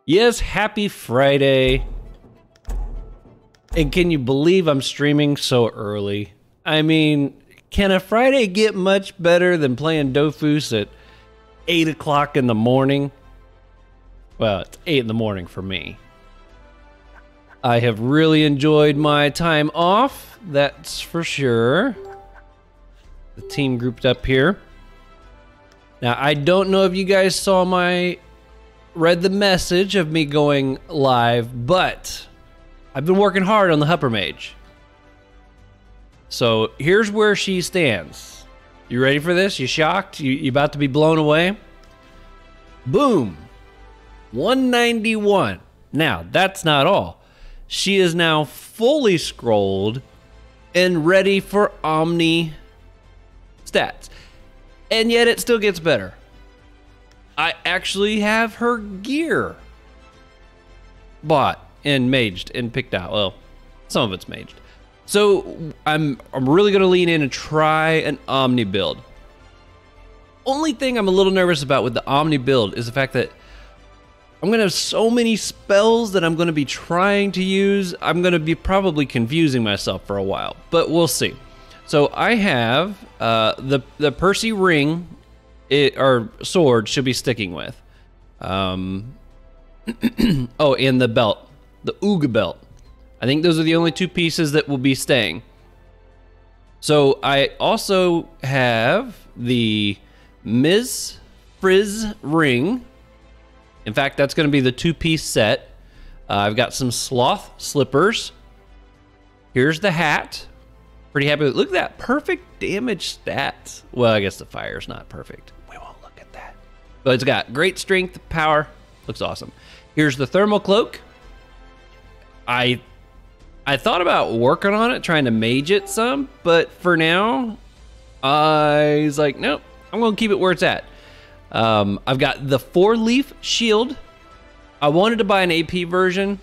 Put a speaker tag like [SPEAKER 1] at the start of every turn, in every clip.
[SPEAKER 1] Yes, happy Friday. And can you believe I'm streaming so early? I mean, can a Friday get much better than playing Dofus at 8 o'clock in the morning? Well, it's 8 in the morning for me. I have really enjoyed my time off, that's for sure. The team grouped up here. Now, I don't know if you guys read the message of me going live, but I've been working hard on the Hupper Mage. So here's where she stands. You ready for this? You shocked? You about to be blown away? Boom. 191. Now, that's not all. She is now fully scrolled and ready for Omni stats. And yet it still gets better. I actually have her gear bought and maged and picked out. Well, some of it's maged. So I'm really gonna lean in and try an Omni build. Only thing I'm a little nervous about with the Omni build is the fact that I'm gonna have so many spells that I'm gonna be trying to use. I'm gonna be probably confusing myself for a while, but we'll see. So I have the Percy ring, or sword, should be sticking with. Oh, and the belt, the Ooga belt. I think those are the only two pieces that will be staying. So I also have the Ms. Frizz ring. In fact, that's going to be the two-piece set. I've got some sloth slippers. Here's the hat. Pretty happy with, look at that, perfect damage stats. Well, I guess the fire's not perfect. We won't look at that. But it's got great strength, power, looks awesome. Here's the thermal cloak. I thought about working on it, trying to mage it some, but for now, I was like, nope, I'm gonna keep it where it's at. I've got the 4-leaf shield. I wanted to buy an AP version,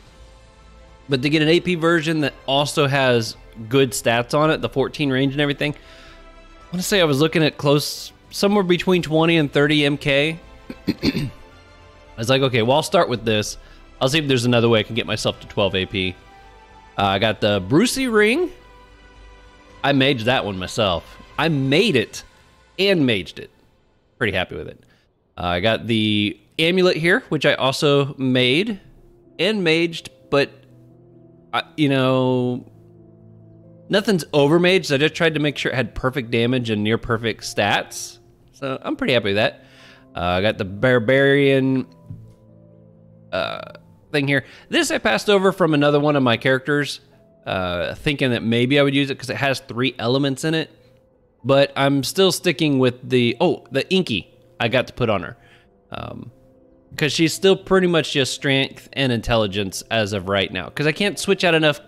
[SPEAKER 1] but to get an AP version that also has good stats on it, the 14 range and everything, I want to say I was looking at somewhere between 20 and 30 MK. I was like, okay, well, I'll start with this. I'll see if there's another way I can get myself to 12 AP. I got the Brucey ring. I maged that one myself. I made it and maged it. Pretty happy with it. I got the amulet here, which I also made and maged, but you know, nothing's over-maged, so I just tried to make sure it had perfect damage and near perfect stats. So I'm pretty happy with that. I got the Barbarian thing here. This I passed over from another one of my characters, thinking that maybe I would use it because it has 3 elements in it. But I'm still sticking with the Inky I got to put on her. Because she's still pretty much just strength and intelligence as of right now. Because I can't switch out enough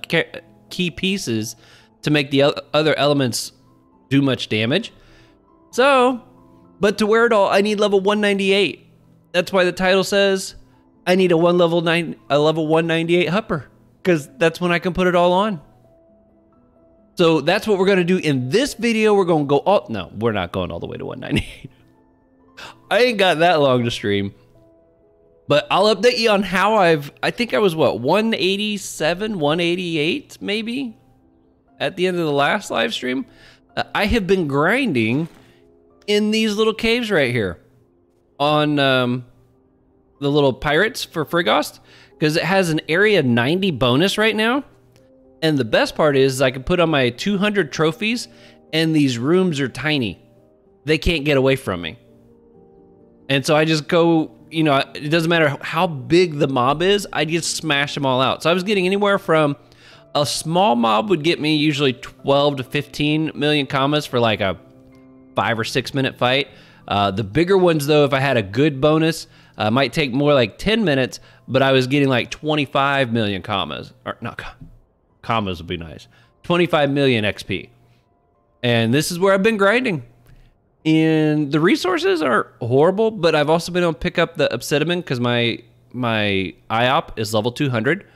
[SPEAKER 1] key pieces to make the other elements do much damage. So, but to wear it all, I need level 198. That's why the title says I need a level 198 Hupper, because that's when I can put it all on. So that's what we're gonna do in this video. We're gonna go all, no, we're not going all the way to 198. I ain't got that long to stream. But I'll update you on how I think I was what, 187, 188 maybe? At the end of the last live stream. I have been grinding in these little caves right here. On the little pirates for Frigost. Because it has an area 90 bonus right now. And the best part is I can put on my 200 trophies and these rooms are tiny. They can't get away from me. And so I just go, you know, it doesn't matter how big the mob is, I just smash them all out. So I was getting anywhere from, a small mob would get me usually 12 to 15 million commas for like a 5 or 6 minute fight. The bigger ones though, if I had a good bonus, might take more like 10 minutes, but I was getting like 25 million commas. Or not, commas would be nice. 25 million XP. And this is where I've been grinding. And the resources are horrible, but I've also been able to pick up the Obsidian because my IOP is level 200.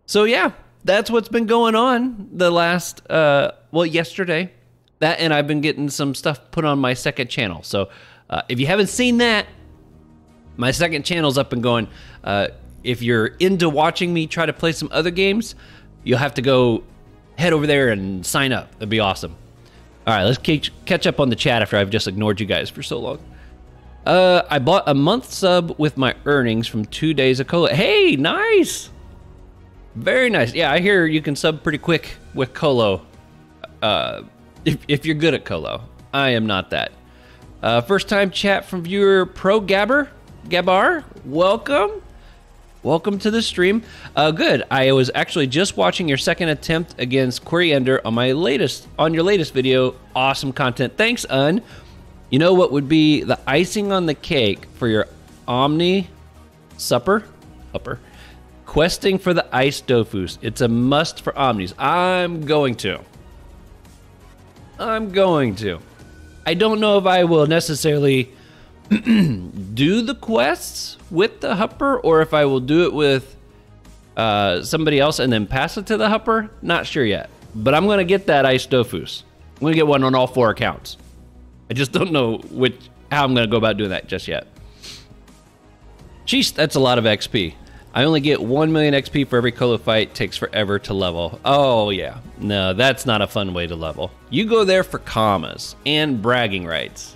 [SPEAKER 1] So yeah, that's what's been going on the last, well, yesterday. That, and I've been getting some stuff put on my second channel. So if you haven't seen that, my second channel's up and going. if you're into watching me try to play some other games, you'll have to go head over there and sign up. That'd be awesome. All right, let's catch up on the chat after I've just ignored you guys for so long. I bought a month sub with my earnings from 2 days of Colo. Hey, nice. Very nice. Yeah, I hear you can sub pretty quick with Colo. If you're good at Colo. I am not that. First time chat from viewer Pro Gabbar. Welcome. Welcome to the stream. Good. I was actually just watching your second attempt against Coriander on your latest video. Awesome content. Thanks, Un. You know what would be the icing on the cake for your Omni supper? Questing for the ice dofus. It's a must for Omnis. I'm going to. I don't know if I will necessarily do the quests with the Hupper or if I will do it with somebody else and then pass it to the Hupper. Not sure yet. But I'm going to get that ice dofus. I'm going to get one on all 4 accounts. I just don't know how I'm going to go about doing that just yet. Jeez, that's a lot of XP. I only get 1 million XP for every Colo fight. Takes forever to level. Oh, yeah. No, that's not a fun way to level. You go there for commas and bragging rights.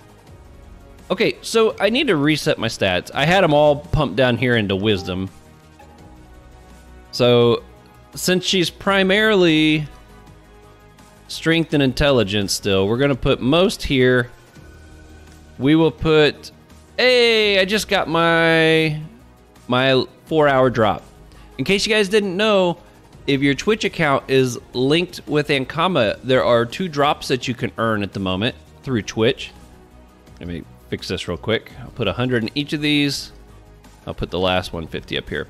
[SPEAKER 1] Okay, so I need to reset my stats. I had them all pumped down here into wisdom. So, since she's primarily strength and intelligence still, we're going to put most here. We will put... Hey, I just got my 4-hour drop. In case you guys didn't know, if your Twitch account is linked with Ankama, there are 2 drops that you can earn at the moment through Twitch. Let me fix this real quick. I'll put 100 in each of these. I'll put the last 150 up here.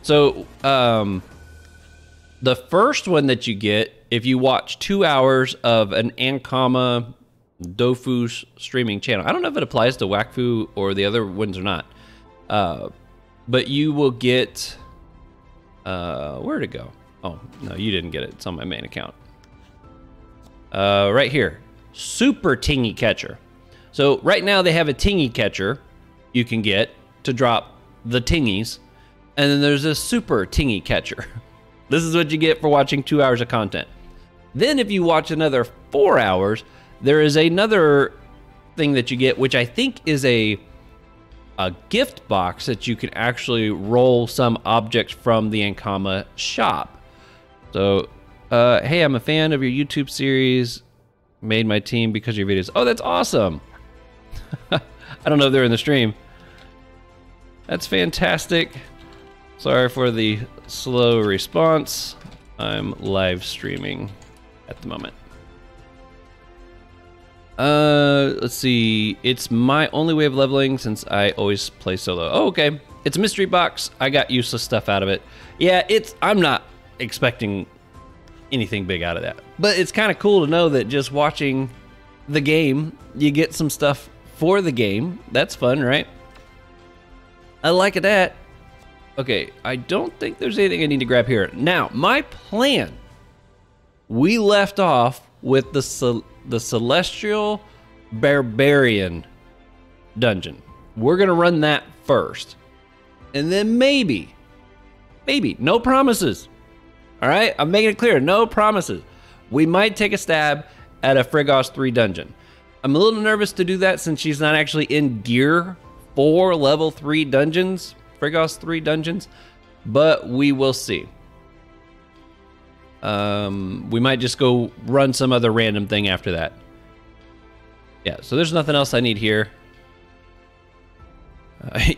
[SPEAKER 1] So, the first one that you get, if you watch 2 hours of an Ankama Dofu streaming channel, I don't know if it applies to Wakfu or the other ones or not. But you will get, where'd it go? Oh, no, you didn't get it. It's on my main account. Right here, Super Tingy Catcher. So right now they have a Tingy Catcher you can get to drop the Tingies. And then there's a Super Tingy Catcher. This is what you get for watching 2 hours of content. Then if you watch another 4 hours, there is another thing that you get, which I think is a gift box that you can actually roll some objects from the Ankama shop. So, hey, I'm a fan of your YouTube series. Made my team because of your videos. Oh, that's awesome. I don't know if they're in the stream. That's fantastic. Sorry for the slow response. I'm live streaming at the moment. Let's see. It's my only way of leveling since I always play solo. Oh, okay. It's a mystery box. I got useless stuff out of it. Yeah, I'm not expecting anything big out of that. But it's kind of cool to know that just watching the game, you get some stuff for the game. That's fun, right? I like that. Okay, I don't think there's anything I need to grab here. Now, my plan. We left off with the Celestial Barbarian dungeon. We're gonna run that first. And then maybe, no promises. All right, I'm making it clear, no promises. We might take a stab at a Frigost 3 dungeon. I'm a little nervous to do that since she's not actually in gear for level 3 dungeons, Frigost 3 dungeons, but we will see. We might just go run some other random thing after that. Yeah, so there's nothing else I need here.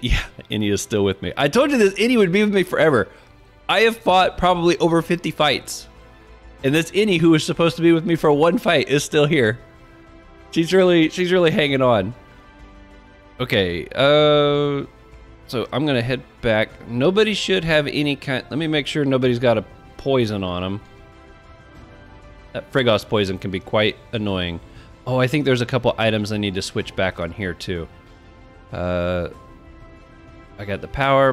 [SPEAKER 1] Yeah, Innie is still with me. I told you this Innie would be with me forever. I have fought probably over 50 fights. And this Innie, who was supposed to be with me for 1 fight, is still here. She's really hanging on. Okay, so I'm gonna head back. Nobody should have any kind... Let me make sure nobody's got a poison on them. That Frigost poison can be quite annoying. Oh, I think there's a couple items I need to switch back on here too. I got the power.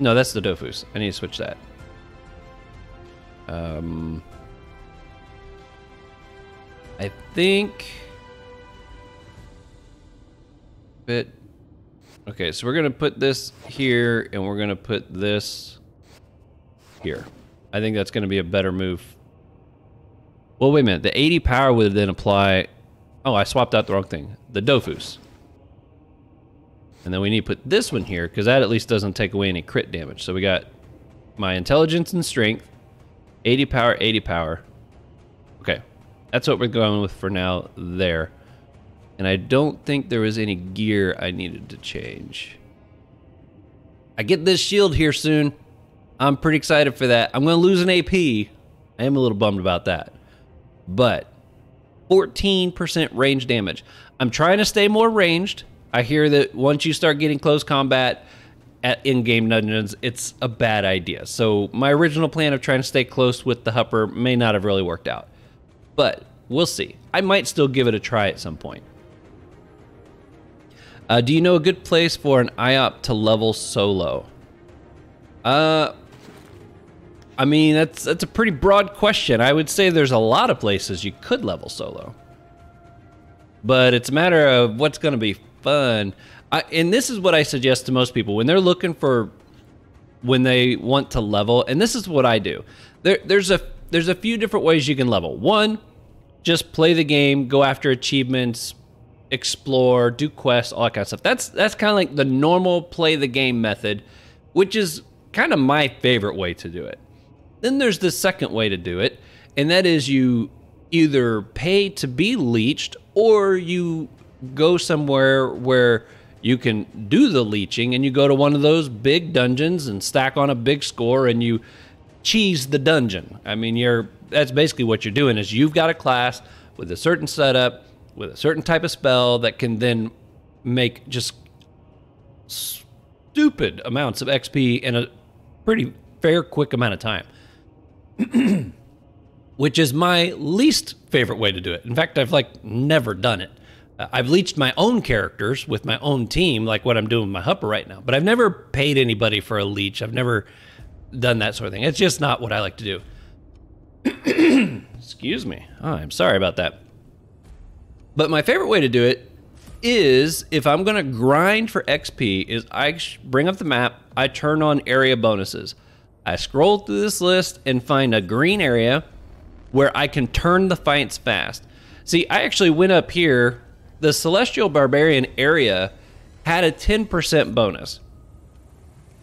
[SPEAKER 1] No, that's the Dofus. I need to switch that. I think... Okay, so we're gonna put this here, and we're gonna put this here. I think that's gonna be a better move. Well, wait a minute. The 80 power would then apply... Oh, I swapped out the wrong thing. The Dofus. And then we need to put this one here, because that at least doesn't take away any crit damage. So we got my intelligence and strength, 80 power, 80 power. Okay, that's what we're going with for now there. And I don't think there was any gear I needed to change. I get this shield here soon. I'm pretty excited for that. I'm going to lose an AP. I am a little bummed about that. But 14% range damage. I'm trying to stay more ranged. I hear that once you start getting close combat at in-game dungeons, it's a bad idea. So my original plan of trying to stay close with the Hupper may not have really worked out. But we'll see. I might still give it a try at some point. Do you know a good place for an IOP to level solo? I mean, that's a pretty broad question. I would say there's a lot of places you could level solo. But it's a matter of what's going to be fun. And this is what I suggest to most people when they're looking for, when they want to level, and this is what I do. There's a few different ways you can level. One, just play the game, go after achievements, explore, do quests, all that kind of stuff. That's kind of like the normal play the game method, which is kind of my favorite way to do it. Then there's the second way to do it, and that is you either pay to be leeched or you go somewhere where you can do the leeching and you go to one of those big dungeons and stack on a big score and you cheese the dungeon. I mean, that's basically what you're doing is you've got a class with a certain setup, with a certain type of spell that can then make just stupid amounts of XP in a pretty fair, quick amount of time. Which is my least favorite way to do it. In fact, I've never done it. I've leeched my own characters with my own team, like what I'm doing with my Hupper right now. But I've never paid anybody for a leech. I've never done that sort of thing. It's just not what I like to do. Excuse me. Oh, I'm sorry about that. But my favorite way to do it is, if I'm going to grind for XP, is I bring up the map, I turn on area bonuses. I scroll through this list and find a green area where I can turn the fights fast. See, I actually went up here. The Celestial Barbarian area had a 10% bonus.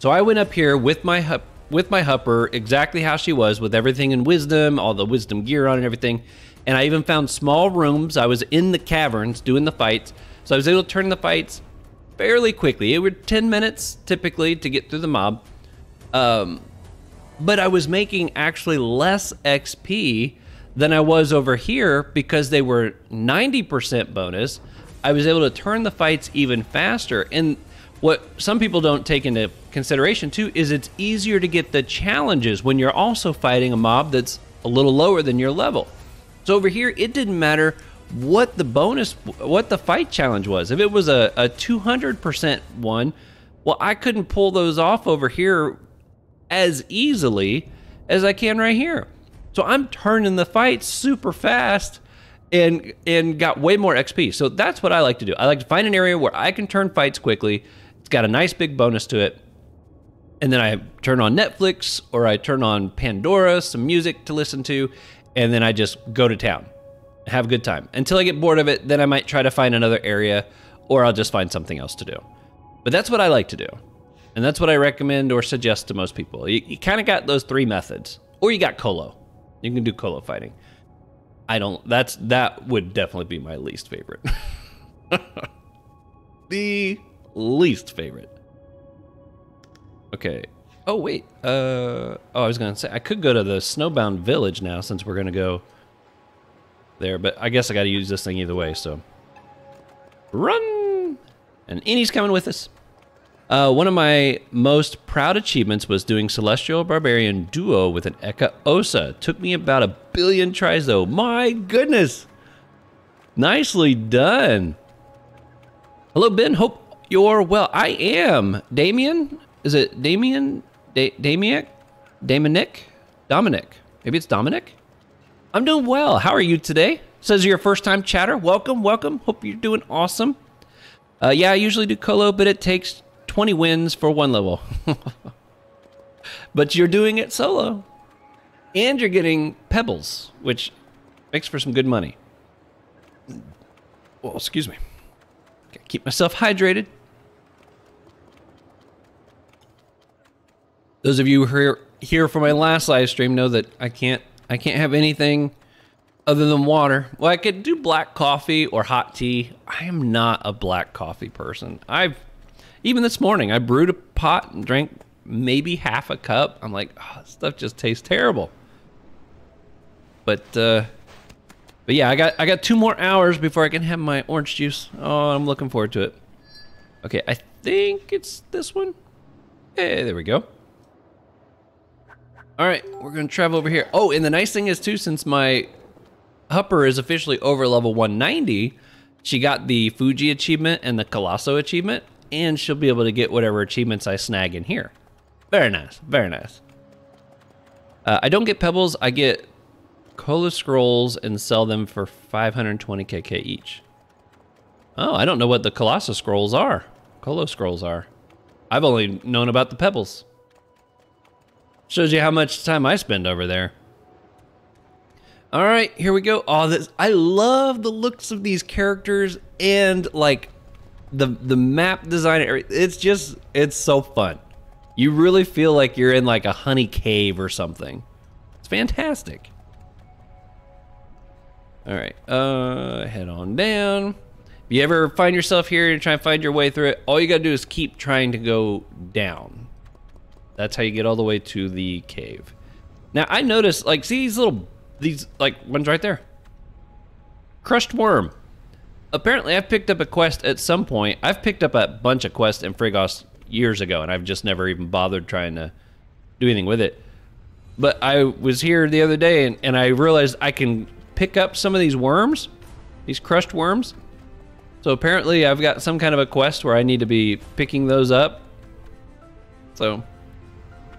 [SPEAKER 1] So I went up here with my Hupper, exactly how she was, with everything in Wisdom, all the Wisdom gear on and everything. And I even found small rooms. I was in the caverns doing the fights. So I was able to turn the fights fairly quickly. It would 10 minutes typically to get through the mob. But I was making actually less XP than I was over here because they were 90% bonus. I was able to turn the fights even faster. And what some people don't take into consideration too is it's easier to get the challenges when you're also fighting a mob that's a little lower than your level. So over here, it didn't matter what the fight challenge was. If it was a 200% one, well, I couldn't pull those off over here as easily as I can right here. So I'm turning the fight super fast and got way more XP. So that's what I like to do. I like to find an area where I can turn fights quickly. It's got a nice big bonus to it. And then I turn on Netflix or I turn on Pandora, some music to listen to, and then I just go to town, have a good time. Until I get bored of it, then I might try to find another area or I'll just find something else to do. But that's what I like to do. And that's what I recommend or suggest to most people. You kind of got those three methods. Or you got Colo. You can do Colo fighting. That would definitely be my least favorite. The least favorite. Okay. Oh, wait. I was going to say, I could go to the Snowbound Village now since we're going to go there. But I guess I got to use this thing either way, so. Run! And Innie's coming with us. One of my most proud achievements was doing Celestial Barbarian Duo with an Eka Osa. Took me about 1 billion tries though. My goodness. Nicely done. Hello, Ben. Hope you're well. I am. Damien? Is it Damien? Dominic? Maybe it's Dominic? I'm doing well. How are you today? Says you're a first time chatter. Welcome, welcome. Hope you're doing awesome. Yeah, I usually do Colo, but it takes 20 wins for 1 level. But you're doing it solo. And you're getting pebbles, which makes for some good money. Well, excuse me. Gotta keep myself hydrated. Those of you who are here for my last live stream know that I can't have anything other than water. Well, I could do black coffee or hot tea. I am not a black coffee person. Even this morning, I brewed a pot and drank maybe half a cup. I'm like, oh, this stuff just tastes terrible. But yeah, I got 2 more hours before I can have my orange juice. Oh, I'm looking forward to it. Okay, I think it's this one. Hey, there we go. All right, we're gonna travel over here. Oh, and the nice thing is too, since my Hupper is officially over level 190, she got the Fuji achievement and the Colosso achievement, and she'll be able to get whatever achievements I snag in here. Very nice, very nice. I don't get pebbles, I get Cola Scrolls and sell them for 520 KK each. Oh, I don't know what the Colosso Scrolls are. Colo Scrolls are. I've only known about the pebbles. Shows you how much time I spend over there. All right, here we go. Oh, I love the looks of these characters and like the map design. It's so fun. You really feel like you're in like a honey cave or something. It's fantastic. All right, head on down. If you ever find yourself here and try and find your way through it, all you gotta do is keep trying to go down. That's how you get all the way to the cave. Now I noticed, like, see these like ones right there? Crushed worm. Apparently I've picked up a quest at some point. I've picked up a bunch of quests in Frigost years ago, and I've just never even bothered trying to do anything with it. But I was here the other day, and I realized I can pick up some of these worms, these crushed worms. So apparently I've got some kind of a quest where I need to be picking those up. So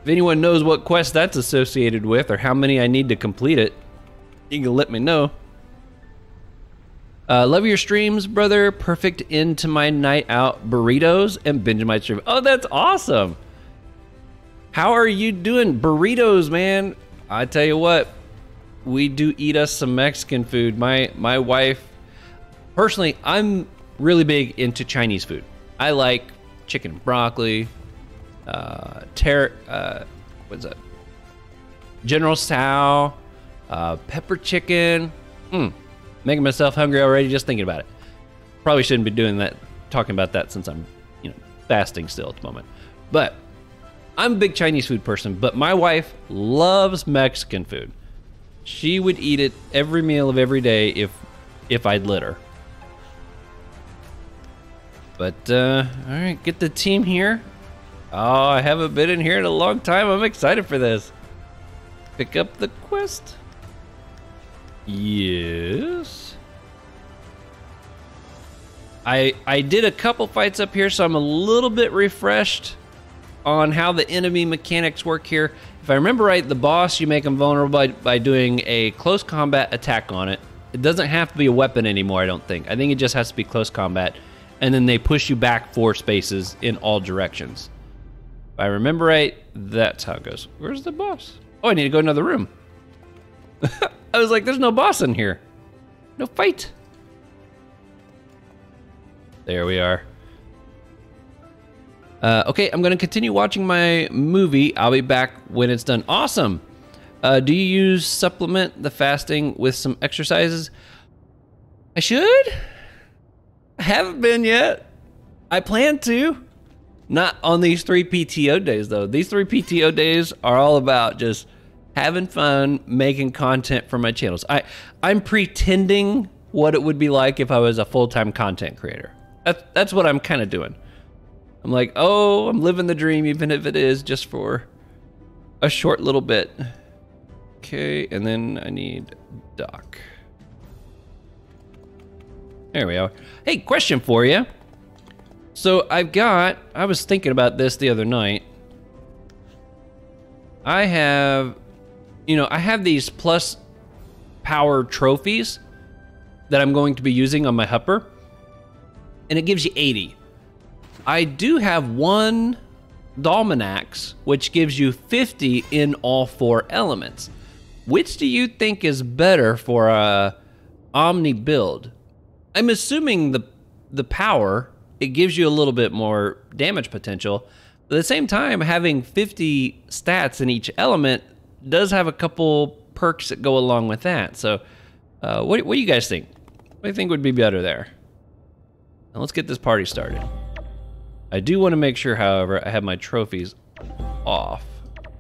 [SPEAKER 1] if anyone knows what quest that's associated with or how many I need to complete it, you can let me know. Love your streams, brother. Perfect into my night out burritos and Benjamight stream. Oh, that's awesome. How are you doing? Burritos, man. I tell you what, we do eat us some Mexican food. My wife, personally, I'm really big into Chinese food. I like chicken and broccoli, what's that? General Tso, pepper chicken. Making myself hungry already just thinking about it. Probably shouldn't be doing that, talking about that since I'm, fasting still at the moment. But I'm a big Chinese food person, but my wife loves Mexican food. She would eat it every meal of every day if I'd let her. But, all right, get the team here. Oh, I haven't been in here in a long time. I'm excited for this. Pick up the quest. Yes. I did a couple fights up here, so I'm a little bit refreshed on how the enemy mechanics work here. If I remember right, the boss, you make them vulnerable by doing a close combat attack on it. It doesn't have to be a weapon anymore, I don't think. I think it just has to be close combat. And then they push you back 4 spaces in all directions. If I remember right, that's how it goes. Where's the boss? Oh, I need to go to another room. I was like, there's no boss in here. No fight. There we are. Okay, I'm going to continue watching my movie. I'll be back when it's done. Awesome. Do you supplement the fasting with some exercises? I should. I haven't been yet. I plan to. Not on these 3 PTO days, though. These 3 PTO days are all about just having fun, making content for my channels. I'm pretending what it would be like if I was a full-time content creator. That's what I'm kind of doing. I'm like, oh, I'm living the dream, even if it is just for a short little bit. Okay, and then I need Doc. There we are. Hey, question for you. So I was thinking about this the other night. I have these plus power trophies that I'm going to be using on my Hupper. and it gives you 80. I do have one Dolmanax, which gives you 50 in all 4 elements. Which do you think is better for a Omni build? I'm assuming the power, it gives you a little bit more damage potential. But at the same time, having 50 stats in each element does have a couple perks that go along with that. So what do you guys think? What do you think would be better there? Now let's get this party started. I do want to make sure, however, I have my trophies off.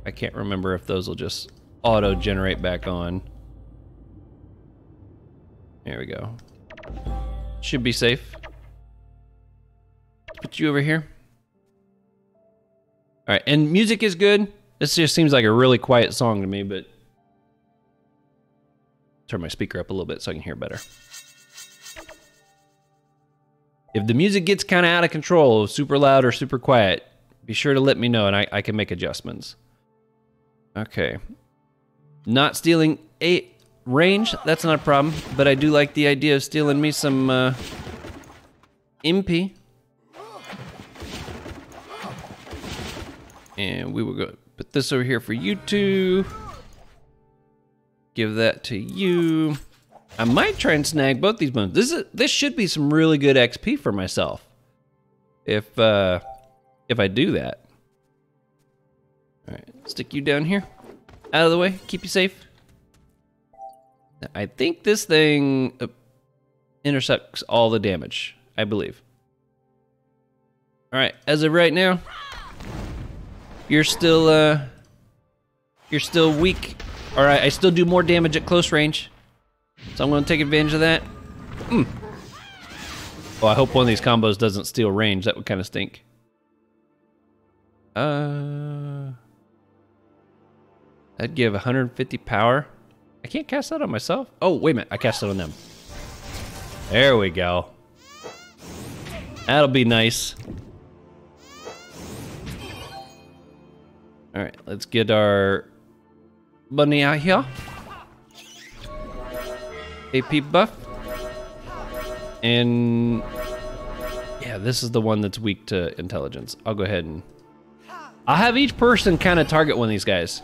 [SPEAKER 1] I can't remember if those will just auto-generate back on. There we go. Should be safe. Put you over here. All right, and music is good. This just seems like a really quiet song to me, but turn my speaker up a little bit so I can hear better. If the music gets kind of out of control, super loud or super quiet, be sure to let me know and I can make adjustments. Okay. Not stealing 8 range, that's not a problem, but I do like the idea of stealing me some MP. And we will go put this over here for you two. Give that to you. I might try and snag both these bones. This should be some really good XP for myself. If I do that. All right, stick you down here. Out of the way, keep you safe. Now, I think this thing intercepts all the damage, I believe. All right, as of right now, you're still weak. All right, I still do more damage at close range. So I'm gonna take advantage of that. Well, I hope one of these combos doesn't steal range. That would kind of stink. I'd give 150 power. I can't cast that on myself. Oh, wait a minute, I cast it on them. There we go. That'll be nice. All right, let's get our bunny out here. AP buff. And yeah, this is the one that's weak to intelligence. I'll go ahead and I'll have each person kind of target one of these guys.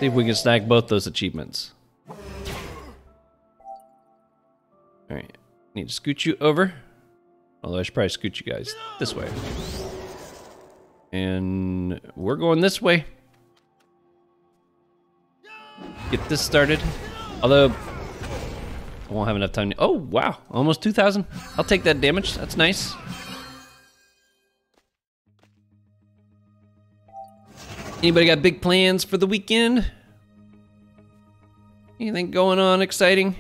[SPEAKER 1] See if we can snag both those achievements. All right, need to scoot you over. Although I should probably scoot you guys this way. And we're going this way. Get this started. Although I won't have enough time to, oh wow, almost 2,000. I'll take that damage, that's nice. Anybody got big plans for the weekend? Anything going on exciting?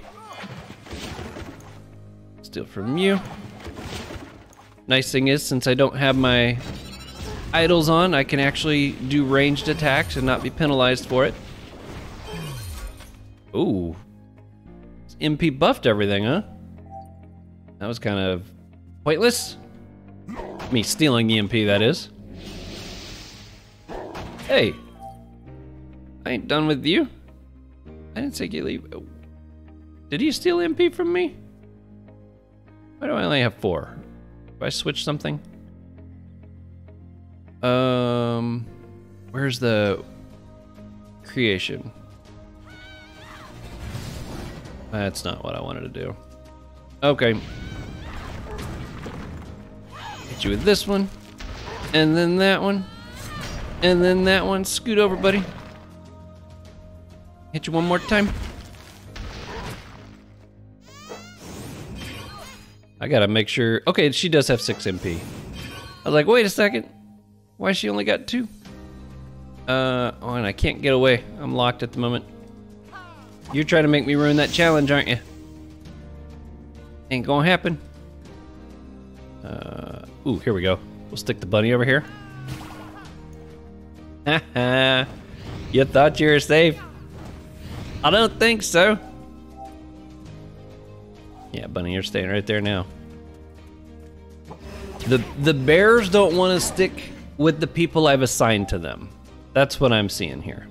[SPEAKER 1] Steal from you. Nice thing is, since I don't have my idols on, I can actually do ranged attacks and not be penalized for it. Ooh. MP buffed everything, huh? That was kind of pointless. Me stealing the MP, that is. Hey. I ain't done with you. I didn't say you leave. Did he steal MP from me? Why do I only have 4? Do I switch something? Where's the creation? That's not what I wanted to do. Okay. Hit you with this one. And then that one. And then that one. Scoot over, buddy. Hit you one more time. I gotta make sure. Okay, she does have 6 MP. I was like, wait a second. Why she only got 2? Oh, and I can't get away. I'm locked at the moment. You're trying to make me ruin that challenge, aren't you? Ain't gonna happen. Ooh, here we go. We'll stick the bunny over here. Haha. You thought you were safe? I don't think so. Yeah, bunny, you're staying right there now. The bears don't want to stick with the people I've assigned to them. That's what I'm seeing here.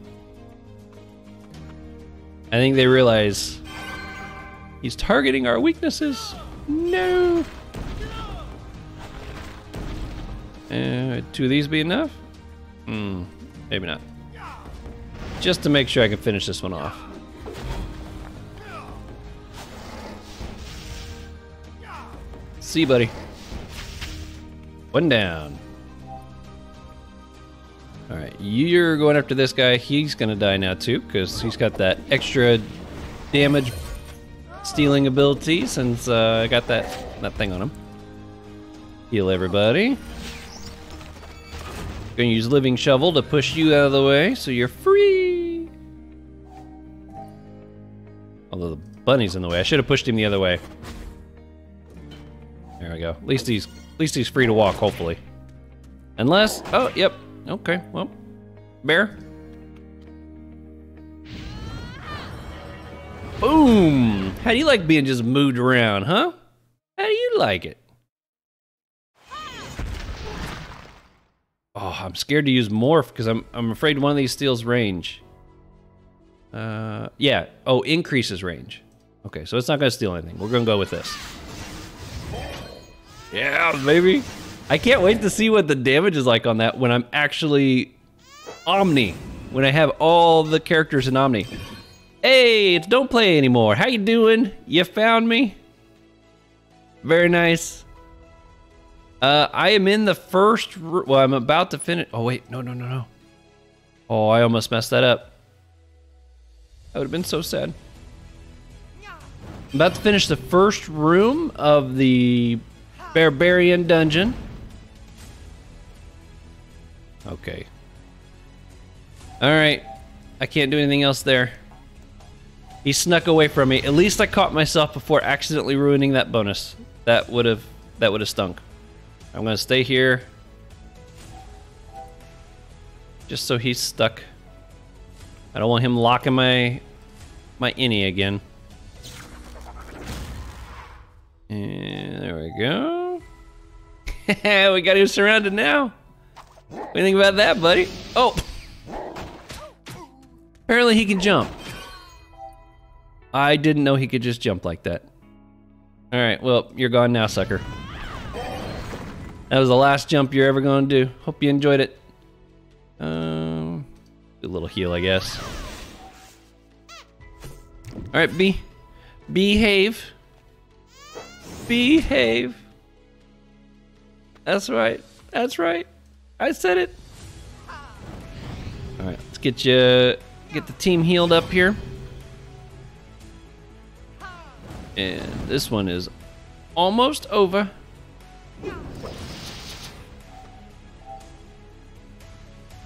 [SPEAKER 1] I think they realize he's targeting our weaknesses. No. 2 of these be enough? Maybe not. Just to make sure I can finish this one off. See, buddy. 1 down. All right, you're going after this guy. He's gonna die now too, because he's got that extra damage stealing ability since I got that thing on him. Heal everybody. Gonna use Living Shovel to push you out of the way so you're free. Although the bunny's in the way. I should have pushed him the other way. There we go. At least he's free to walk, hopefully. Unless, oh, yep. Okay, well, bear. Boom! How do you like being just moved around, huh? How do you like it? Oh, I'm scared to use Morph because I'm afraid one of these steals range. Yeah. Oh, increases range. Okay, so it's not gonna steal anything. We're gonna go with this. Yeah, baby. I can't wait to see what the damage is like on that when I'm actually Omni. When I have all the characters in Omni. Hey, it's Don't Play Anymore. How you doing? You found me? Very nice. I am in the first, well, I'm about to finish. Oh, wait, no. Oh, I almost messed that up. That would have been so sad. I'm about to finish the first room of the Barbarian dungeon. Okay. All right, I can't do anything else there. He snuck away from me. At least I caught myself before accidentally ruining that bonus. That would have stunk. I'm gonna stay here. Just so he's stuck. I don't want him locking my innie again. And there we go. We got him surrounded now. What do you think about that, buddy? Oh! Apparently he can jump. I didn't know he could just jump like that. Alright, well, you're gone now, sucker. That was the last jump you're ever gonna do. Hope you enjoyed it. Do a little heal, I guess. Alright, behave. Behave. That's right. That's right. I said it. Alright, let's get the team healed up here. And this one is almost over.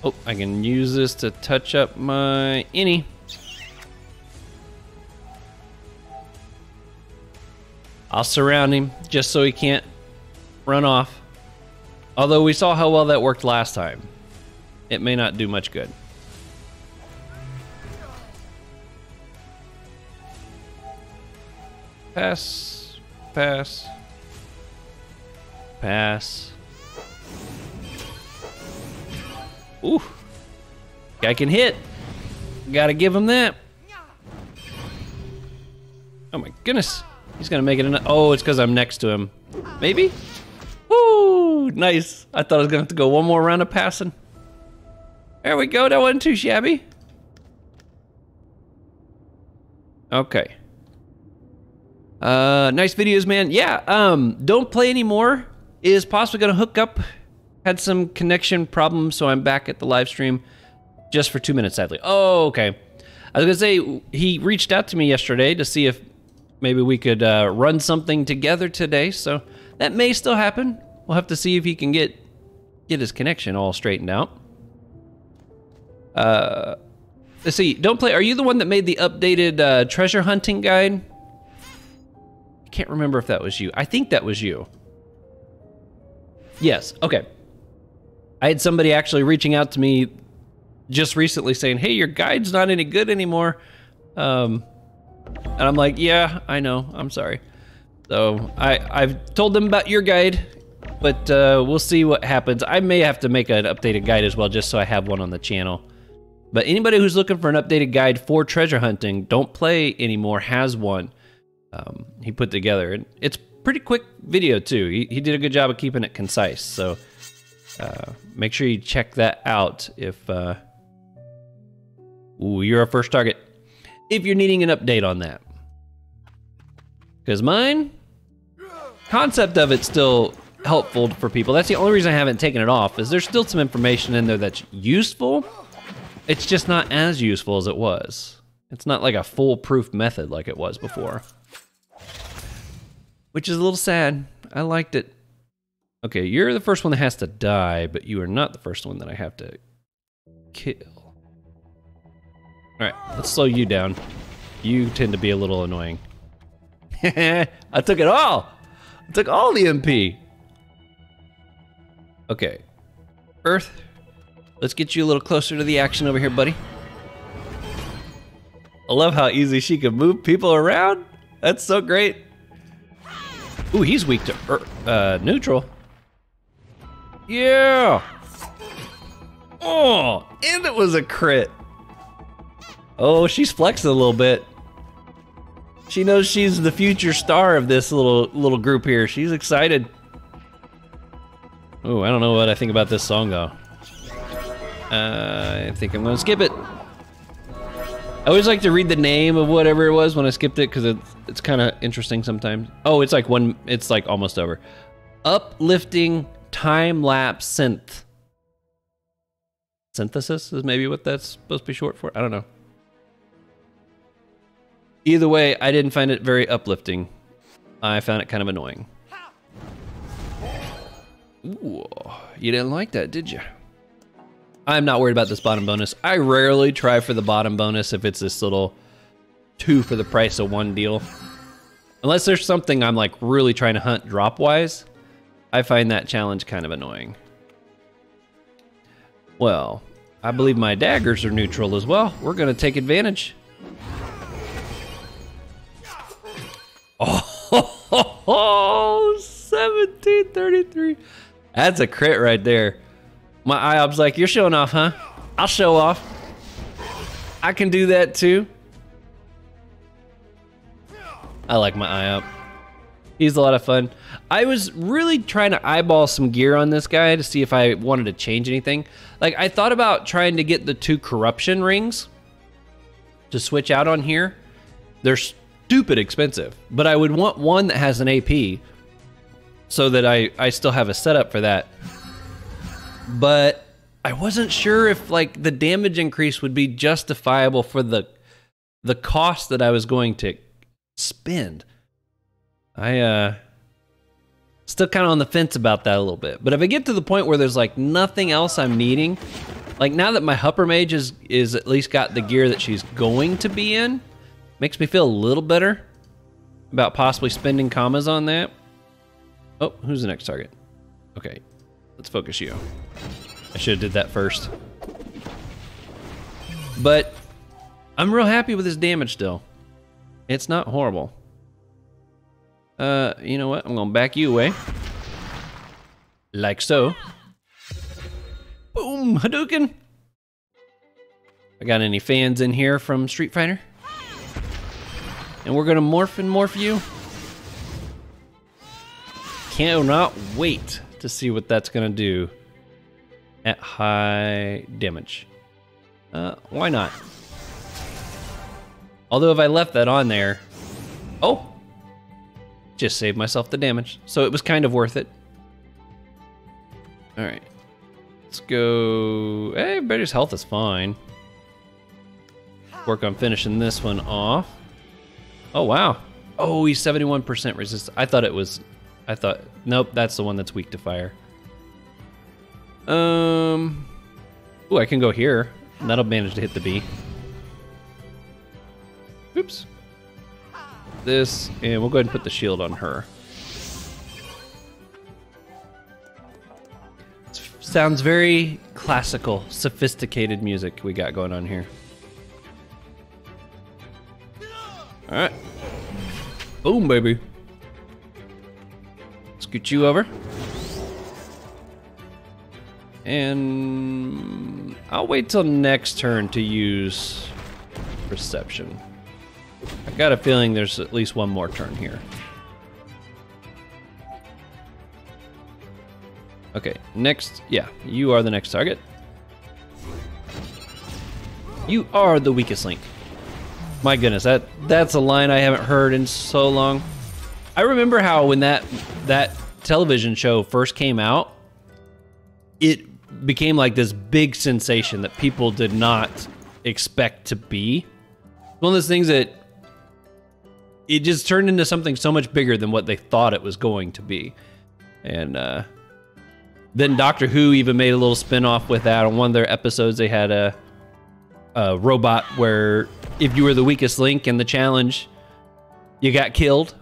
[SPEAKER 1] Oh, I can use this to touch up my innie. I'll surround him just so he can't run off. Although we saw how well that worked last time. It may not do much good. Pass, pass, pass. Ooh, guy can hit. Gotta give him that. Oh my goodness, he's gonna make it. Oh, it's because I'm next to him. Maybe. Woo, nice. I thought I was gonna have to go one more round of passing. There we go. That wasn't too shabby. Okay. Nice videos, man. Yeah, Don't Play Anymore is possibly gonna hook up. Had some connection problems, so I'm back at the live stream just for 2 minutes, sadly. Oh, okay. I was gonna say, he reached out to me yesterday to see if maybe we could run something together today, so that may still happen. We'll have to see if he can get his connection all straightened out. Let's see, Don't Play, are you the one that made the updated treasure hunting guide? I can't remember if that was you. I think that was you. Yes, okay. I had somebody actually reaching out to me just recently saying, hey, your guide's not any good anymore. And I'm like, yeah, I know, I'm sorry. So I've told them about your guide, but we'll see what happens. I may have to make an updated guide as well, just so I have one on the channel. But anybody who's looking for an updated guide for treasure hunting, Don't Play Anymore has one. He put together, and it's pretty quick video too. He did a good job of keeping it concise. So make sure you check that out if you're our first target. If you're needing an update on that. Because mine, concept of it's still helpful for people. That's the only reason I haven't taken it off, is there's still some information in there that's useful. It's just not as useful as it was. It's not like a foolproof method like it was before. Which is a little sad. I liked it. Okay, you're the first one that has to die, but you are not the first one that I have to kill. All right, let's slow you down. You tend to be a little annoying. I took it all. I took all the MP. Okay, Earth, let's get you a little closer to the action over here, buddy. I love how easy she can move people around. That's so great. Ooh, he's weak to neutral. Yeah. Oh, and it was a crit. Oh, she's flexing a little bit. She knows she's the future star of this little group here. She's excited. Oh, I don't know what I think about this song though. I think I'm gonna skip it. I always like to read the name of whatever it was when I skipped it because it's kind of interesting sometimes. Oh, it's like almost over. Uplifting time-lapse synth. Synthesis is maybe what that's supposed to be short for. I don't know. Either way, I didn't find it very uplifting. I found it kind of annoying. Ooh, you didn't like that, did you? I'm not worried about this bottom bonus. I rarely try for the bottom bonus if it's this little 2 for the price of 1 deal. Unless there's something I'm like really trying to hunt drop-wise, I find that challenge kind of annoying. Well, I believe my daggers are neutral as well. We're gonna take advantage. Oh, 1733. That's a crit right there. My IOP's like, you're showing off, huh? I'll show off. I can do that too. I like my IOP. He's a lot of fun. I was really trying to eyeball some gear on this guy to see if I wanted to change anything. Like, I thought about trying to get the 2 corruption rings to switch out on here. They're stupid expensive, but I would want one that has an AP so that I still have a setup for that. But I wasn't sure if like the damage increase would be justifiable for the cost that I was going to spend. I still kind of on the fence about that a little bit. But if I get to the point where there's like nothing else I'm needing, like now that my Hupper Mage is at least got the gear that she's going to be in, makes me feel a little better about possibly spending commas on that. Oh, who's the next target? Okay, let's focus you. I should have did that first. But I'm real happy with his damage still. It's not horrible. You know what? I'm gonna back you away. Like so. Boom, Hadouken. I got any fans in here from Street Fighter? And we're gonna morph you. Cannot wait to see what that's gonna do at high damage. Why not? Although if I left that on there, oh, just saved myself the damage. So it was kind of worth it. All right, let's go. Hey, everybody's health is fine. Work on finishing this one off. Oh, wow. Oh, he's 71% resist. I thought, nope, that's the one that's weak to fire. Ooh, I can go here. And that'll manage to hit the B. Oops. This, and we'll go ahead and put the shield on her. Sounds very classical, sophisticated music we got going on here. All right. Boom, baby. Scoot you over. And I'll wait till next turn to use Perception. I got a feeling there's at least one more turn here. Okay, next, yeah, you are the next target. You are the weakest link. My goodness, that's a line I haven't heard in so long. I remember how when that television show first came out, it became like this big sensation that people did not expect to be. One of those things that it just turned into something so much bigger than what they thought it was going to be. And then Doctor Who even made a little spin-off with that. On one of their episodes, they had a robot where if you were the weakest link in the challenge, you got killed.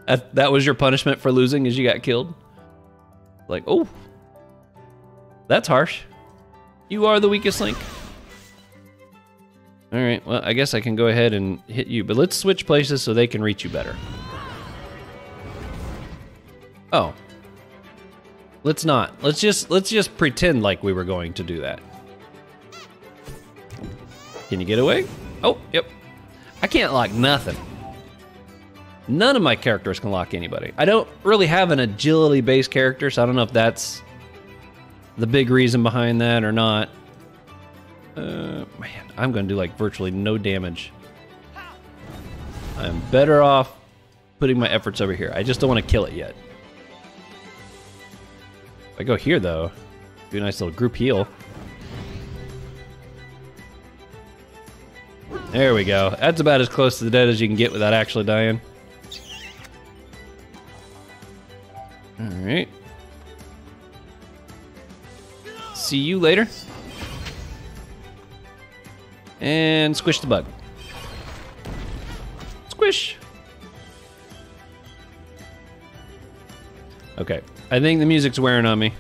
[SPEAKER 1] That was your punishment for losing, is you got killed. Like, oh, that's harsh. You are the weakest link. All right, well, I guess I can go ahead and hit you, but let's switch places so they can reach you better. Oh. Let's not. Let's just pretend like we were going to do that. Can you get away? Oh, yep. I can't lock nothing. None of my characters can lock anybody. I don't really have an agility-based character, so I don't know if that's the big reason behind that or not. Man, I'm gonna do like virtually no damage. I'm better off putting my efforts over here. I just don't want to kill it yet. If I go here though, do a nice little group heal. There we go. That's about as close to the dead as you can get without actually dying. All right. See you later. And squish the bug. Squish. Okay, I think the music's wearing on me.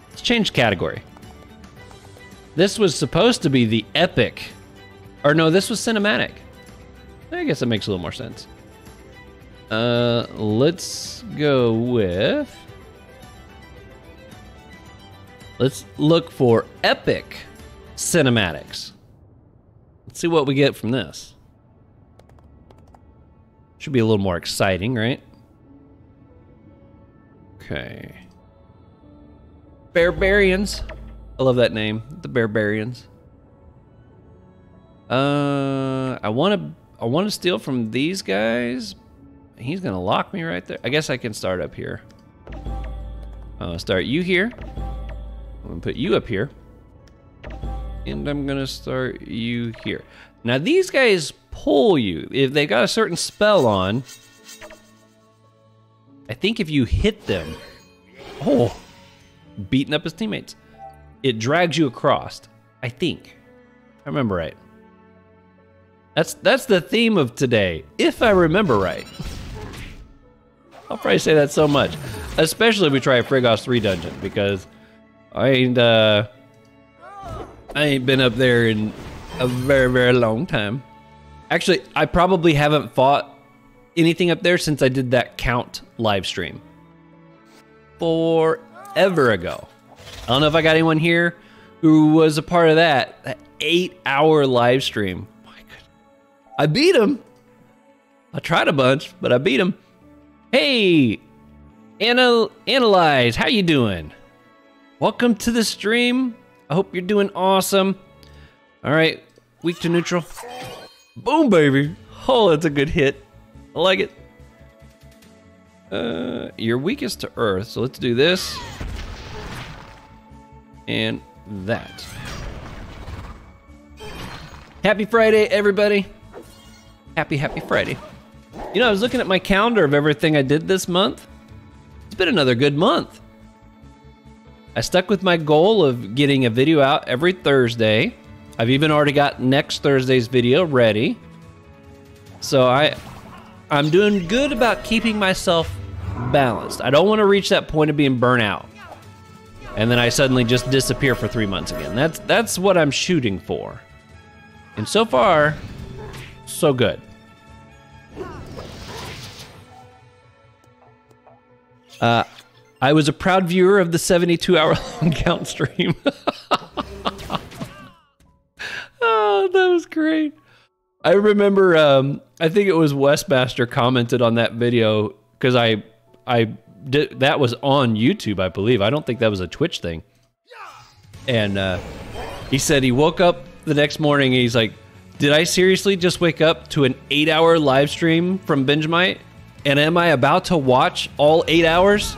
[SPEAKER 1] Let's change category. This was supposed to be the epic. Or no, this was cinematic. I guess that makes a little more sense. Let's go with... Let's look for epic cinematics. Let's see what we get from this. Should be a little more exciting, right? Okay. Barbarians. I love that name, the Barbarians. I want to steal from these guys. He's gonna lock me right there. I guess I can start up here. I'll start you here. I'm gonna put you up here. And I'm gonna start you here. Now these guys pull you. If they got a certain spell on, I think if you hit them, oh, beating up his teammates, it drags you across. I think. I remember right. That's the theme of today, if I remember right. I'll probably say that so much, especially if we try a Frigost 3 dungeon, because I ain't been up there in a very, very long time. Actually, I probably haven't fought anything up there since I did that count live stream. Forever ago. I don't know if I got anyone here who was a part of that 8-hour live stream. My goodness. I beat him. I tried a bunch, but I beat him. Hey, Analyze, how you doing? Welcome to the stream. I hope you're doing awesome. All right, weak to neutral. Boom, baby. Oh, that's a good hit. I like it. You're weakest to earth, so let's do this. And that. Happy Friday, everybody. Happy Friday. You know, I was looking at my calendar of everything I did this month. It's been another good month. I stuck with my goal of getting a video out every Thursday. I've even already got next Thursday's video ready. So I'm doing good about keeping myself balanced. I don't want to reach that point of being burnt out. And then I suddenly just disappear for 3 months again. That's what I'm shooting for. And so far, so good. I was a proud viewer of the 72-hour-long count stream. Oh, that was great. I remember, I think it was Westmaster commented on that video because I that was on YouTube, I believe. I don't think that was a Twitch thing. And he said he woke up the next morning and he's like, did I seriously just wake up to an 8-hour live stream from Benjamight? And am I about to watch all 8 hours?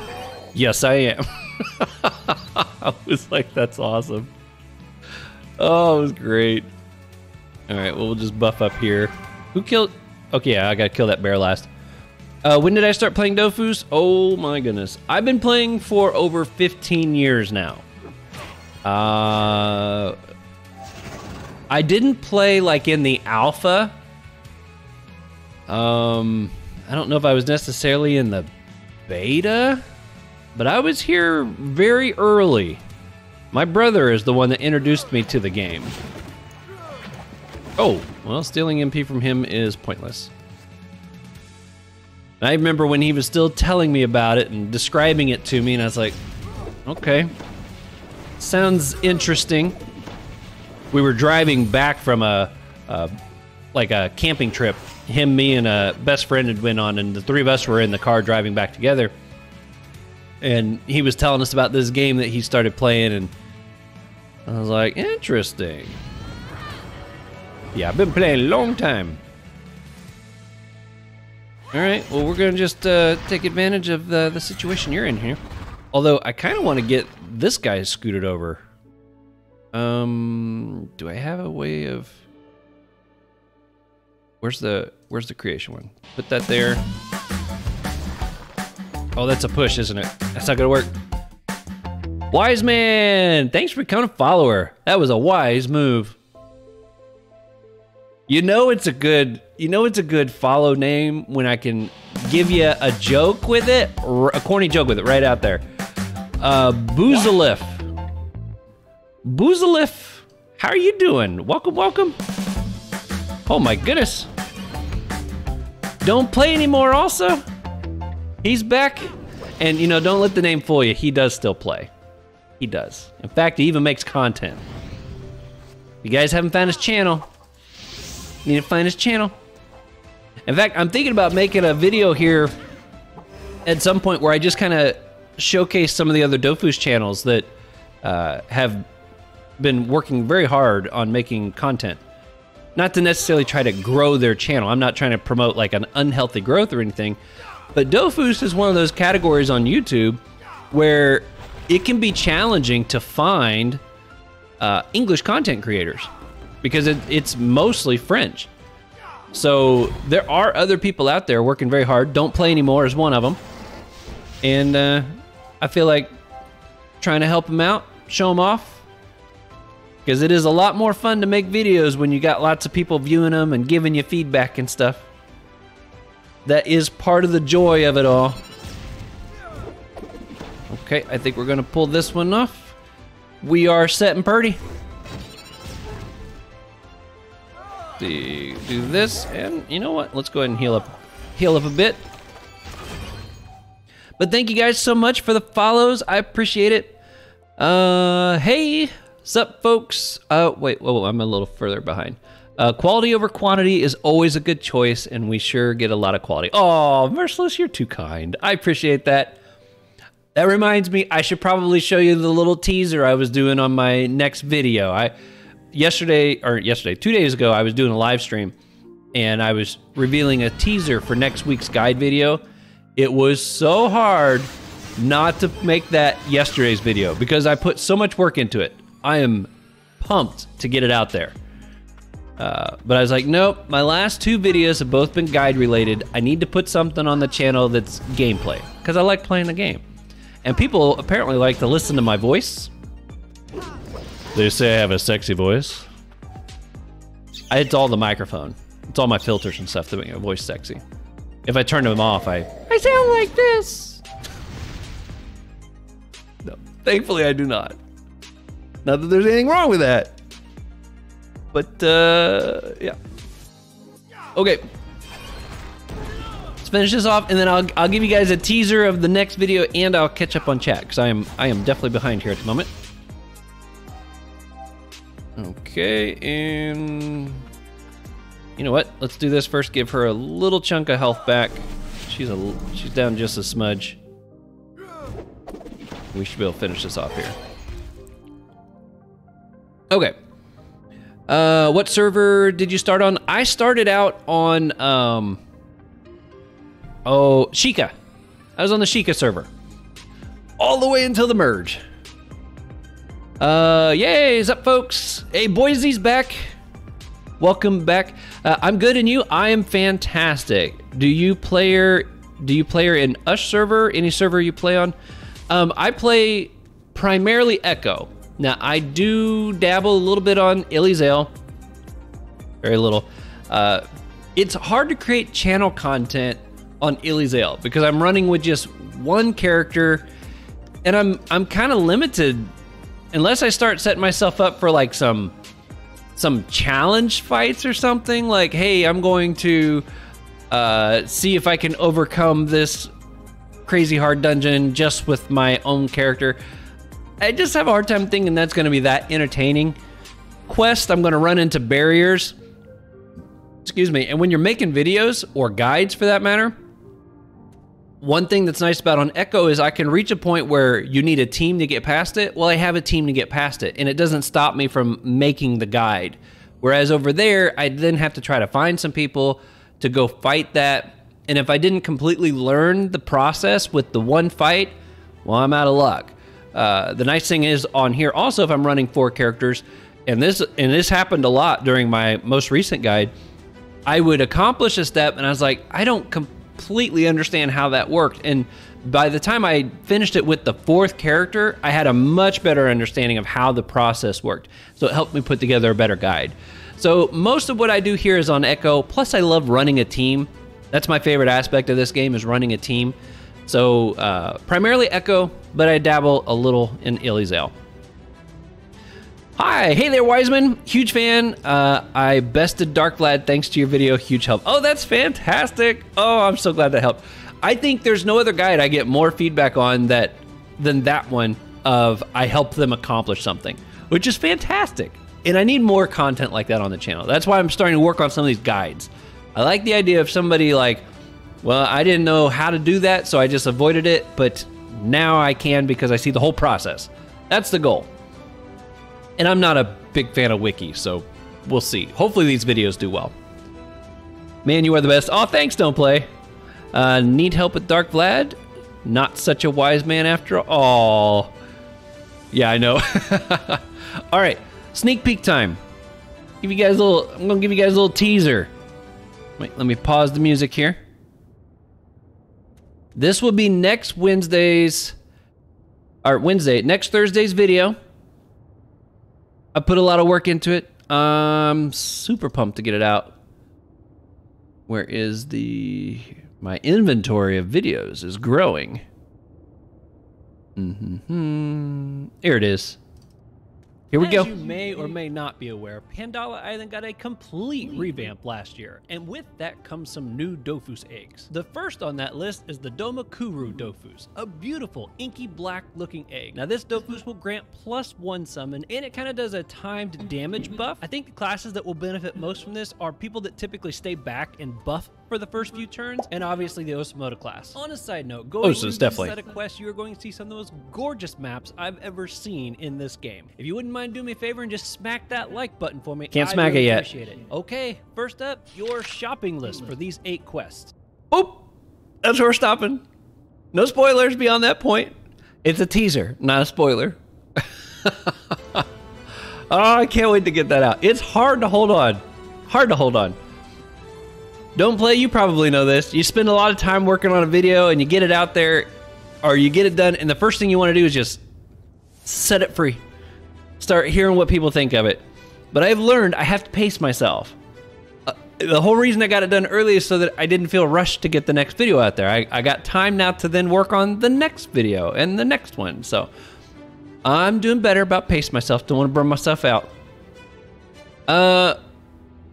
[SPEAKER 1] Yes, I am. I was like, that's awesome. Oh, it was great. All right, well, we'll just buff up here. Who killed? Okay, yeah, I gotta kill that bear last. When did I start playing Dofus? Oh my goodness. I've been playing for over 15 years now. I didn't play like in the alpha. I don't know if I was necessarily in the beta, but I was here very early. My brother is the one that introduced me to the game. Oh, well, stealing MP from him is pointless. I remember when he was still telling me about it and describing it to me, and I was like, okay, sounds interesting. We were driving back from a camping trip. Him, me, and a best friend had went on, and the three of us were in the car driving back together. And he was telling us about this game that he started playing, and I was like, interesting. Yeah, I've been playing a long time. All right, well, we're going to just take advantage of the situation you're in here. Although, I kind of want to get this guy scooted over. Do I have a way of... Where's the creation one? Put that there. Oh, that's a push, isn't it? That's not going to work. Wise man! Thanks for becoming a follower. That was a wise move. You know it's a good follow name when I can give you a joke with it, a corny joke with it right out there. Boozalif. Boozalif, how are you doing? Welcome, welcome. Oh my goodness. Don't play anymore also? He's back. And you know, don't let the name fool you. He does still play. He does. In fact, he even makes content. If you guys haven't found his channel, you need to find his channel. In fact, I'm thinking about making a video here at some point where I just kind of showcase some of the other Dofus channels that have been working very hard on making content. Not to necessarily try to grow their channel. I'm not trying to promote like an unhealthy growth or anything. But Dofus is one of those categories on YouTube where it can be challenging to find English content creators because it's mostly French. So there are other people out there working very hard. Don't Play Anymore is one of them. And I feel like trying to help them out, show them off. Because it is a lot more fun to make videos when you got lots of people viewing them and giving you feedback and stuff. That is part of the joy of it all. Okay, I think we're gonna pull this one off. We are set and purdy. Do this, and you know what? Let's go ahead and heal up a bit. But thank you guys so much for the follows. I appreciate it. Hey, sup, folks? Wait, whoa, I'm a little further behind. Quality over quantity is always a good choice, and we sure get a lot of quality. Oh, Merciless, you're too kind. I appreciate that. That reminds me, I should probably show you the little teaser I was doing on my next video. 2 days ago, I was doing a live stream, and I was revealing a teaser for next week's guide video. It was so hard not to make that yesterday's video because I put so much work into it. I am pumped to get it out there. But I was like, nope, my last 2 videos have both been guide related. I need to put something on the channel that's gameplay because I like playing the game. And people apparently like to listen to my voice. They say I have a sexy voice. It's all the microphone. It's all my filters and stuff that make my voice sexy. If I turn them off, I sound like this. No, thankfully I do not. Not that there's anything wrong with that. But, yeah. Okay. Let's finish this off, and then I'll give you guys a teaser of the next video, and I'll catch up on chat, because I am definitely behind here at the moment. Okay, and... You know what? Let's do this first. Give her a little chunk of health back. She's down just a smudge. We should be able to finish this off here. Okay. What server did you start on? I started out on, Sheikah. I was on the Sheikah server. All the way until the merge. Yay, is up, folks? Hey, Boise's back. Welcome back. I'm good, and you? I am fantastic. Do you player in Ush server? Any server you play on? I play primarily Echo. Now, I do dabble a little bit on Illyzale. Very little. It's hard to create channel content on Illyzale because I'm running with just one character, and I'm kind of limited unless I start setting myself up for like some challenge fights or something. Like, hey, I'm going to see if I can overcome this crazy hard dungeon just with my own character. I just have a hard time thinking that's going to be that entertaining. Quest, I'm going to run into barriers. Excuse me. And when you're making videos, or guides for that matter, one thing that's nice about on Echo is I can reach a point where you need a team to get past it. Well, I have a team to get past it, and it doesn't stop me from making the guide. Whereas over there, I then have to try to find some people to go fight that. And if I didn't completely learn the process with the one fight, well, I'm out of luck. The nice thing is on here also, if I'm running 4 characters, and this happened a lot during my most recent guide, I would accomplish a step and I was like, I don't completely understand how that worked. And by the time I finished it with the 4th character, I had a much better understanding of how the process worked. So it helped me put together a better guide. So most of what I do here is on Echo, plus I love running a team. That's my favorite aspect of this game, is running a team. So primarily Echo, but I dabble a little in Illyzale. Hi, hey there, Wiseman. Huge fan. I bested Dark Vlad thanks to your video. Huge help. Oh, that's fantastic. Oh, I'm so glad that helped. I think there's no other guide I get more feedback on than that one of I helped them accomplish something, which is fantastic. And I need more content like that on the channel. That's why I'm starting to work on some of these guides. I like the idea of somebody like, well, I didn't know how to do that, so I just avoided it, but now I can because I see the whole process. That's the goal. And I'm not a big fan of Wiki, so we'll see. Hopefully these videos do well. Man, you are the best. Oh, thanks, Don't Play. Need help with Dark Vlad? Not such a wise man after all. Yeah, I know. All right, sneak peek time. I'm gonna give you guys a little teaser. Wait, let me pause the music here. This will be next Thursday's video. I put a lot of work into it. I'm super pumped to get it out. Where is my inventory of videos is growing. Here it is. Here we go.
[SPEAKER 2] As you may or may not be aware, Pandala Island got a complete revamp last year, and with that comes some new Dofus eggs. The first on that list is the Domakuru Dofus, a beautiful inky black looking egg. Now this Dofus will grant +1 summon, and it kind of does a timed damage buff. I think the classes that will benefit most from this are people that typically stay back and buff for the first few turns, and obviously the Osamoda class. On a side note, going through this set of quests, you are going to see some of the most gorgeous maps I've ever seen in this game. If you wouldn't mind doing me a favor and just smack that like button for me,
[SPEAKER 1] can't smack it yet.
[SPEAKER 2] Appreciate it. Okay, first up, your shopping list for these 8 quests.
[SPEAKER 1] Oh, that's where we're stopping. No spoilers beyond that point. It's a teaser, not a spoiler. Oh, I can't wait to get that out. It's hard to hold on. Hard to hold on. Don't Play, you probably know this. You spend a lot of time working on a video and you get it out there, or you get it done, and the first thing you want to do is just set it free. Start hearing what people think of it. But I've learned I have to pace myself. The whole reason I got it done early is so that I didn't feel rushed to get the next video out there. I got time now to then work on the next video and the next one. So I'm doing better about pacing myself. Don't want to burn myself out.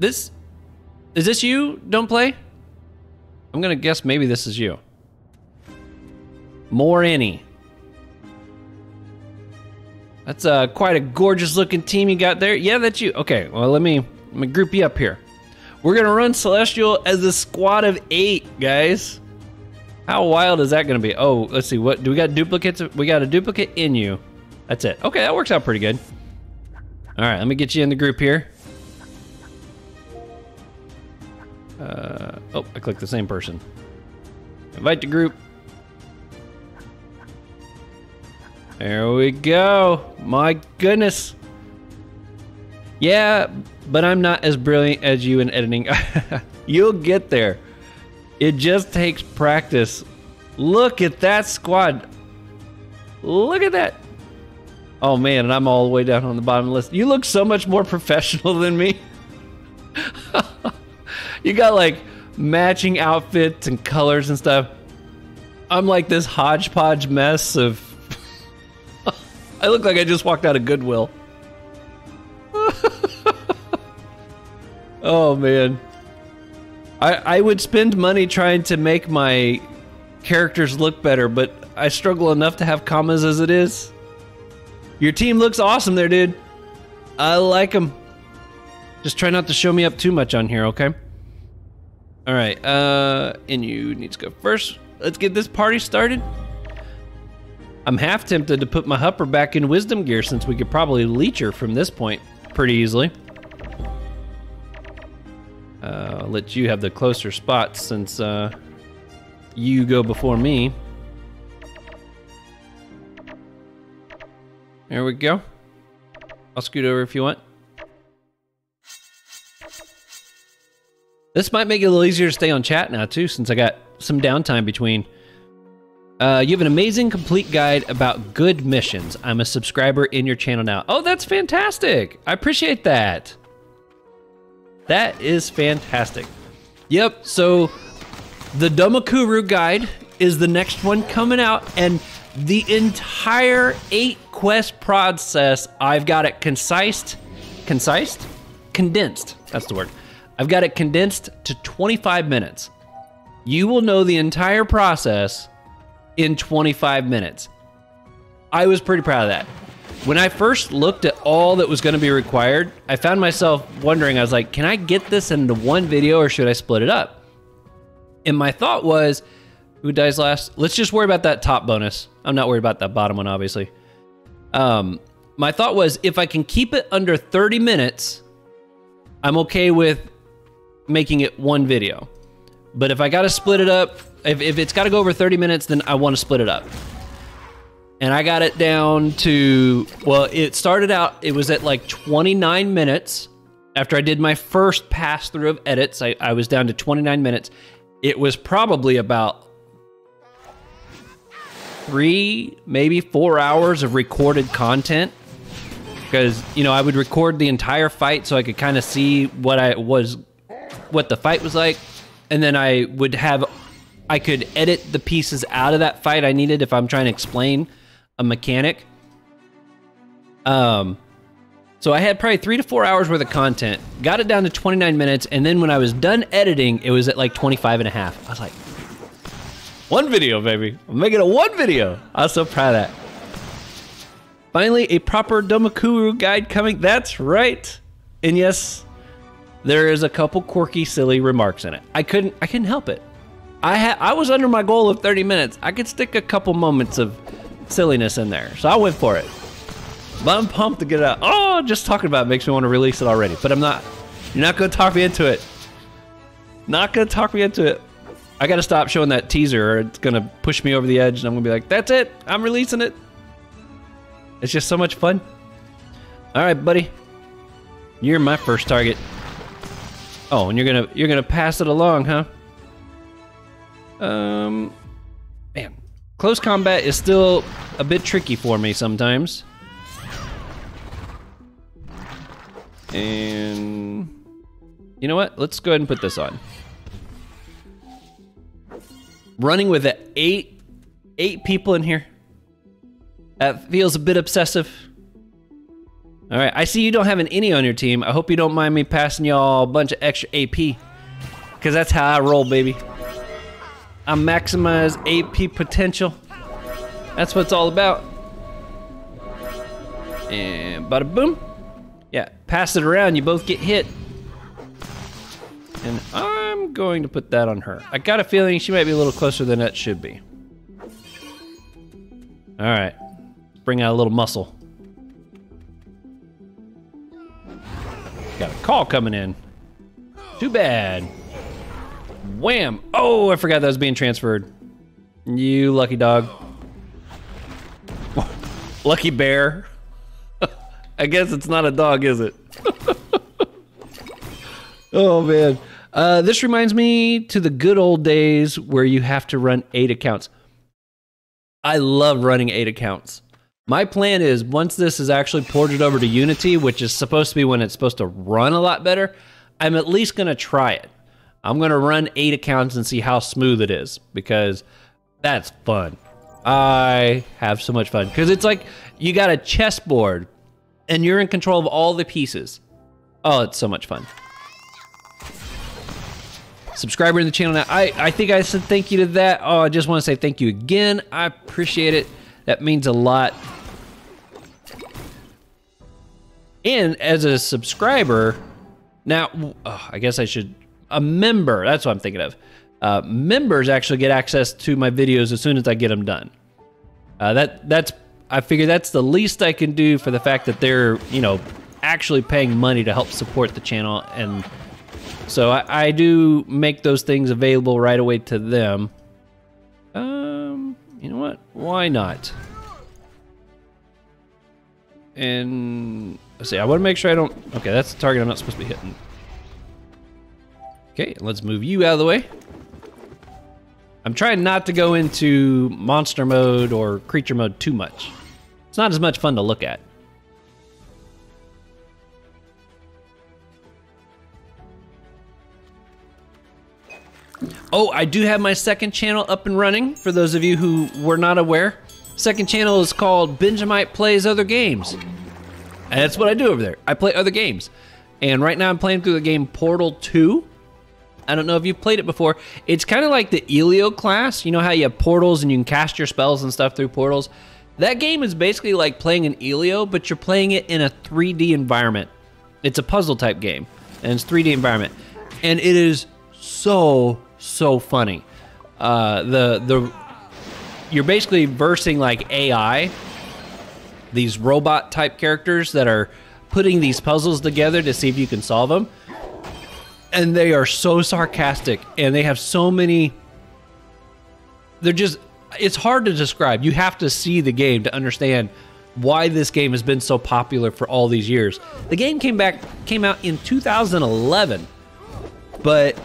[SPEAKER 1] Is this you, Don't Play? I'm gonna guess maybe this is you. More Annie. That's quite a gorgeous looking team you got there. Yeah, that's you. Okay, well let me group you up here. We're gonna run Celestial as a squad of 8, guys. How wild is that gonna be? Oh, let's see, what, do we got duplicates? We got a duplicate in you. That's it. Okay, that works out pretty good. All right, let me get you in the group here. Oh, I clicked the same person. Invite the group. There we go. My goodness. Yeah, but I'm not as brilliant as you in editing. You'll get there. It just takes practice. Look at that squad. Look at that. Oh man, and I'm all the way down on the bottom of the list. You look so much more professional than me. You got like matching outfits and colors and stuff. I'm like this hodgepodge mess of... I look like I just walked out of Goodwill. Oh man. I would spend money trying to make my characters look better, but I struggle enough to have commas as it is. Your team looks awesome there, dude. I like them. Just try not to show me up too much on here, okay? All right, and you need to go first. Let's get this party started. I'm half tempted to put my Hupper back in wisdom gear since we could probably leech her from this point pretty easily. I'll let you have the closer spots since you go before me. There we go. I'll scoot over if you want. This might make it a little easier to stay on chat now too, since I got some downtime between. You have an amazing complete guide about good missions. I'm a subscriber in your channel now. Oh, that's fantastic. I appreciate that. That is fantastic. Yep, so the Domakuru guide is the next one coming out, and the entire 8-quest process, I've got it condensed, that's the word. I've got it condensed to 25 minutes. You will know the entire process in 25 minutes. I was pretty proud of that. When I first looked at all that was gonna be required, I found myself wondering, I was like, can I get this into one video or should I split it up? And my thought was, who dies last? Let's just worry about that top bonus. I'm not worried about that bottom one, obviously. My thought was, if I can keep it under 30 minutes, I'm okay with making it one video. But if I gotta split it up, if it's gotta go over 30 minutes, then I wanna split it up. And I got it down to, well, it started out, it was at like 29 minutes. After I did my first pass through of edits, I was down to 29 minutes. It was probably about 3, maybe 4 hours of recorded content. Because, you know, I would record the entire fight so I could kind of see what the fight was like. And then I could edit the pieces out of that fight I needed if I'm trying to explain a mechanic. So I had probably 3 to 4 hours worth of content, got it down to 29 minutes, and then when I was done editing, it was at like 25 and a half. I was like, one video, baby. I'm making it one video. I was so proud of that. Finally, a proper Domakuru guide coming. That's right. And yes, there is a couple quirky, silly remarks in it. I couldn't help it. I was under my goal of 30 minutes. I could stick a couple moments of silliness in there, so I went for it. But I'm pumped to get it out. Oh, just talking about it makes me want to release it already, but I'm not. You're not going to talk me into it. Not going to talk me into it. I got to stop showing that teaser, or it's going to push me over the edge, and I'm going to be like, that's it. I'm releasing it. It's just so much fun. All right, buddy. You're my first target. Oh, and you're gonna pass it along, huh? Man, close combat is still a bit tricky for me sometimes. And you know what? Let's go ahead and put this on. Running with eight people in here. That feels a bit obsessive. All right, I see you don't have an any on your team. I hope you don't mind me passing y'all a bunch of extra AP, because that's how I roll, baby. I maximize AP potential. That's what it's all about. And bada boom. Yeah, pass it around, you both get hit. And I'm going to put that on her. I got a feeling she might be a little closer than that should be. All right, bring out a little muscle. Got a call coming in. Too bad. Wham! Oh, I forgot that was being transferred. You lucky dog. Lucky bear. I guess it's not a dog, is it? Oh man. This reminds me to the good old days where you have to run 8 accounts. I love running 8 accounts. My plan is once this is actually ported over to Unity, which is supposed to be when it's supposed to run a lot better, I'm at least gonna try it. I'm gonna run 8 accounts and see how smooth it is, because that's fun. I have so much fun, because it's like you got a chessboard and you're in control of all the pieces. Oh, it's so much fun. Subscriber in the channel now. I think I said thank you to that. Oh, I just want to say thank you again. I appreciate it. That means a lot. And as a subscriber, now, I guess I should, a member, that's what I'm thinking of. Members actually get access to my videos as soon as I get them done. I figure that's the least I can do for the fact that they're, you know, actually paying money to help support the channel. And so I do make those things available right away to them. You know what? Why not? And let's see, I want to make sure I don't, okay, that's the target I'm not supposed to be hitting. Okay, let's move you out of the way. I'm trying not to go into monster mode or creature mode too much. It's not as much fun to look at. Oh, I do have my second channel up and running, for those of you who were not aware. Second channel is called Benjamight Plays Other Games. And that's what I do over there. I play other games. And right now I'm playing through the game Portal 2. I don't know if you've played it before. It's kind of like the Elio class. You know how you have portals and you can cast your spells and stuff through portals? That game is basically like playing an Elio, but you're playing it in a 3D environment. It's a puzzle type game, and it's 3D environment. And it is so funny. You're basically versing like AI, these robot type characters that are putting these puzzles together to see if you can solve them. And they are so sarcastic, and they have so many, it's hard to describe. You have to see the game to understand why this game has been so popular for all these years. The game came out in 2011, but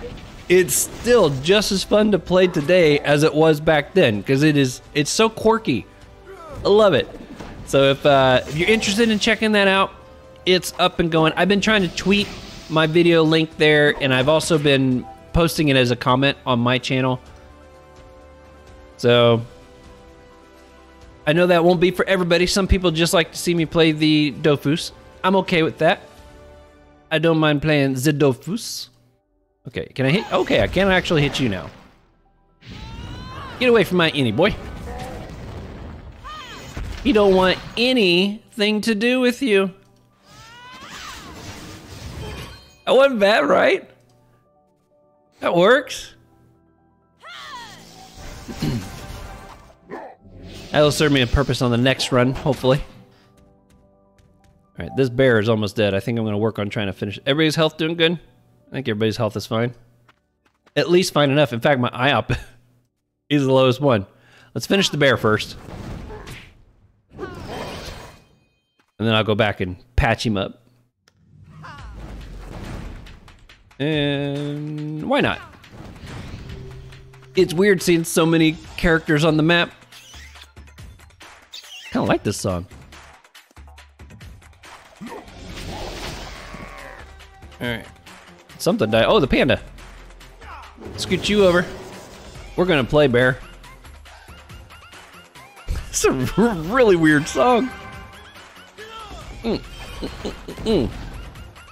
[SPEAKER 1] it's still just as fun to play today as it was back then, because it's so quirky. I love it. So if you're interested in checking that out, it's up and going. I've been trying to tweet my video link there, and I've also been posting it as a comment on my channel. So I know that won't be for everybody. Some people just like to see me play the Dofus. I'm okay with that. I don't mind playing the Dofus. Okay, can I hit? Okay, I can actually hit you now. Get away from my innie, boy. You don't want anything to do with you. That wasn't bad, right? That works. That'll serve me a purpose on the next run, hopefully. All right, this bear is almost dead. I think I'm going to work on trying to finish. Everybody's health doing good? I think everybody's health is fine. At least fine enough. In fact, my IOP is the lowest one. Let's finish the bear first. And then I'll go back and patch him up. And why not? It's weird seeing so many characters on the map. Kind of like this song. Alright. Something died. Oh, the panda. Scoot you over. We're gonna play, bear. It's a really weird song.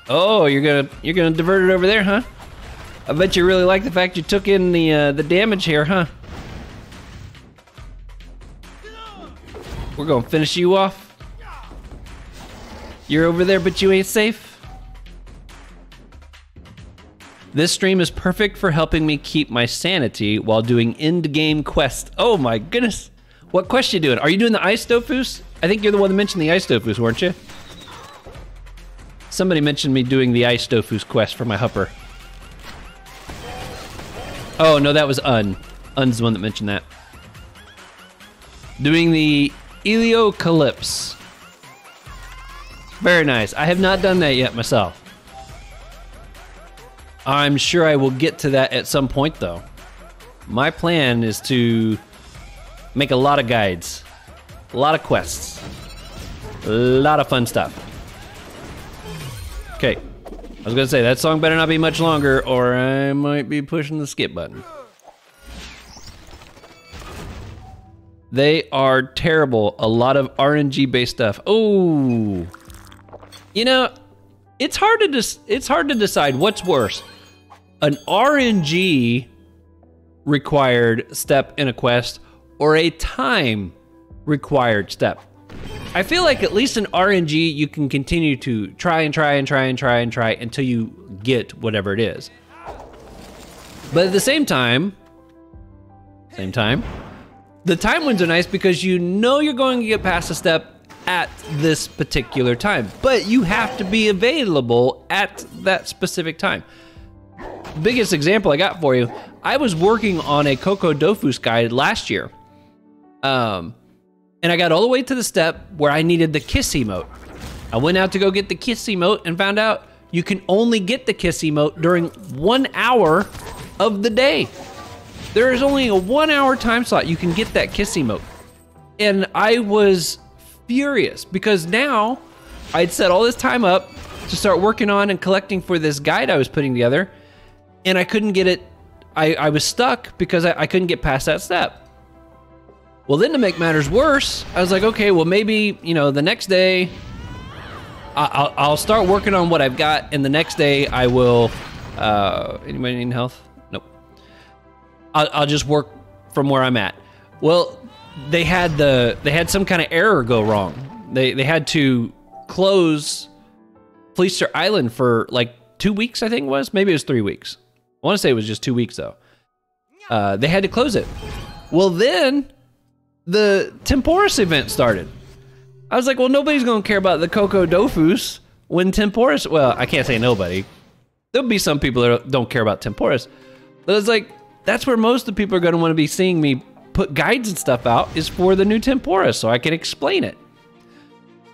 [SPEAKER 1] Oh, you're gonna divert it over there, huh? I bet you really like the fact you took in the damage here, huh? We're gonna finish you off. You're over there, but you ain't safe. This stream is perfect for helping me keep my sanity while doing end-game quests. Oh my goodness. What quest you doing? Are you doing the ice dofus? I think you're the one that mentioned the ice dofus, weren't you? Somebody mentioned me doing the ice dofus quest for my hupper. Oh, no, that was Un's the one that mentioned that. Doing the Eliocalypse. Very nice. I have not done that yet myself. I'm sure I will get to that at some point, though. My plan is to make a lot of guides, a lot of quests, a lot of fun stuff. Okay, I was gonna say, that song better not be much longer or I might be pushing the skip button. They are terrible, a lot of RNG based stuff. Oh, you know, it's hard to decide what's worse. An RNG required step in a quest or a time required step. I feel like at least in RNG you can continue to try until you get whatever it is. But at the same time, the time ones are nice because you know you're going to get past a step at this particular time, but you have to be available at that specific time. Biggest example I got for you, I was working on a Cocoa Dofus guide last year. And I got all the way to the step where I needed the kiss emote. I went out to go get the kiss emote and found out you can only get the kiss emote during 1 hour of the day. There is only a 1 hour time slot you can get that kiss emote. And I was furious because now I'd set all this time up to start working on and collecting for this guide I was putting together, and I couldn't get it. I was stuck because I couldn't get past that step. Well, then to make matters worse, I was like, okay, well maybe, you know, the next day I'll start working on what I've got, and the next day I will, anybody need health? Nope. I'll just work from where I'm at. Well, they had some kind of error go wrong. They had to close Fleester Island for like 2 weeks, I think it was. Maybe it was 3 weeks. I want to say it was just 2 weeks though. They had to close it. Well, then the Temporis event started. I was like, well, nobody's gonna care about the Cocoa Dofus when Temporis, well, I can't say nobody. There'll be some people that don't care about Temporis. But it's like, that's where most of the people are gonna wanna be seeing me put guides and stuff out, is for the new Temporis, so I can explain it.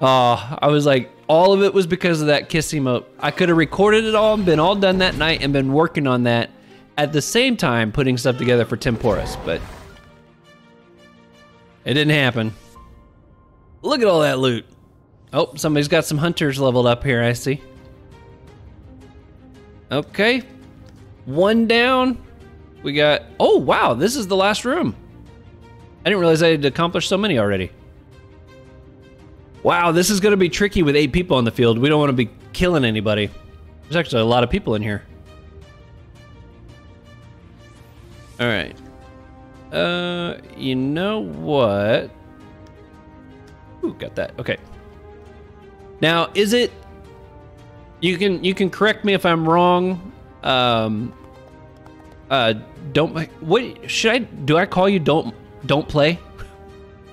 [SPEAKER 1] I was like, all of it was because of that kiss emote. I could have recorded it all and been all done that night and been working on that at the same time putting stuff together for Temporis, but it didn't happen. Look at all that loot. Oh, somebody's got some hunters leveled up here, I see. Okay, one down. We got, oh wow, this is the last room. I didn't realize I had accomplished so many already. Wow, this is gonna be tricky with 8 people on the field. We don't wanna be killing anybody. There's actually a lot of people in here. All right. You know what? Ooh, got that. Okay. Now, is it? You can correct me if I'm wrong. Don't. What should I? Do I call you don't play?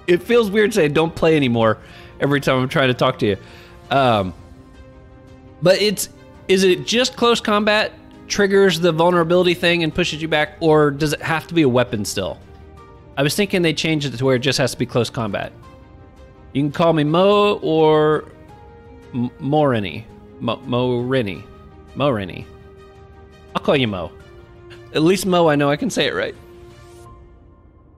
[SPEAKER 1] It feels weird saying don't play anymore every time I'm trying to talk to you. But is it just close combat triggers the vulnerability thing and pushes you back, or does it have to be a weapon still? I was thinking they changed it to where it just has to be close combat. You can call me Mo or Morini. Morini. I'll call you Mo. At least Mo, I know I can say it right.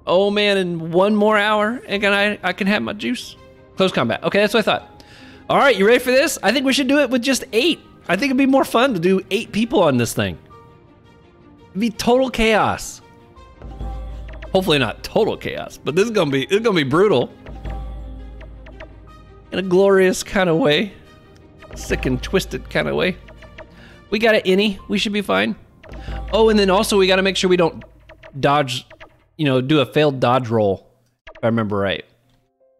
[SPEAKER 1] Oh man, in 1 more hour, and I can have my juice. Close combat. Okay, that's what I thought. All right, you ready for this? I think we should do it with just 8. I think it'd be more fun to do 8 people on this thing. It'd be total chaos. Hopefully not total chaos, but it's gonna be brutal. In a glorious kind of way. Sick and twisted kind of way. We got an innie, we should be fine. Oh, and then also we gotta make sure we don't dodge, do a failed dodge roll, if I remember right.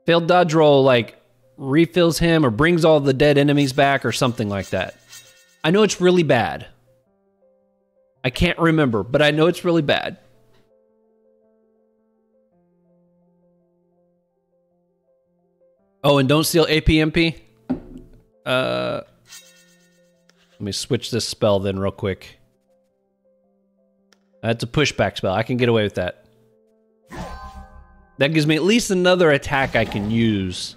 [SPEAKER 1] Failed dodge roll, like, refills him or brings all the dead enemies back or something like that. I know it's really bad. I can't remember, but I know it's really bad. Oh, and don't steal APMP. Let me switch this spell then real quick. That's a pushback spell. I can get away with that. That gives me at least another attack I can use.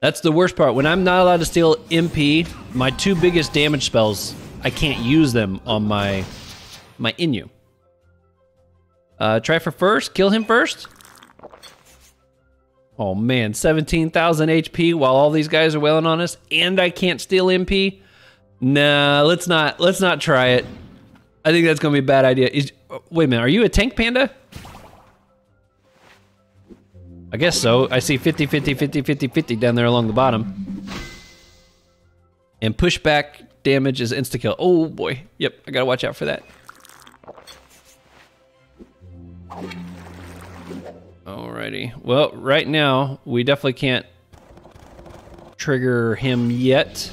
[SPEAKER 1] That's the worst part. When I'm not allowed to steal MP, my two biggest damage spells, I can't use them on my Inu. Try for first. Kill him first. Oh man, 17,000 HP while all these guys are wailing on us, and I can't steal MP. Nah, let's not try it. I think that's gonna be a bad idea. Wait a minute, are you a tank panda? I guess so. I see 50, 50, 50, 50, 50 down there along the bottom. And pushback damage is insta-kill. Oh boy, yep, I gotta watch out for that. Alrighty, well, right now, we definitely can't trigger him yet.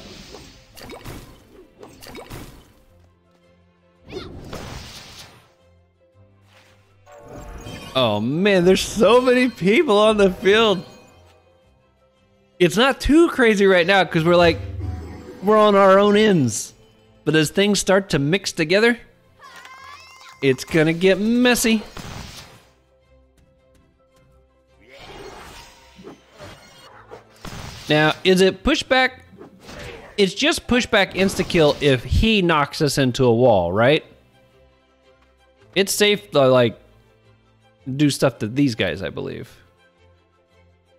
[SPEAKER 1] Oh man, there's so many people on the field. It's not too crazy right now because we're on our own ends. But as things start to mix together, it's gonna get messy. Now, is it pushback? It's just pushback insta-kill if he knocks us into a wall, right? It's safe to, like, do stuff to these guys, I believe.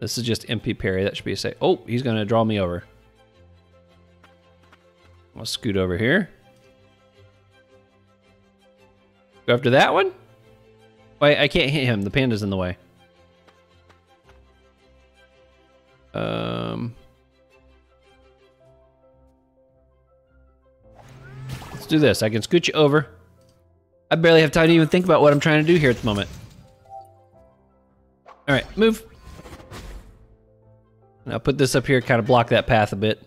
[SPEAKER 1] This is just MP parry. That should be safe. Oh, he's going to draw me over. I'll scoot over here. Go after that one? Wait, I can't hit him. The panda's in the way. Let's do this. I can scoot you over. I barely have time to even think about what I'm trying to do here at the moment. All right, move. And I'll put this up here, kind of block that path a bit.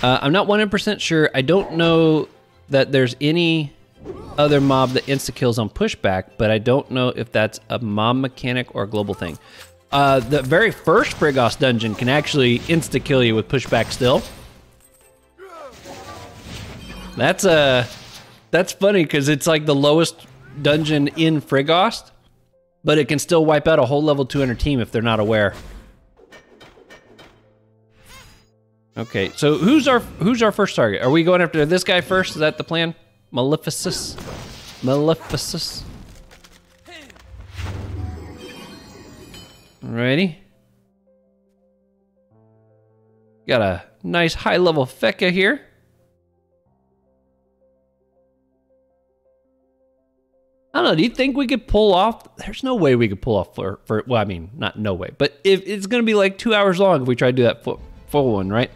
[SPEAKER 1] I'm not 100% sure. I don't know that there's any other mob that insta-kills on pushback, but I don't know if that's a mob mechanic or a global thing. The very first Frigost dungeon can actually insta-kill you with pushback still. That's funny because it's like the lowest dungeon in Frigost, but it can still wipe out a whole level 200 team if they're not aware. Okay, so who's our first target? Are we going after this guy first? Is that the plan? Maleficus. Maleficus. Alrighty. Got a nice high level Feka here. I don't know, do you think we could pull off? There's no way we could pull off for well, I mean, not no way, but if it's gonna be like 2 hours long if we try to do that full one, right?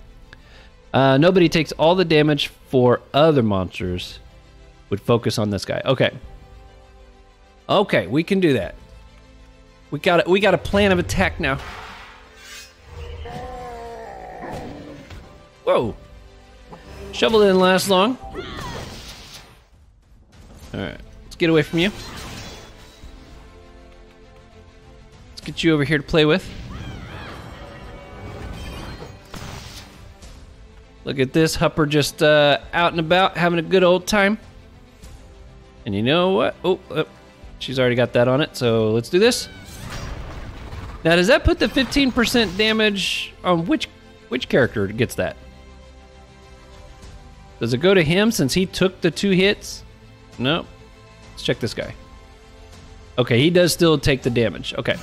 [SPEAKER 1] Nobody takes all the damage for other monsters. Would focus on this guy. Okay. Okay, we can do that. We got a plan of attack now. Whoa. Shovel didn't last long. Alright, let's get away from you. Let's get you over here to play with. Look at this, Hupper just out and about, having a good old time. And you know what? Oh, she's already got that on it, so let's do this. Now, does that put the 15% damage on which character gets that? Does it go to him since he took the 2 hits? No. Let's check this guy. Okay, he does still take the damage. Okay.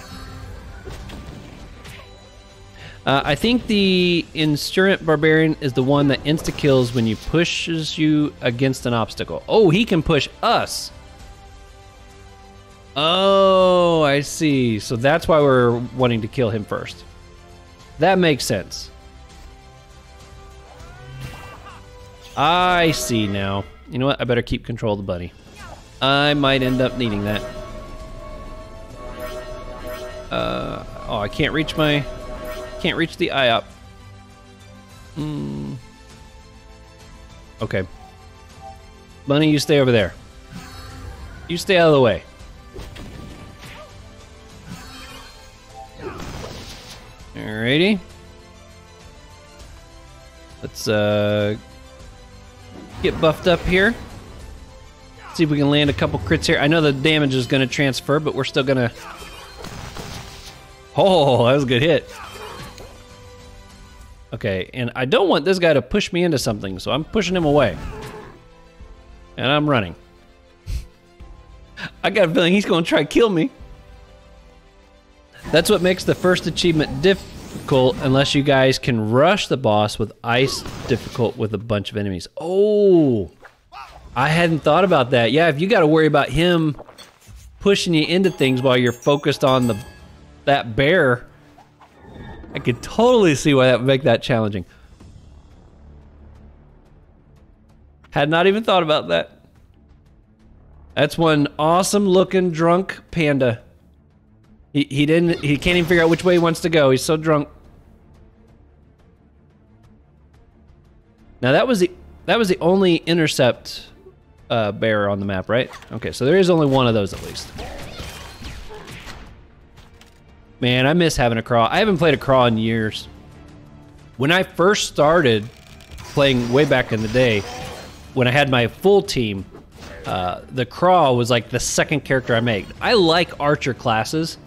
[SPEAKER 1] I think the Insurgent Barbarian is the one that insta-kills when you pushes you against an obstacle. Oh, he can push us. Oh, I see. So that's why we're wanting to kill him first. That makes sense. I see now. You know what? I better keep control of the bunny. I might end up needing that. Oh, I can't reach the IOP. Okay. Bunny, you stay over there. You stay out of the way. Alrighty. Let's get buffed up here. See if we can land a couple crits here. I know the damage is going to transfer, but we're still going to... Oh, that was a good hit. Okay, and I don't want this guy to push me into something, so I'm pushing him away. And I'm running. I got a feeling he's going to try to kill me. That's what makes the first achievement difficult unless you guys can rush the boss with ice difficult with a bunch of enemies. Oh, I hadn't thought about that. Yeah, if you got to worry about him pushing you into things while you're focused on that bear, I could totally see why that would make that challenging. Had not even thought about that. That's one awesome looking drunk panda. He can't even figure out which way he wants to go. He's so drunk. Now that was the only intercept bear on the map, right? Okay, so there is only one of those at least. Man, I miss having a craw. I haven't played a craw in years. When I first started playing way back in the day, when I had my full team, the craw was like the second character I made. I like archer classes,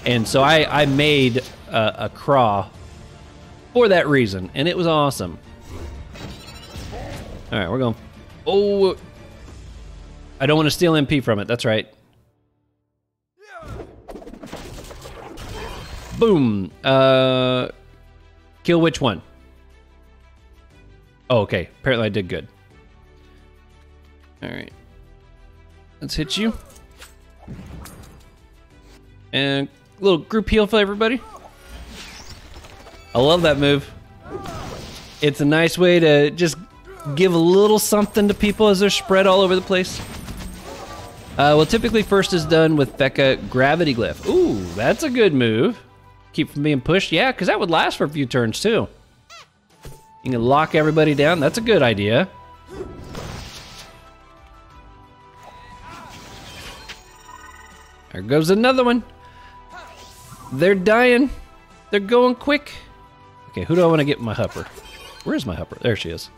[SPEAKER 1] and so I made a craw for that reason, and it was awesome. All right, we're going. Oh, I don't want to steal MP from it. That's right. Boom. Kill which one? Oh, okay. Apparently I did good. All right. Let's hit you. And a little group heal for everybody. I love that move. It's a nice way to just give a little something to people as they're spread all over the place. Well, typically first is done with Becca Gravity Glyph. Ooh, that's a good move. Keep from being pushed. Yeah, because that would last for a few turns too. You can lock everybody down. That's a good idea. There goes another one. They're dying. They're going quick. Okay, who do I want to get my hupper? Where's my hupper? There she is.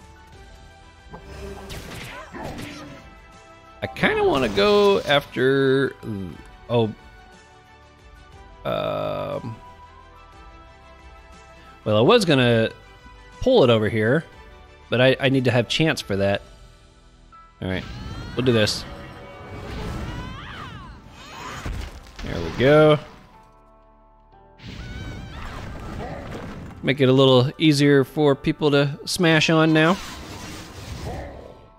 [SPEAKER 1] I kind of want to go after... well, I was going to pull it over here, but I need to have chance for that. All right, we'll do this. There we go. Make it a little easier for people to smash on now.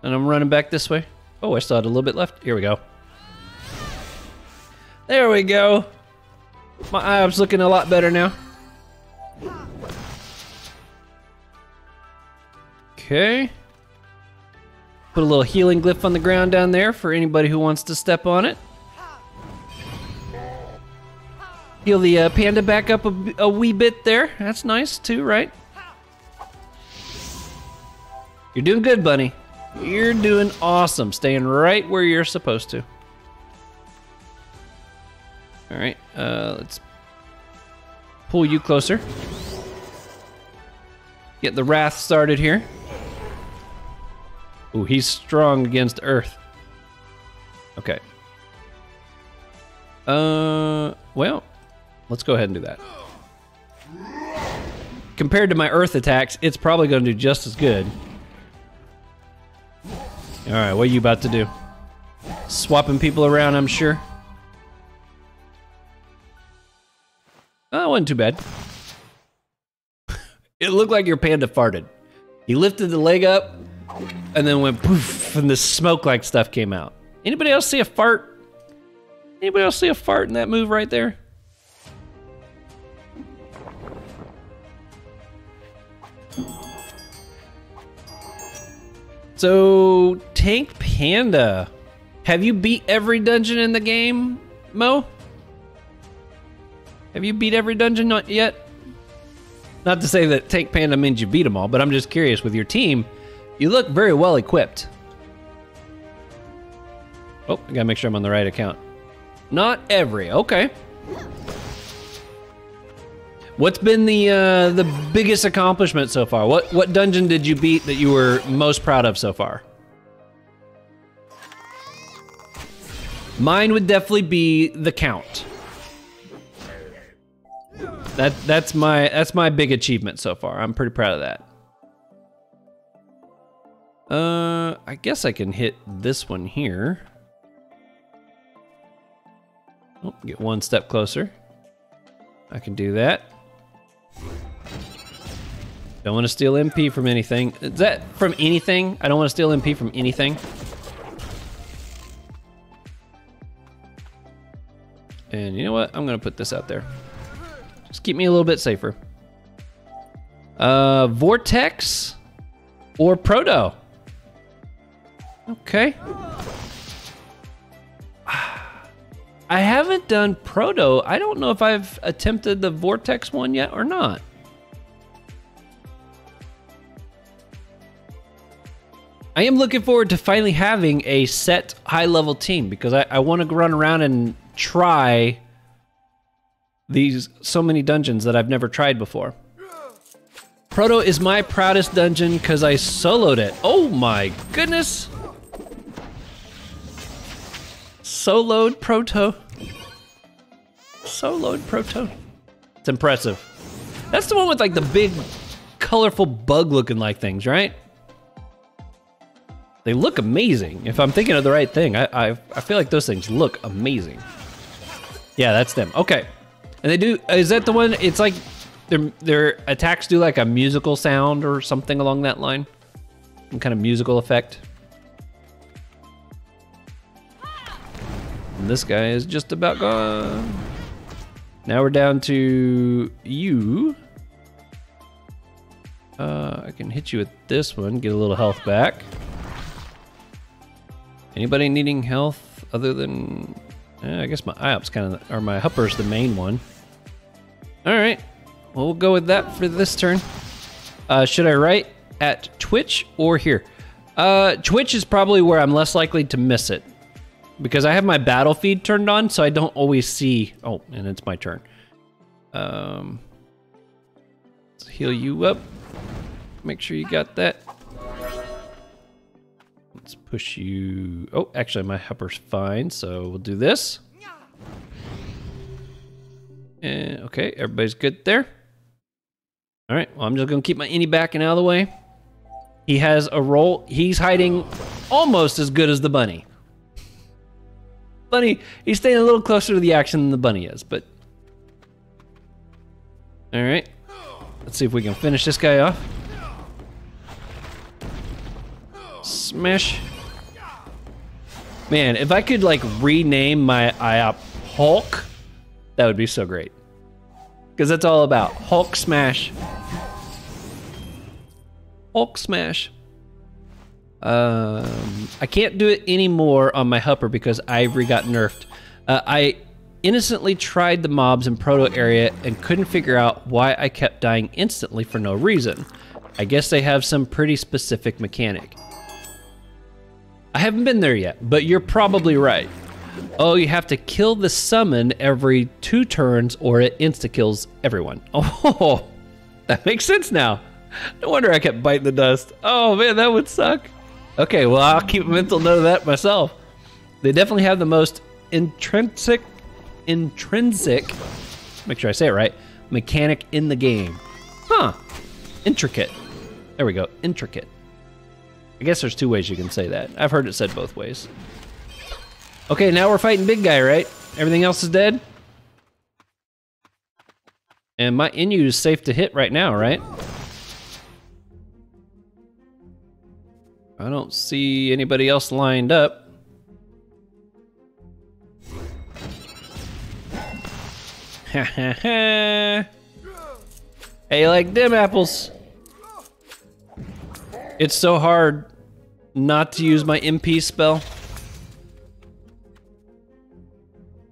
[SPEAKER 1] And I'm running back this way. Oh, I still had a little bit left. Here we go. There we go. My eye's looking a lot better now. Okay. Put a little healing glyph on the ground down there for anybody who wants to step on it. Heal the panda back up a wee bit there. That's nice too, right? You're doing good, bunny. You're doing awesome. Staying right where you're supposed to. All right, let's pull you closer. Get the wrath started here. Ooh, he's strong against Earth. Okay. Well, let's go ahead and do that. Compared to my Earth attacks, it's probably going to do just as good. All right, what are you about to do? Swapping people around, I'm sure. Oh, it wasn't too bad. It looked like your panda farted. He lifted the leg up and then went poof, and the smoke-like stuff came out. Anybody else see a fart? Anybody else see a fart in that move right there? So, Tank Panda. Have you beat every dungeon in the game, Mo? Have you beat every dungeon not yet? Not to say that Tank Panda means you beat them all, but I'm just curious with your team. You look very well equipped. Oh, I gotta make sure I'm on the right account. Not every, okay. What's been the biggest accomplishment so far? What dungeon did you beat that you were most proud of so far? Mine would definitely be the Count. That's my big achievement so far. I'm pretty proud of that. I guess I can hit this one here. Oh, get one step closer. I can do that. Don't want to steal MP from anything. Is that from anything? I don't want to steal MP from anything. And you know what? I'm gonna put this out there. Just keep me a little bit safer. Vortex or Proto? Okay. I haven't done Proto. I don't know if I've attempted the Vortex one yet or not. I am looking forward to finally having a set high-level team because I want to run around and try these so many dungeons that I've never tried before. Proto is my proudest dungeon because I soloed it. Oh my goodness. Soloed Proto. Soloed Proto. It's impressive. That's the one with like the big, colorful bug-looking like things, right? They look amazing. If I'm thinking of the right thing, I feel like those things look amazing. Yeah, that's them. Okay. And they do, is that the one, it's like their attacks do like a musical sound or something along that line? Some kind of musical effect. And this guy is just about gone. Now we're down to you. I can hit you with this one, get a little health back. Anybody needing health other than, I guess my IOP's kind of, or my Hupper's the main one. All right, well, we'll go with that for this turn. Should I write at Twitch or here? Twitch is probably where I'm less likely to miss it because I have my battle feed turned on, so I don't always see, oh, and it's my turn. Let's heal you up. Make sure you got that. Let's push you. Oh, actually, my Hupper's fine, so we'll do this. And okay, everybody's good there. All right, well, I'm just gonna keep my innie back and out of the way. He has a roll. He's hiding almost as good as the bunny. Bunny, he's staying a little closer to the action than the bunny is, but. All right, let's see if we can finish this guy off. Smash. Man, if I could like rename my IOP Hulk, that would be so great. Because that's all about Hulk smash. Hulk smash. I can't do it anymore on my Hupper because Ivory got nerfed. I innocently tried the mobs in Proto area and couldn't figure out why I kept dying instantly for no reason. I guess they have some pretty specific mechanic. I haven't been there yet, but you're probably right. Oh, you have to kill the summon every 2 turns or it insta-kills everyone. Oh, that makes sense now. No wonder I kept biting the dust. Oh man, that would suck. Okay, well, I'll keep a mental note of that myself. They definitely have the most intrinsic, make sure I say it right, mechanic in the game. Huh, intricate. There we go, intricate. I guess there's 2 ways you can say that. I've heard it said both ways. Okay, now we're fighting big guy, right? Everything else is dead? And my Inu is safe to hit right now, right? I don't see anybody else lined up. Ha ha ha! Hey, you like dim apples? It's so hard not to use my MP spell.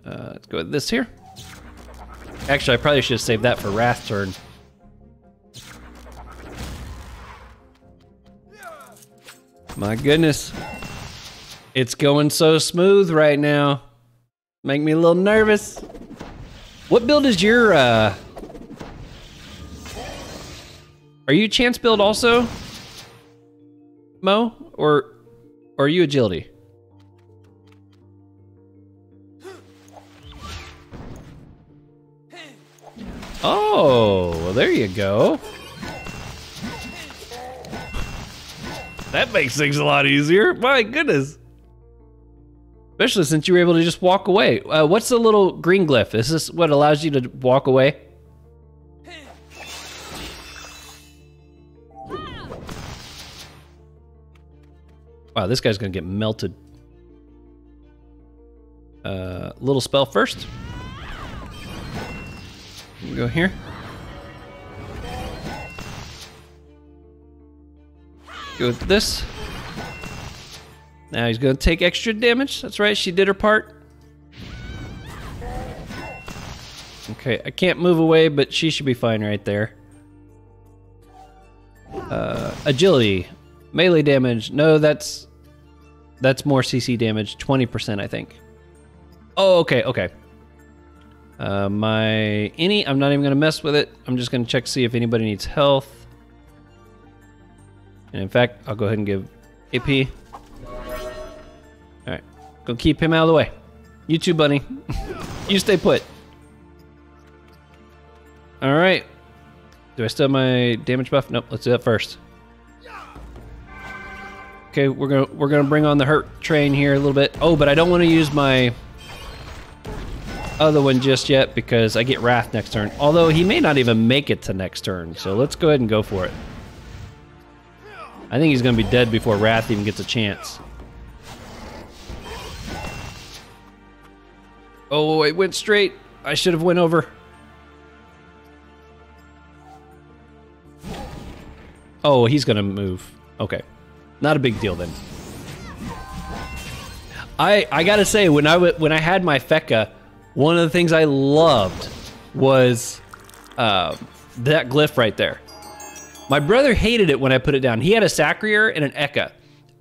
[SPEAKER 1] Let's go with this here. Actually, I probably should have saved that for Wrath turn. My goodness. It's going so smooth right now. Make me a little nervous. What build is your, Are you chance build also, Mo? Or are you agility? Oh, well, there you go. That makes things a lot easier. My goodness. Especially since you were able to just walk away. What's the little green glyph? Is this what allows you to walk away? Wow, this guy's gonna get melted. Little spell first. Go here. Go with this. Now he's gonna take extra damage. That's right, she did her part. Okay, I can't move away, but she should be fine right there. Agility, melee damage. No, that's more CC damage. 20%, I think. Oh, okay, okay. My any, I'm not even gonna mess with it. I'm just gonna check to see if anybody needs health. And in fact, I'll go ahead and give AP. All right, go keep him out of the way. You too, bunny. You stay put. All right. Do I still have my damage buff? Nope. Let's do that first. Okay, we're gonna bring on the hurt train here a little bit. Oh, but I don't want to use my other one just yet because I get Wrath next turn. Although he may not even make it to next turn, so let's go ahead and go for it. I think he's gonna be dead before Wrath even gets a chance. Oh, it went straight. I should have went over. Oh, he's gonna move. Okay, not a big deal then. I gotta say, when I had my Feka, one of the things I loved was that glyph right there. My brother hated it when I put it down. He had a Sacrier and an Eka,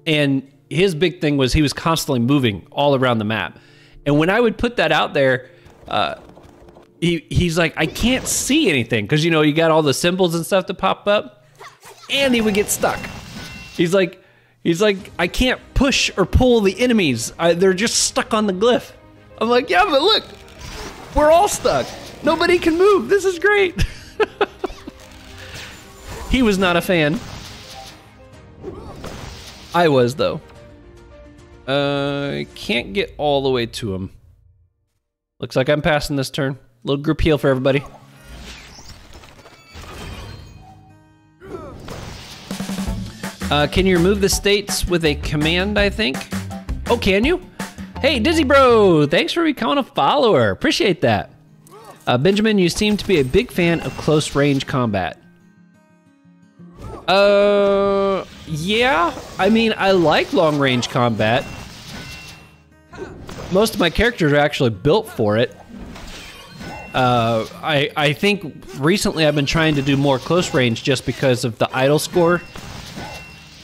[SPEAKER 1] and his big thing was he was constantly moving all around the map. And when I would put that out there, he's like, I can't see anything because you know you got all the symbols and stuff to pop up, and he would get stuck. He's like, I can't push or pull the enemies. They're just stuck on the glyph. I'm like, yeah, but look, we're all stuck. Nobody can move. This is great. He was not a fan. I was, though. I can't get all the way to him. Looks like I'm passing this turn. Little group heal for everybody. Can you remove the states with a command, I think? Oh, can you? Hey, Dizzy Bro, thanks for becoming a follower. Appreciate that. Benjamin, you seem to be a big fan of close range combat. Yeah. I mean, I like long range combat. Most of my characters are actually built for it. I think recently I've been trying to do more close range just because of the idle score.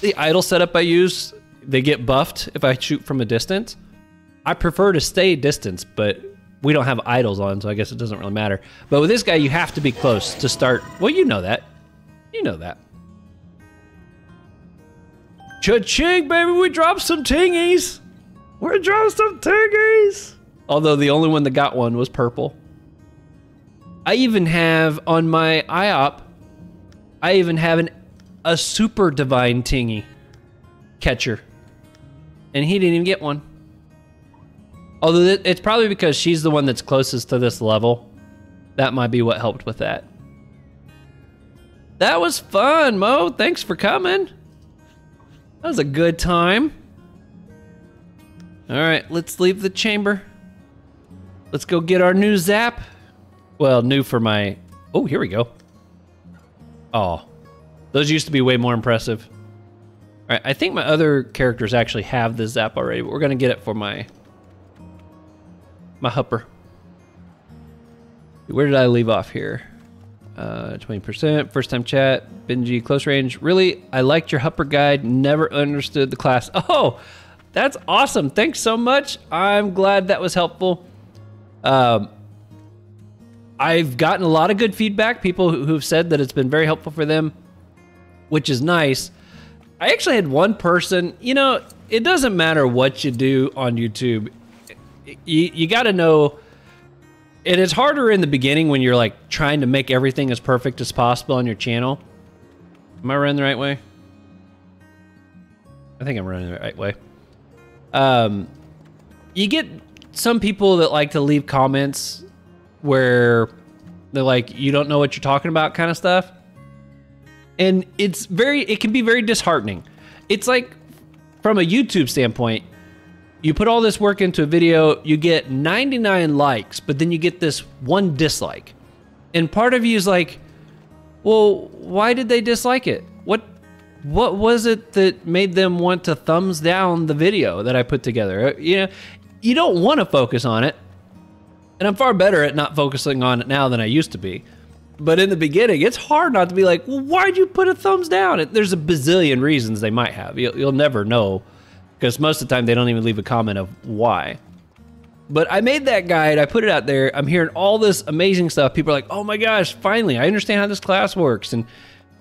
[SPEAKER 1] The idle setup I use, they get buffed if I shoot from a distance. I prefer to stay distance, but we don't have idols on, so I guess it doesn't really matter. But with this guy, you have to be close to start. Well, you know that. You know that. Cha-ching, baby, we dropped some tingies. We dropped some tingies. Although the only one that got one was purple. I even have on my IOP, I even have a super divine tingy catcher. And he didn't even get one. Although it's probably because she's the one that's closest to this level. That might be what helped with that. That was fun, Mo. Thanks for coming. That was a good time. All right, let's leave the chamber. Let's go get our new zap. Well, new for my... Oh, here we go. Oh, those used to be way more impressive. All right, I think my other characters actually have the zap already, but we're gonna get it for my hupper. Where did I leave off here? 20%. First time chat. Benji, close range. Really, I liked your Hupper guide. Never understood the class. Oh, that's awesome. Thanks so much. I'm glad that was helpful. I've gotten a lot of good feedback. People who've said that it's been very helpful for them, which is nice. I actually had one person, you know, it doesn't matter what you do on YouTube. You got to know, and it's harder in the beginning when you're like trying to make everything as perfect as possible on your channel. Am I running the right way? I think I'm running the right way. You get some people that like to leave comments where they're like, you don't know what you're talking about kind of stuff. And it can be very disheartening. It's like, from a YouTube standpoint, you put all this work into a video, you get 99 likes, but then you get this one dislike. And part of you is like, well, why did they dislike it? What was it that made them want to thumbs down the video that I put together? You know, you don't want to focus on it. And I'm far better at not focusing on it now than I used to be. But in the beginning, it's hard not to be like, well, why'd you put a thumbs down? There's a bazillion reasons they might have. You'll never know, because most of the time they don't even leave a comment of why. But I made that guide. I put it out there. I'm hearing all this amazing stuff. People are like, oh my gosh, finally, I understand how this class works and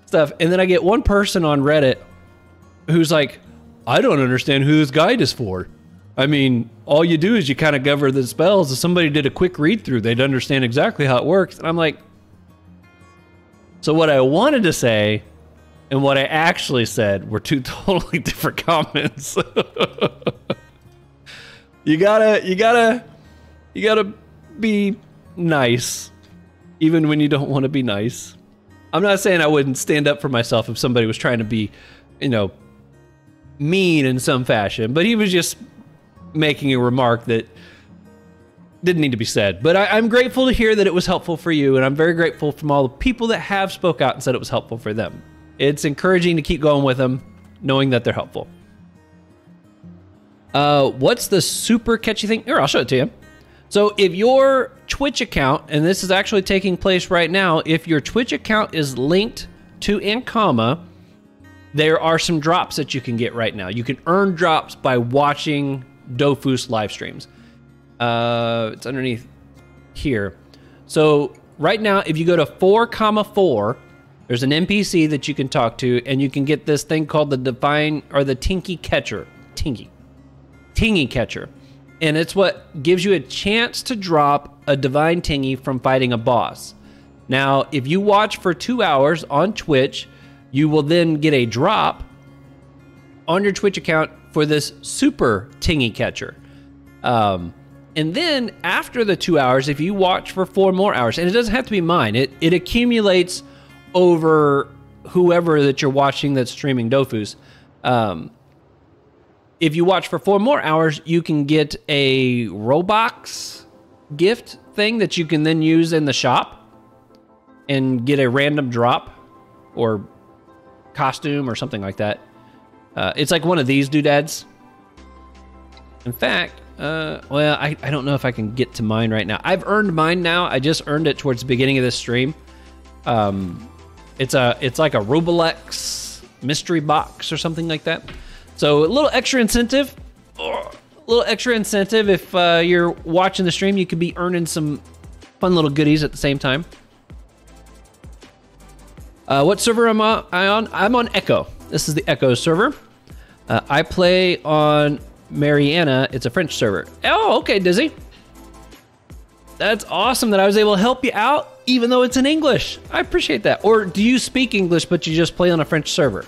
[SPEAKER 1] stuff. And then I get one person on Reddit who's like, I don't understand who this guide is for. I mean, all you do is you kind of cover the spells. If somebody did a quick read through, they'd understand exactly how it works. And I'm like, so what I wanted to say and what I actually said were two totally different comments. You gotta be nice, even when you don't want to be nice. I'm not saying I wouldn't stand up for myself if somebody was trying to be, you know, mean in some fashion, but he was just making a remark that didn't need to be said. But I'm grateful to hear that it was helpful for you, and I'm very grateful from all the people that have spoke out and said it was helpful for them. It's encouraging to keep going with them, knowing that they're helpful. What's the super catchy thing? Here, I'll show it to you. So if your Twitch account, and this is actually taking place right now, if your Twitch account is linked to Ankama, there are some drops that you can get right now. You can earn drops by watching Dofus live streams. It's underneath here. So right now, if you go to 4,4, there's an NPC that you can talk to, and you can get this thing called the Divine, or the Tingy Catcher. Tingy Catcher. And it's what gives you a chance to drop a Divine Tingy from fighting a boss. Now, if you watch for 2 hours on Twitch, you will then get a drop on your Twitch account for this super Tingy Catcher. And then after the 2 hours, if you watch for 4 more hours, and it doesn't have to be mine, it accumulates over whoever that you're watching that's streaming Dofus. If you watch for 4 more hours, you can get a Robux gift thing that you can then use in the shop and get a random drop or costume or something like that. It's like one of these doodads. In fact, well, I don't know if I can get to mine right now. I've earned mine now. I just earned it towards the beginning of this stream. It's like a Rublex mystery box or something like that. So a little extra incentive. If you're watching the stream, you could be earning some fun little goodies at the same time. What server am I on? I'm on Echo. This is the Echo server. I play on Mariana. It's a French server. Oh, okay, Dizzy. That's awesome that I was able to help you out, even though it's in English. I appreciate that. Or do you speak English, but you just play on a French server?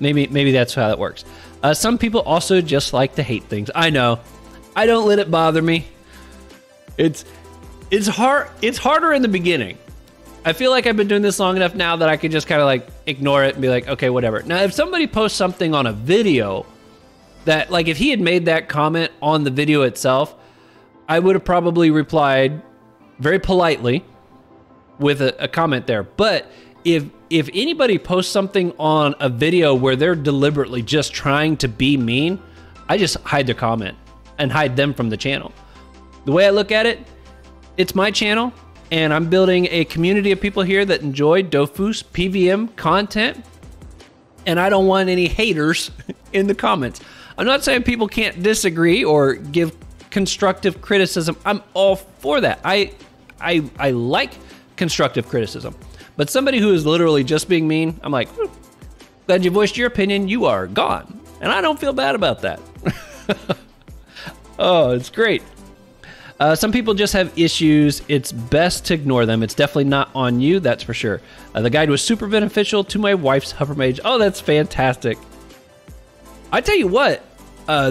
[SPEAKER 1] Maybe that's how that works. Some people also just like to hate things. I know. I don't let it bother me. It's hard. It's harder in the beginning. I feel like I've been doing this long enough now that I can just kind of like ignore it and be like, okay, whatever. Now, if somebody posts something on a video that, like, if he had made that comment on the video itself, I would have probably replied very politely with a comment there. But if anybody posts something on a video where they're deliberately just trying to be mean, I just hide their comment and hide them from the channel. The way I look at it, it's my channel. and I'm building a community of people here that enjoy Dofus PVM content, and I don't want any haters in the comments. I'm not saying people can't disagree or give constructive criticism. I'm all for that. I like constructive criticism, but somebody who is literally just being mean, I'm like, glad you voiced your opinion. You are gone, and I don't feel bad about that. Oh, it's great. Some people just have issues. It's best to ignore them. It's definitely not on you, that's for sure. The guide was super beneficial to my wife's Hupper Mage. Oh, that's fantastic. I tell you what,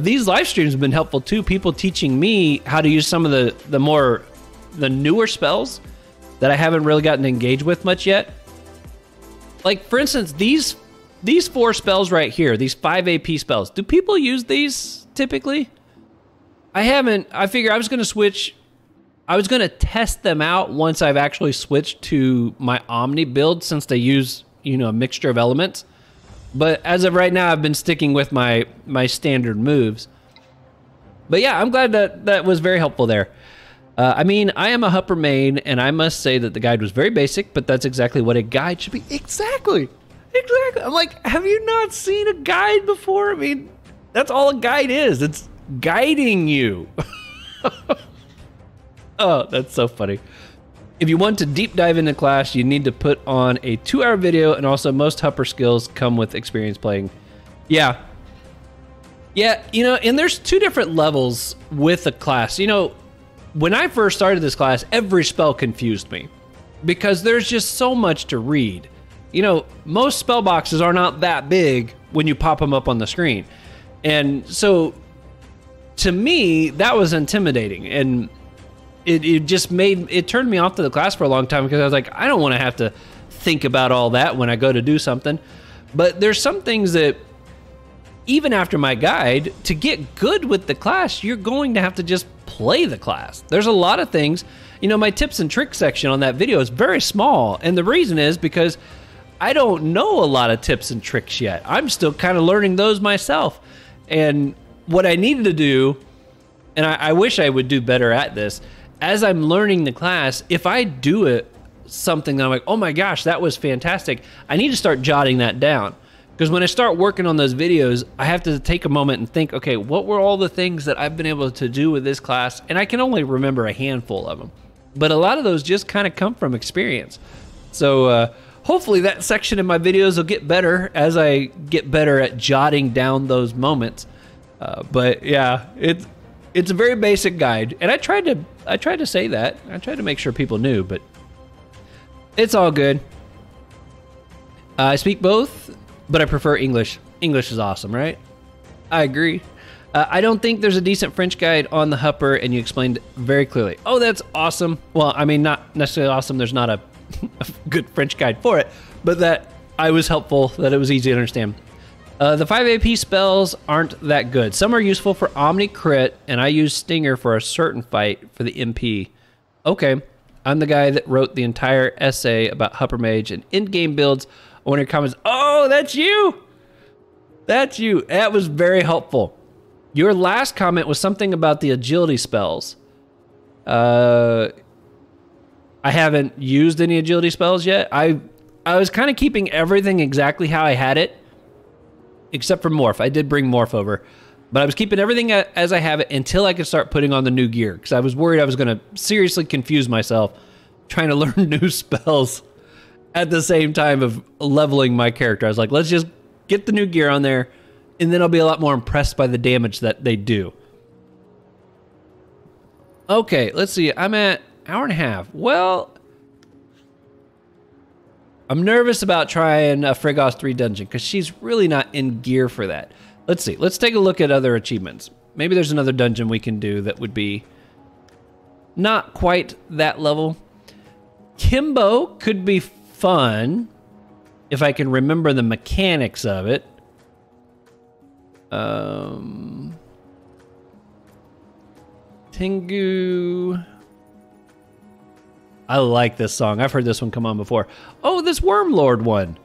[SPEAKER 1] these live streams have been helpful too. People teaching me how to use some of the newer spells that I haven't really gotten to engage with much yet. Like, for instance, these 4 spells right here, these 5 AP spells. Do people use these typically? I haven't. I figure I was going to switch. I was going to test them out once I've actually switched to my Omni build, since they use, you know, a mixture of elements. But as of right now, I've been sticking with my standard moves. But yeah, I'm glad that was very helpful there. I mean, I am a Hupper main, and I must say that the guide was very basic, but that's exactly what a guide should be. Exactly. I'm like, have you not seen a guide before? I mean, that's all a guide is. It's guiding you. Oh, that's so funny. If you want to deep dive into class, you need to put on a 2-hour video, and also most Hupper skills come with experience playing. Yeah, you know, and there's 2 different levels with a class. You know, when I first started this class, every spell confused me because there's just so much to read. You know, most spell boxes are not that big when you pop them up on the screen. And so, to me, that was intimidating. And it just turned me off to the class for a long time, because I was like, I don't want to have to think about all that when I go to do something. But there's some things that, even after my guide, to get good with the class, you're going to have to just play the class. There's a lot of things. You know, my tips and tricks section on that video is very small. And the reason is because I don't know a lot of tips and tricks yet. I'm still kind of learning those myself. And what I needed to do, and I wish I would do better at this, as I'm learning the class, if I do something that I'm like, oh my gosh, that was fantastic, I need to start jotting that down. Because when I start working on those videos, I have to take a moment and think, okay, what were all the things that I've been able to do with this class? And I can only remember a handful of them. But a lot of those just kind of come from experience. So hopefully that section in my videos will get better as I get better at jotting down those moments. But yeah, it's a very basic guide, and I tried to say that. I tried to make sure people knew, but it's all good. I speak both, but I prefer English. English is awesome, right? I agree. I don't think there's a decent French guide on the Hupper, and you explained very clearly. Oh, that's awesome. Well, I mean, not necessarily awesome. There's not a good French guide for it, but that I was helpful, that it was easy to understand. The 5 AP spells aren't that good. Some are useful for Omni Crit, and I use Stinger for a certain fight for the MP. Okay, I'm the guy that wrote the entire essay about Hupper Mage and in-game builds. I want your comments. Oh, that's you! That's you. That was very helpful. Your last comment was something about the agility spells. I haven't used any agility spells yet. I was kind of keeping everything exactly how I had it, except for Morph. I did bring Morph over, but I was keeping everything as I have it until I could start putting on the new gear, because I was worried I was going to seriously confuse myself trying to learn new spells at the same time of leveling my character. I was like, let's just get the new gear on there, and then I'll be a lot more impressed by the damage that they do. Okay, let's see. I'm at an hour and a half. Well, I'm nervous about trying a Frigost 3 dungeon, because she's really not in gear for that. Let's see. Let's take a look at other achievements. Maybe there's another dungeon we can do that would be not quite that level. Kimbo could be fun if I can remember the mechanics of it. Tengu. I like this song. I've heard this one come on before. Oh, this Wormlord one.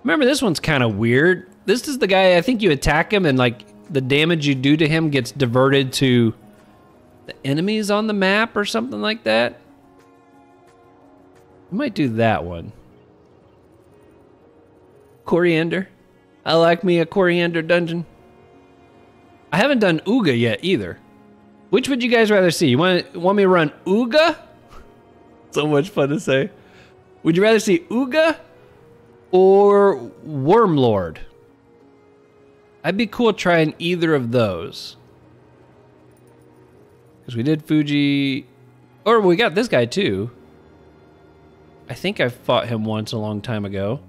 [SPEAKER 1] Remember, this one's kind of weird. This is the guy, I think you attack him and like the damage you do to him gets diverted to the enemies on the map or something like that. I might do that one. Coriander. I like me a coriander dungeon. I haven't done Uga yet either. Which would you guys rather see? You want me to run Uga? So much fun to say. Would you rather see Uga or Wormlord? I'd be cool trying either of those. Because we did Fuji. Or we got this guy too. I think I fought him once a long time ago.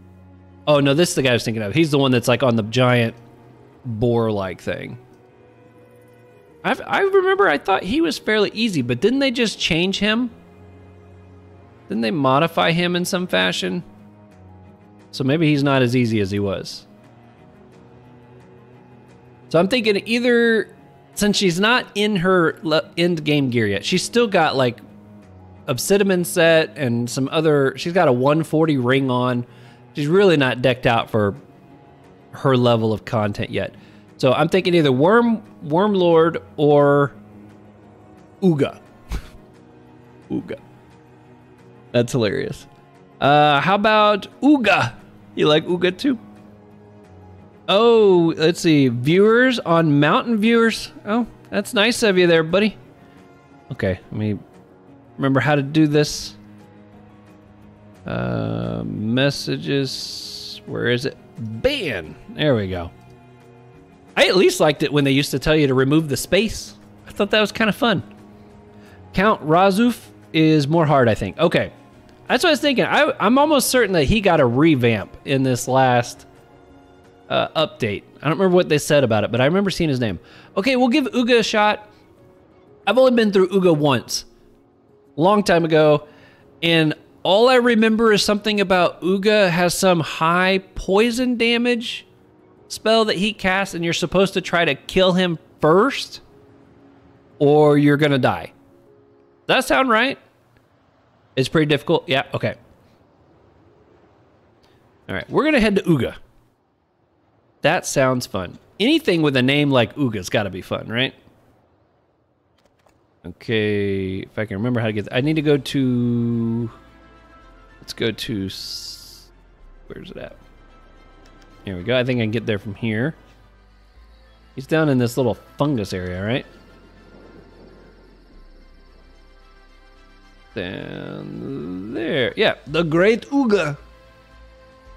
[SPEAKER 1] Oh no, this is the guy I was thinking of. He's the one that's like on the giant boar-like thing. I remember I thought he was fairly easy, but didn't they just change him? Didn't they modify him in some fashion? So maybe he's not as easy as he was. So I'm thinking either, since she's not in her end game gear yet, she's still got like Obsidian set and some other, she's got a 140 ring on. She's really not decked out for her level of content yet. So I'm thinking either Wormlord or Uga. Uga. That's hilarious. How about Uga? You like Uga too? Oh, let's see. Viewers on Mountain Viewers. Oh, that's nice of you there, buddy. Okay, let me remember how to do this. Messages. Where is it? Ban. There we go. I at least liked it when they used to tell you to remove the space. I thought that was kind of fun. Count Razuf is more hard, I think. Okay. That's what I was thinking. I'm almost certain that he got a revamp in this last update. I don't remember what they said about it, but I remember seeing his name. Okay, we'll give Uga a shot. I've only been through Uga once. A long time ago. And all I remember is something about Uga has some high poison damage spell that he casts, and you're supposed to try to kill him first, or you're gonna die. Does that sound right? It's pretty difficult. Yeah, okay. All right, we're gonna head to Uga. That sounds fun. Anything with a name like Uga's gotta be fun, right? Okay, if I can remember how to get there. I need to go to, let's go to, where's it at? Here we go. I think I can get there from here. He's down in this little fungus area, right? Down there. Yeah, the Great Uga.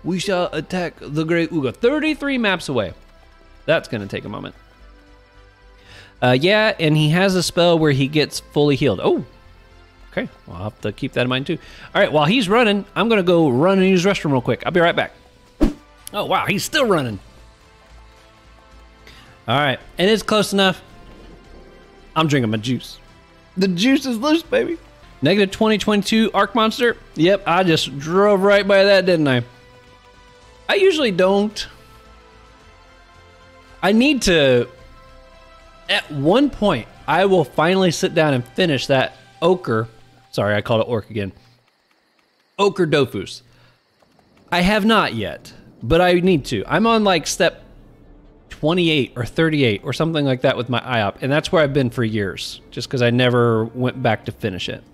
[SPEAKER 1] We shall attack the Great Uga. 33 maps away. That's going to take a moment. Yeah, and he has a spell where he gets fully healed. Oh, okay. Well, I'll have to keep that in mind too. All right, while he's running, I'm going to go run and use the restroom real quick. I'll be right back. Oh, wow, he's still running. All right, and it's close enough. I'm drinking my juice. The juice is loose, baby. Negative 2022 Arc Monster. Yep, I just drove right by that, didn't I? I usually don't. I need to, at one point, I will finally sit down and finish that ochre. Sorry, I called it orc again. Ochre Dofus. I have not yet. But I need to. I'm on like step 28 or 38 or something like that with my IOP. And that's where I've been for years. Just because I never went back to finish it.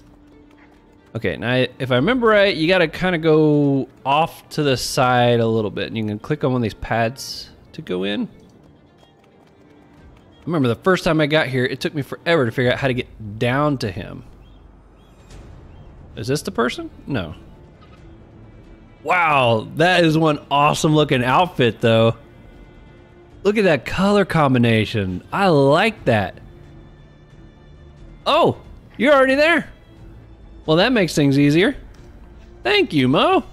[SPEAKER 1] Okay, now if I remember right, you got to kind of go off to the side a little bit. And you can click on one of these pads to go in. I remember the first time I got here, it took me forever to figure out how to get down to him. Is this the person? No. Wow, that is one awesome looking outfit though. Look at that color combination. I like that. Oh, you're already there. Well, that makes things easier. Thank you, Mo.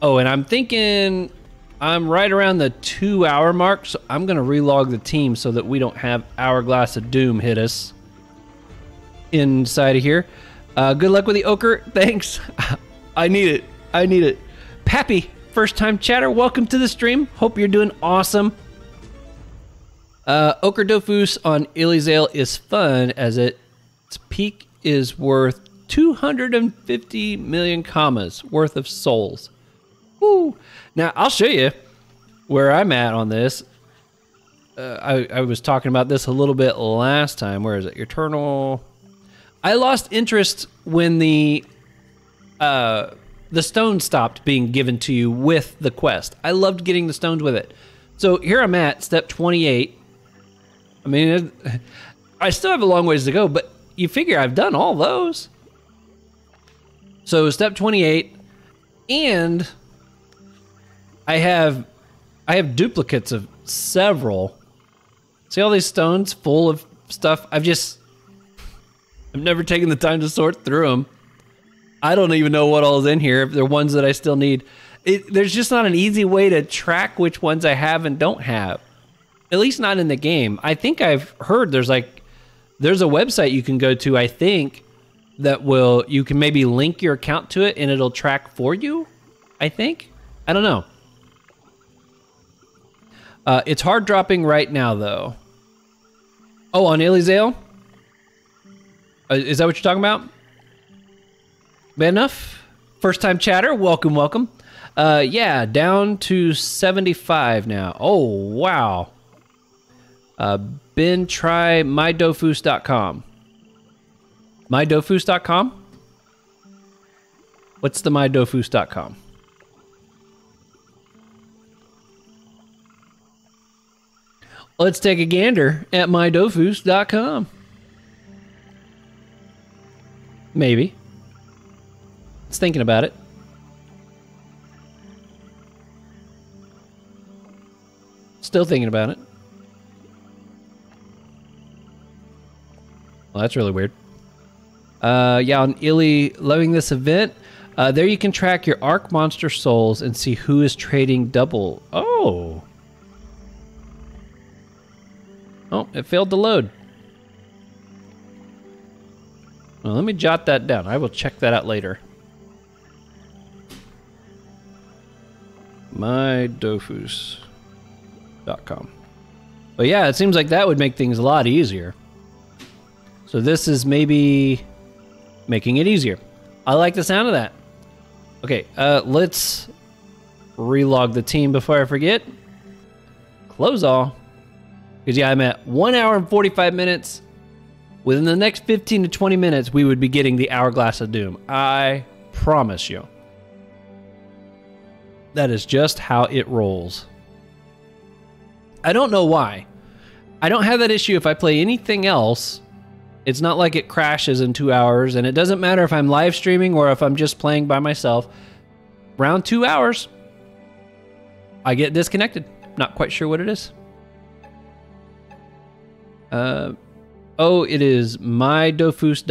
[SPEAKER 1] Oh, and I'm thinking I'm right around the 2-hour mark, so I'm gonna relog the team so that we don't have Hourglass of Doom hit us inside of here. Good luck with the ochre. Thanks. I need it. I need it. Pappy, first time chatter. Welcome to the stream. Hope you're doing awesome. Ochre Dofus on Illyzale is fun as its peak is worth 250 million commas worth of souls. Woo. Now I'll show you where I'm at on this. I was talking about this a little bit last time. Where is it? Eternal. I lost interest when the stones stopped being given to you with the quest. I loved getting the stones with it. So here I'm at step 28. I mean, I still have a long ways to go, but you figure I've done all those. So step 28, and I have duplicates of several. See all these stones full of stuff? I've never taken the time to sort through them. I don't even know what all is in here, if they're ones that I still need. There's just not an easy way to track which ones I have and don't have. At least not in the game. I think I've heard there's a website you can go to, I think, that you can maybe link your account to it and it'll track for you, I think. I don't know. It's hard dropping right now, though. Oh, on Elizale? Is that what you're talking about? Bad enough? First time chatter, welcome, welcome. Yeah, down to 75 now. Oh, wow. Ben, try mydofus.com. Mydofus.com? What's the mydofus.com? Let's take a gander at mydofus.com. Maybe. It's thinking about it. Still thinking about it. Well, that's really weird. Yeah, on Illy, loving this event. There you can track your Arc Monster souls and see who is trading double. Oh. Oh, it failed to load. Well, let me jot that down. I will check that out later. mydofus.com. But yeah, it seems like that would make things a lot easier. So this is maybe making it easier. I like the sound of that. Okay, let's relog the team before I forget. Close all. Because yeah, I'm at 1 hour and 45 minutes. Within the next 15 to 20 minutes, we would be getting the Hourglass of Doom. I promise you. That is just how it rolls. I don't know why. I don't have that issue if I play anything else. It's not like it crashes in 2 hours, and it doesn't matter if I'm live streaming or if I'm just playing by myself. Around 2 hours, I get disconnected. Not quite sure what it is. Oh, it is mydofus.de.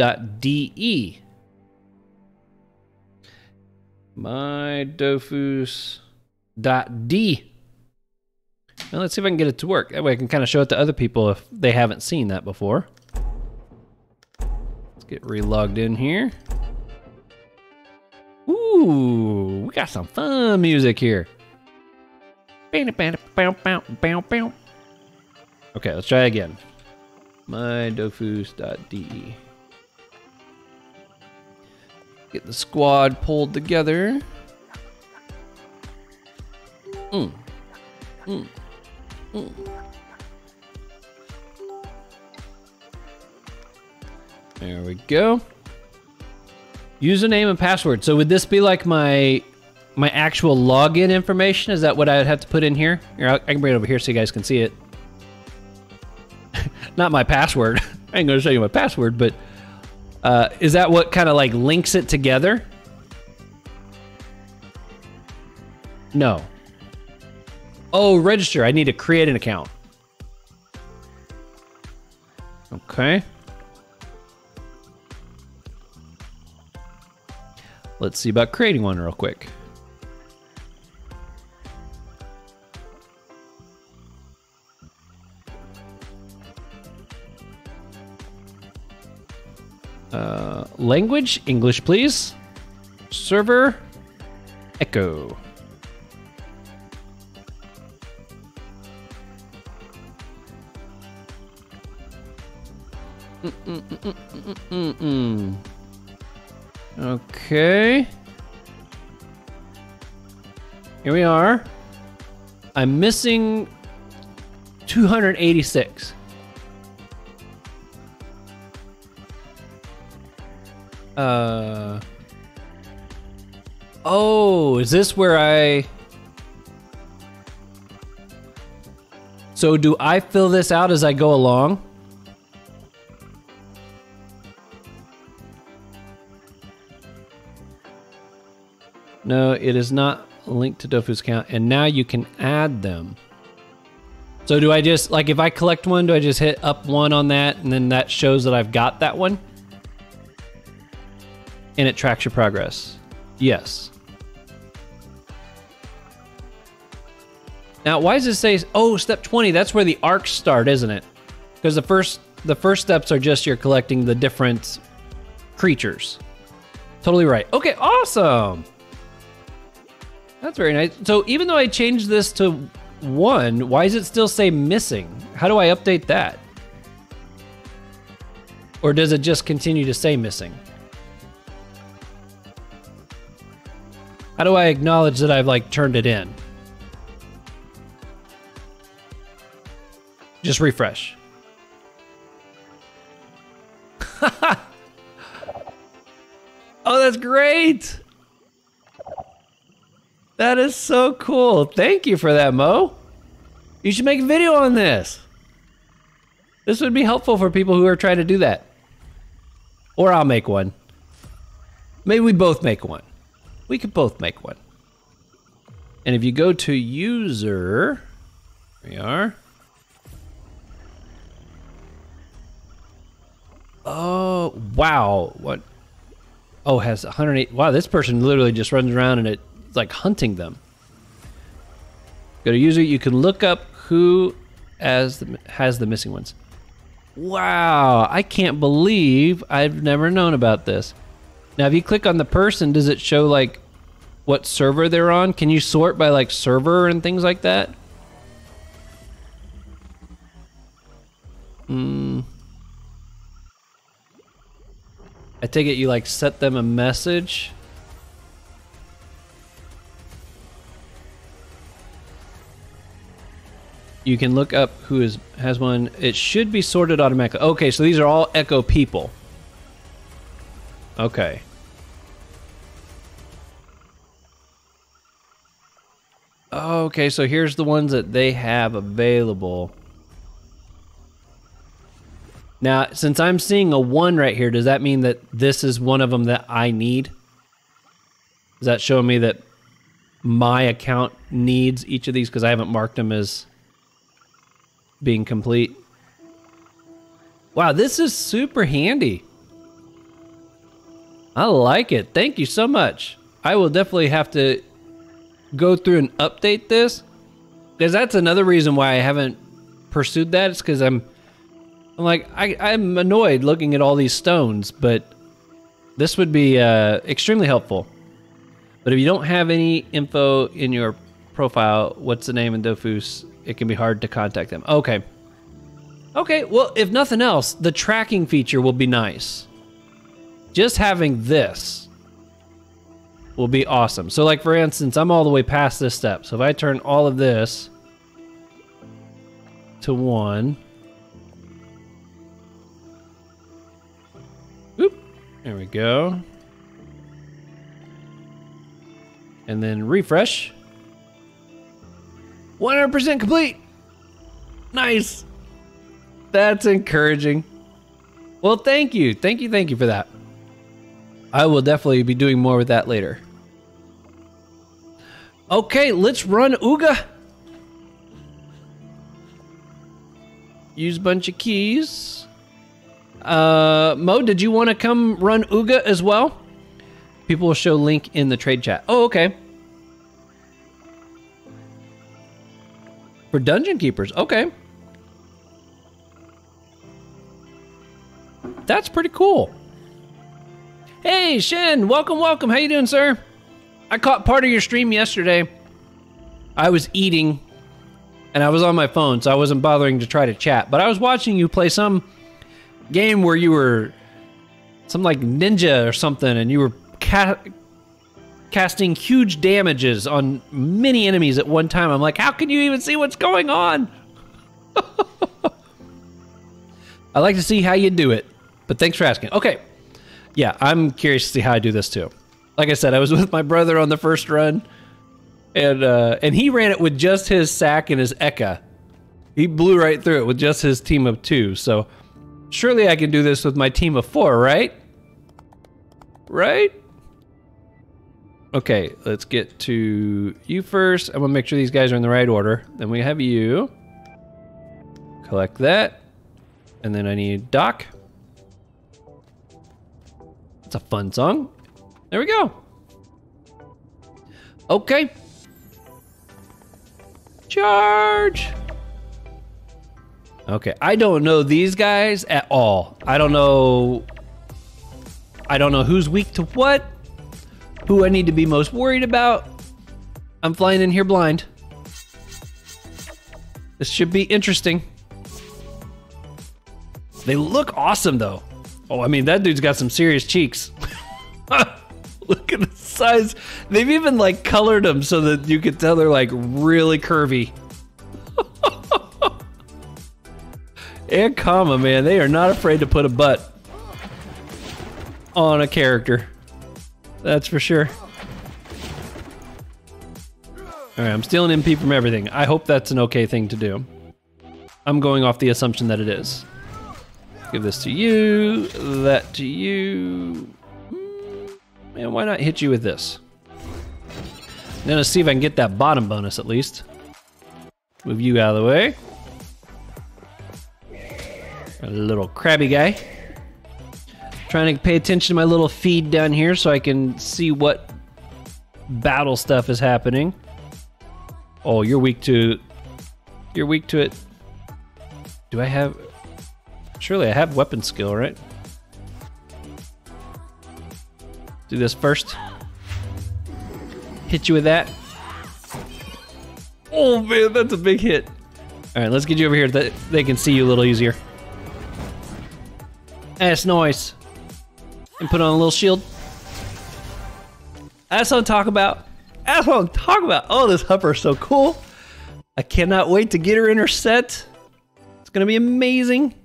[SPEAKER 1] mydofus.d. Now let's see if I can get it to work. That way I can kind of show it to other people if they haven't seen that before. Let's get relogged in here. Ooh, we got some fun music here. Okay, let's try again. mydofus.de. Get the squad pulled together. There we go. Username and password. So would this be like my actual login information? Is that what I would have to put in here? Here, I can bring it over here so you guys can see it. Not my password. I ain't gonna show you my password, but is that what kind of like links it together? No. Oh, register. I need to create an account. Okay. Let's see about creating one real quick. Language, English, please. Server, Echo. Okay. Here we are. I'm missing
[SPEAKER 2] 286. Oh, is this where I... So do I fill this out as I go along? No, it is not linked to Dofu's account, and now you can add them. So do I just, like if I collect one, do I just hit up one on that, and then that shows that I've got that one? And it tracks your progress. Yes. Now, why does it say, oh, step 20, that's where the arcs start, isn't it? Because the first steps are just you're collecting the different creatures. Totally right. Okay, awesome. That's very nice. So even though I changed this to 1, why does it still say missing? How do I update that? Or does it just continue to say missing? How do I acknowledge that I've like turned it in? Just refresh. Oh, that's great. That is so cool. Thank you for that, Mo. You should make a video on this. This would be helpful for people who are trying to do that. Or I'll make one. Maybe we both make one. We could both make one. And if you go to user, here we are. Oh, wow. What? Oh, has 108. Wow, this person literally just runs around and it's like hunting them. Go to user, you can look up who has the missing ones. Wow, I can't believe I've never known about this. Now, if you click on the person, does it show like what server they're on? Can you sort by like server and things like that? I take it you like set them a message. You can look up who has one. It should be sorted automatically. Okay, so these are all Echo people. Okay. Okay, so here's the ones that they have available. Now, since I'm seeing a 1 right here, does that mean that this is one of them that I need? Is that showing me that my account needs each of these because I haven't marked them as being complete? Wow, this is super handy. I like it. Thank you so much. I will definitely have to go through and update this, because that's another reason why I haven't pursued that. It's because I'm like, I'm annoyed looking at all these stones, but this would be extremely helpful. But if you don't have any info in your profile, what's the name in Dofus, it can be hard to contact them. Okay. Okay, well, if nothing else, the tracking feature will be nice. Just having this will be awesome. So like, for instance, I'm all the way past this step. So if I turn all of this to 1. Oop, there we go. And then refresh. 100% complete. Nice. That's encouraging. Well, thank you. Thank you for that. I will definitely be doing more with that later. Okay, let's run Uga. Use a bunch of keys. Mo, did you want to come run Uga as well? People will show link in the trade chat. Oh, okay. For dungeon keepers, okay. That's pretty cool. Hey, Shen, welcome. How you doing, sir? I caught part of your stream yesterday. I was eating, and I was on my phone, so I wasn't bothering to try to chat. But I was watching you play some game where you were some like ninja or something, and you were casting huge damages on many enemies at one time. I'm like, how can you even see what's going on? I like to see how you do it, but thanks for asking. Okay. Yeah, I'm curious to see how I do this too. Like I said, I was with my brother on the first run, and he ran it with just his sack and his Eka. He blew right through it with just his team of 2, so surely I can do this with my team of 4, right? Right? Okay, let's get to you first. I'm gonna make sure these guys are in the right order. Then we have you. Collect that. And then I need Doc. It's a fun song. There we go. Okay. Charge. Okay, I don't know these guys at all. I don't know who's weak to what, who I need to be most worried about. I'm flying in here blind. This should be interesting. They look awesome though. Oh, I mean, that dude's got some serious cheeks. Look at the size. They've even like colored them so that you could tell they're like really curvy. And Kama, man, they are not afraid to put a butt on a character. That's for sure. All right, I'm stealing MP from everything. I hope that's an okay thing to do. I'm going off the assumption that it is. Give this to you, that to you. Man, why not hit you with this? Then let's see if I can get that bottom bonus at least. Move you out of the way. A little crabby guy. Trying to pay attention to my little feed down here so I can see what battle stuff is happening. Oh, you're weak to it. Do I have... Surely I have weapon skill, right? Do this first. Hit you with that. Oh man, that's a big hit. All right, let's get you over here that they can see you a little easier. That's nice. And put on a little shield. That's what I'm talking about. That's what I'm talking about. Oh, this Hupper is so cool. I cannot wait to get her in her set. It's gonna be amazing.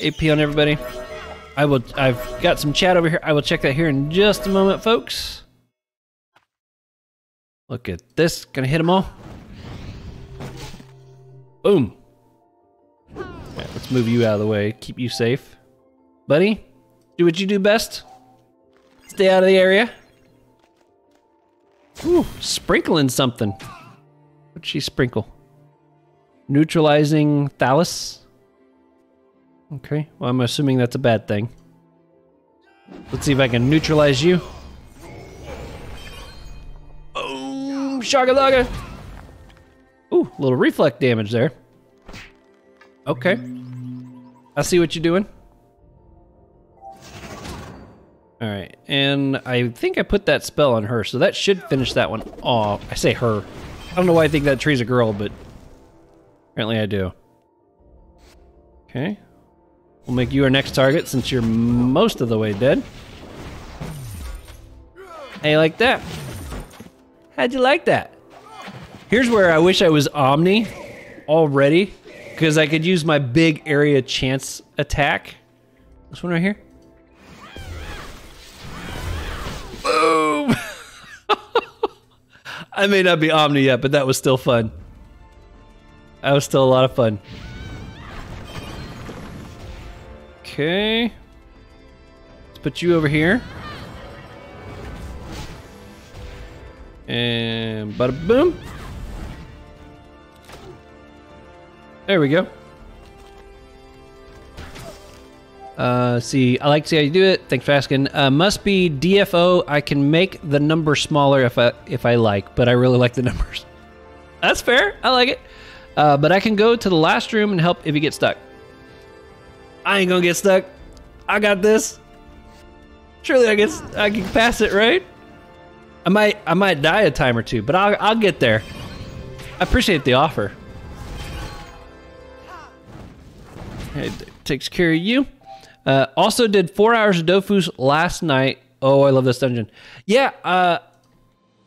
[SPEAKER 2] AP on everybody. I've got some chat over here. I will check that here in just a moment, folks. Look at this. Gonna hit them all. Boom. All right, let's move you out of the way. Keep you safe. Buddy, do what you do best. Stay out of the area. Ooh, sprinkling something. What'd she sprinkle? Neutralizing Thallus. Okay, well, I'm assuming that's a bad thing. Let's see if I can neutralize you. Boom! Shagalaga! Ooh, a little reflect damage there. Okay. I see what you're doing. Alright, and I think I put that spell on her, so that should finish that one off. I say her. I don't know why I think that tree's a girl, but apparently I do. Okay. We'll make you our next target since you're most of the way dead. How you like that? How'd you like that? Here's where I wish I was Omni already, because I could use my big area chance attack. This one right here. Boom! I may not be Omni yet, but that was still fun. That was still a lot of fun. Okay. Let's put you over here. And bada boom. There we go. See, I like to see how you do it. Thanks for asking. Must be DFO. I can make the number smaller if I like, but I really like the numbers. That's fair. I like it. But I can go to the last room and help if you get stuck. I ain't gonna get stuck. I got this. Surely I can pass it, right? I might die a time or two, but I'll get there. I appreciate the offer. It takes care of you. Also did 4 hours of Dofus last night. Oh, I love this dungeon. Yeah,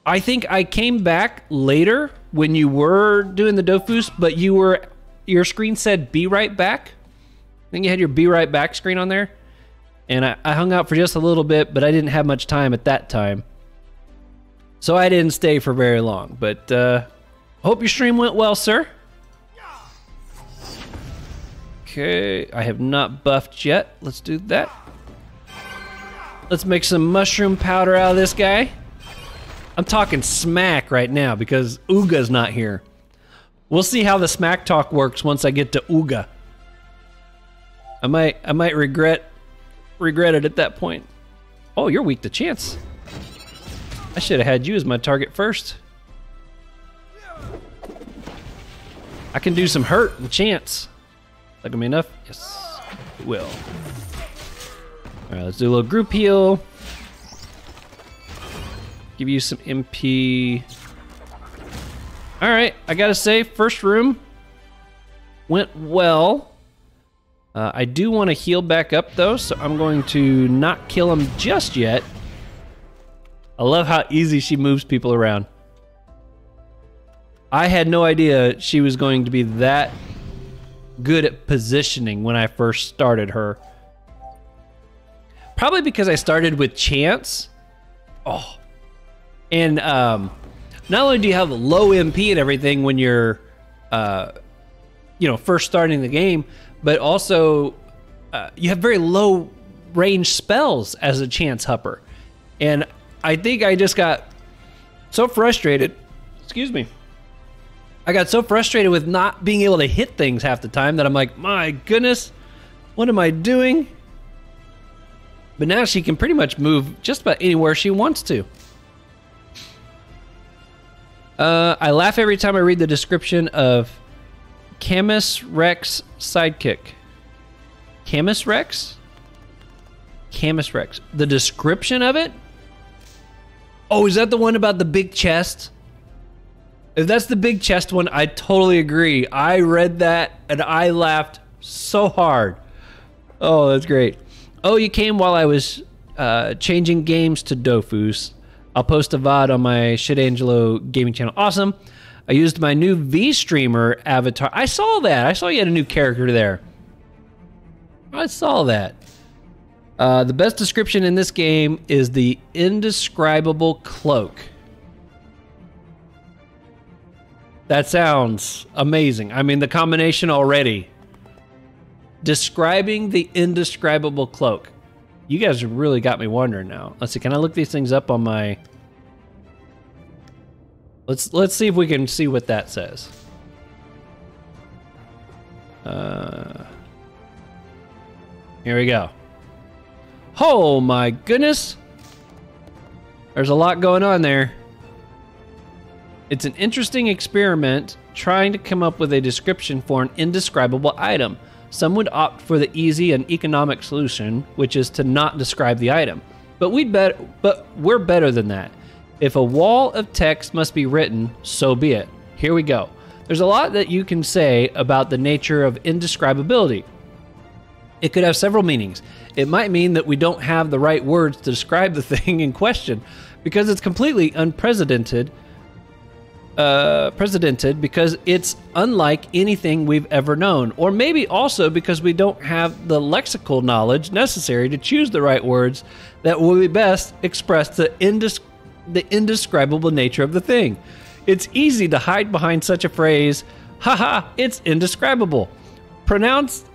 [SPEAKER 2] I think I came back later
[SPEAKER 1] when you were doing the Dofus, but your screen said "Be right back." I think you had your "Be right back" screen on there, and I hung out for just a little bit, but I didn't have much time at that time, so I didn't stay for very long. But hope your stream went well, sir. Okay, I have not buffed yet. Let's do that. Let's make some mushroom powder out of this guy. I'm talking smack right now because Ooga's not here. We'll see how the smack talk works once I get to Ooga. I might regret it at that point. Oh, you're weak to chance. I should have had you as my target first. I can do some hurt and chance. That gonna be enough? Yes, it will. All right, let's do a little group heal. Give you some MP. All right, I gotta say, first room went well. I do want to heal back up though, so I'm going to not kill him just yet. I love how easy she moves people around. I had no idea she was going to be that good at positioning when I first started her. Probably because I started with chance. Oh. And not only do you have low MP and everything when you're, first starting the game, but also you have very low range spells as a chance hupper. And I think I just got so frustrated. Excuse me. I got so frustrated with not being able to hit things half the time that I'm like, my goodness, what am I doing? But now she can pretty much move just about anywhere she wants to. I laugh every time I read the description of Camus Rex sidekick. Camus Rex? Camus Rex. The description of it? Oh, is that the one about the big chest? If that's the big chest one, I totally agree. I read that and I laughed so hard. Oh, that's great. Oh, you came while I was changing games to Dofus. I'll post a VOD on my Shit Angelo gaming channel. Awesome. I used my new V-Streamer avatar. I saw that. I saw you had a new character there. I saw that. The best description in this game is the indescribable cloak. That sounds amazing. I mean, the combination already. Describing the indescribable cloak. You guys really got me wondering now. Let's see, can I look these things up on my... Let's see if we can see what that says. Here we go. Oh my goodness. There's a lot going on there. It's an interesting experiment trying to come up with a description for an indescribable item. Some would opt for the easy and economic solution, which is to not describe the item. But we're better than that. If a wall of text must be written, so be it. Here we go. There's a lot that you can say about the nature of indescribability. It could have several meanings. It might mean that we don't have the right words to describe the thing in question because it's completely unprecedented. Because it's unlike anything we've ever known, or maybe also because we don't have the lexical knowledge necessary to choose the right words that will be best express the indescribable nature of the thing. It's easy to hide behind such a phrase, haha, it's indescribable, pronounced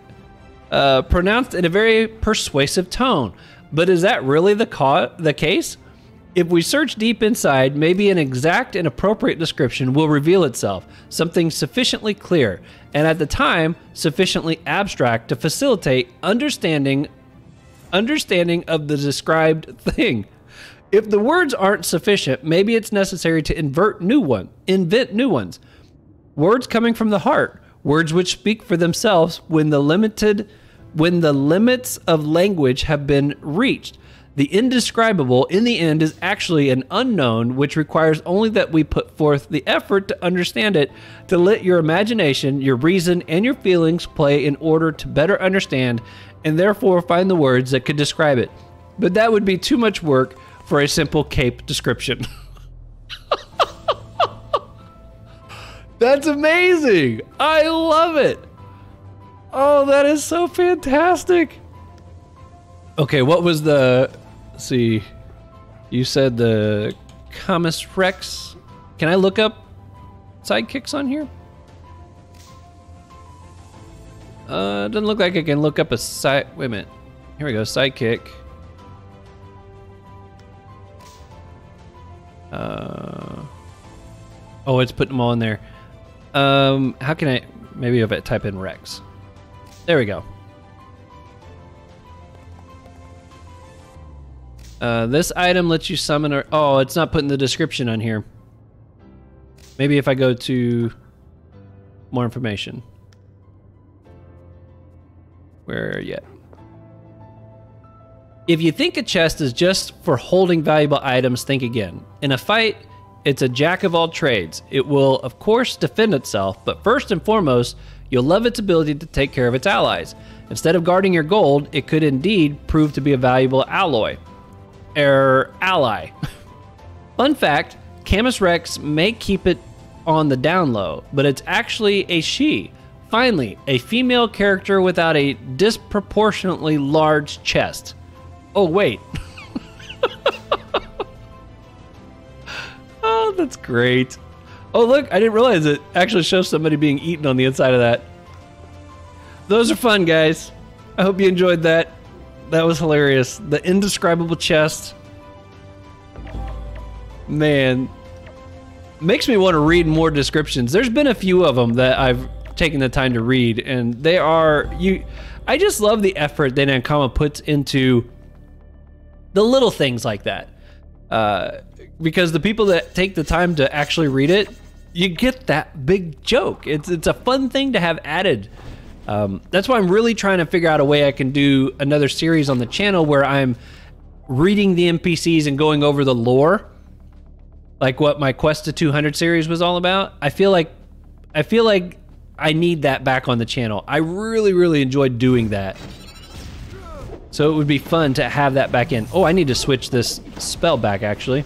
[SPEAKER 1] in a very persuasive tone. But is that really the case? If we search deep inside, maybe an exact and appropriate description will reveal itself, something sufficiently clear, and at the time, sufficiently abstract to facilitate understanding of the described thing. If the words aren't sufficient, maybe it's necessary to invent new ones. Words coming from the heart, words which speak for themselves when the limits of language have been reached. The indescribable, in the end, is actually an unknown, which requires only that we put forth the effort to understand it, to let your imagination, your reason, and your feelings play in order to better understand, and therefore find the words that could describe it. But that would be too much work for a simple cape description. That's amazing. I love it. Oh, that is so fantastic. Okay, what was the... Let's see. You said the Camus Rex. Can I look up sidekicks on here? Doesn't look like I can look up a side... Wait a minute. Here we go, sidekick. Oh, it's putting them all in there. How can I... Maybe if I type in Rex. There we go. This item lets you summon or... Oh, it's not putting the description on here. Maybe if I go to more information. Where yet? If you think a chest is just for holding valuable items, think again. In a fight, it's a jack of all trades. It will, of course, defend itself, but first and foremost, you'll love its ability to take care of its allies. Instead of guarding your gold, it could indeed prove to be a valuable ally. Fun fact, Camus Rex may keep it on the down low, but it's actually a she. Finally, a female character without a disproportionately large chest. Oh, wait. Oh, that's great. Oh, look, I didn't realize it actually shows somebody being eaten on the inside of that. Those are fun, guys. I hope you enjoyed that. That was hilarious. The indescribable chest. Man. Makes me want to read more descriptions. There's been a few of them that I've taken the time to read, and they are... I just love the effort that Ankama puts into the little things like that. Because the people that take the time to actually read it, you get that big joke. It's a fun thing to have added. That's why I'm really trying to figure out a way I can do another series on the channel where I'm reading the NPCs and going over the lore, like what my Quest to 200 series was all about. I feel like I need that back on the channel. I really, really enjoyed doing that. So it would be fun to have that back in. Oh, I need to switch this spell back, actually.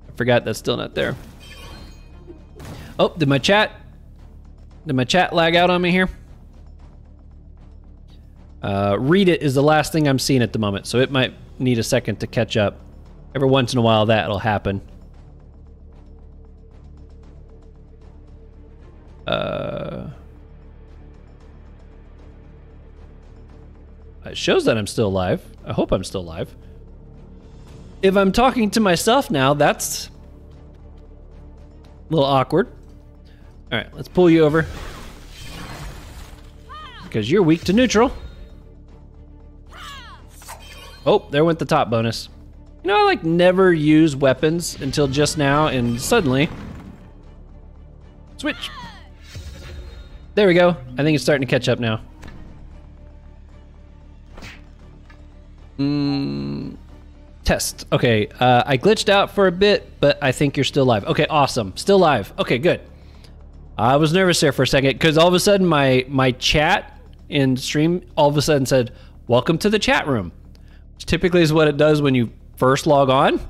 [SPEAKER 1] I forgot that's still not there. Oh, did my chat lag out on me here? Read it is the last thing I'm seeing at the moment, so it might need a second to catch up. Every once in a while that'll happen. It shows that I'm still alive. I hope I'm still alive. If I'm talking to myself now, that's a little awkward. All right, let's pull you over. Because you're weak to neutral. Oh, there went the top bonus. You know, I like never use weapons until just now, and suddenly... Switch. There we go. I think it's starting to catch up now. Test. Okay, I glitched out for a bit, but I think you're still live. Okay, awesome. Still live. Okay, good. I was nervous there for a second, because all of a sudden my chat in stream all of a sudden said, "Welcome to the chat room," which typically is what it does when you first log on.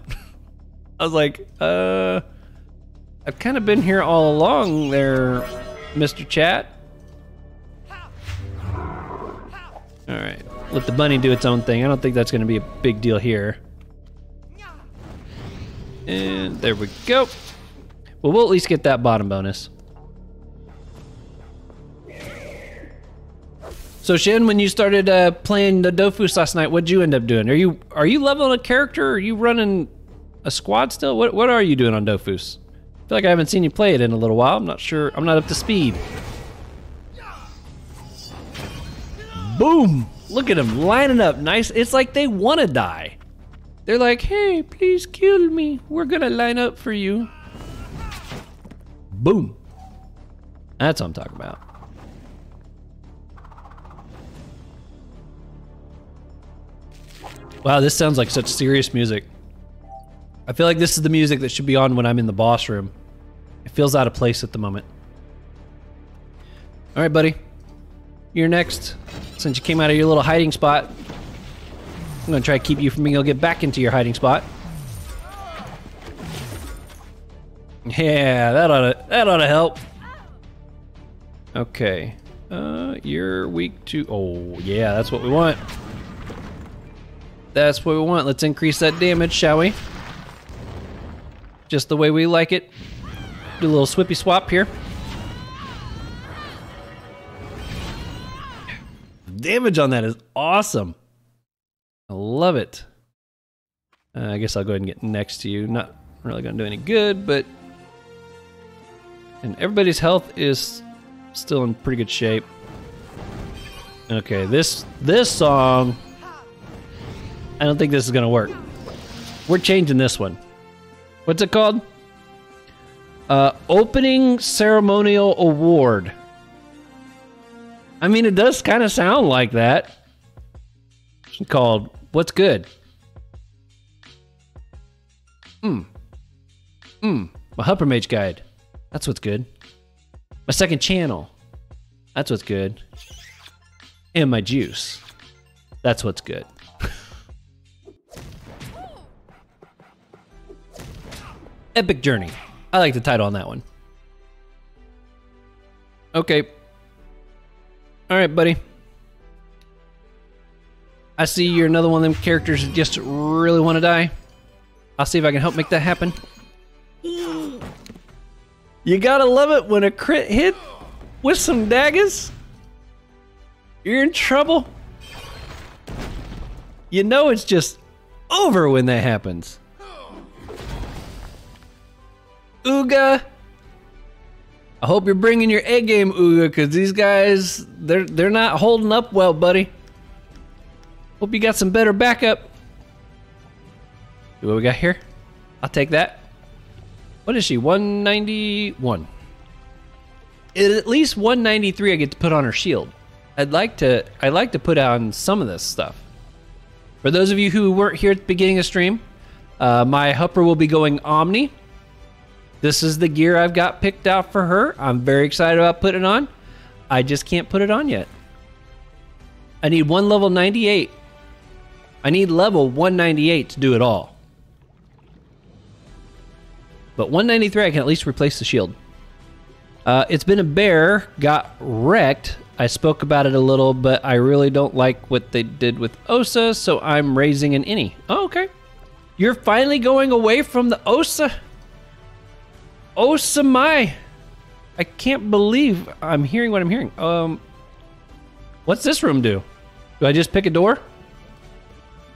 [SPEAKER 1] I was like, I've kind of been here all along there, Mr. Chat. All right, let the bunny do its own thing. I don't think that's going to be a big deal here. And there we go. Well, we'll at least get that bottom bonus. So Shin, when you started playing the Dofus last night, what'd you end up doing? Are you leveling a character? Are you running a squad still? What are you doing on Dofus? I feel like I haven't seen you play it in a little while. I'm not sure. I'm not up to speed. Boom! Look at them lining up nice. It's like they want to die. They're like, hey, please kill me. We're gonna line up for you. Boom. That's what I'm talking about. Wow, this sounds like such serious music. I feel like this is the music that should be on when I'm in the boss room. It feels out of place at the moment. All right, buddy. You're next. Since you came out of your little hiding spot, I'm gonna try to keep you from being able to get back into your hiding spot.
[SPEAKER 2] Yeah, that oughta help. Okay. You're weak to... Oh, yeah, that's what we want. That's what we want. Let's increase that damage, shall we? Just the way we like it. Do a little swippy swap here. Damage on that is awesome. I love it. I guess I'll go ahead and get next to you. Not really gonna do any good, but... And everybody's health is still in pretty good shape. Okay, this song... I don't think this is gonna work. We're changing this one. What's it called? Opening Ceremonial Award. I mean, it does kind of sound like that. It's called What's Good? My Hupper Mage Guide. That's what's good. My second channel. That's what's good. And my juice. That's what's good. Epic Journey. I like the title on that one. Okay. All right, buddy. I see you're another one of them characters that just really want to die. I'll see if I can help make that happen. You gotta love it when a crit hit with some daggers. You're in trouble. You know it's just over when that happens. Ooga. I hope you're bringing your A game, Ooga, because these guys, they're not holding up well, buddy. Hope you got some better backup. See what we got here? I'll take that. What is she? 191. At least 193 I get to put on her shield. I'd like to put on some of this stuff. For those of you who weren't here at the beginning of stream, my Hupper will be going Omni. This is the gear I've got picked out for her. I'm very excited about putting it on. I just can't put it on yet. I need one level 98. I need level 198 to do it all. But 193, I can at least replace the shield. It's been a bear, got wrecked. I spoke about it a little, but I really don't like what they did with Osa, so I'm raising an innie. Oh, okay. You're finally going away from the Osa? Osa my. I can't believe I'm hearing what I'm hearing. What's this room do? Do I just pick a door?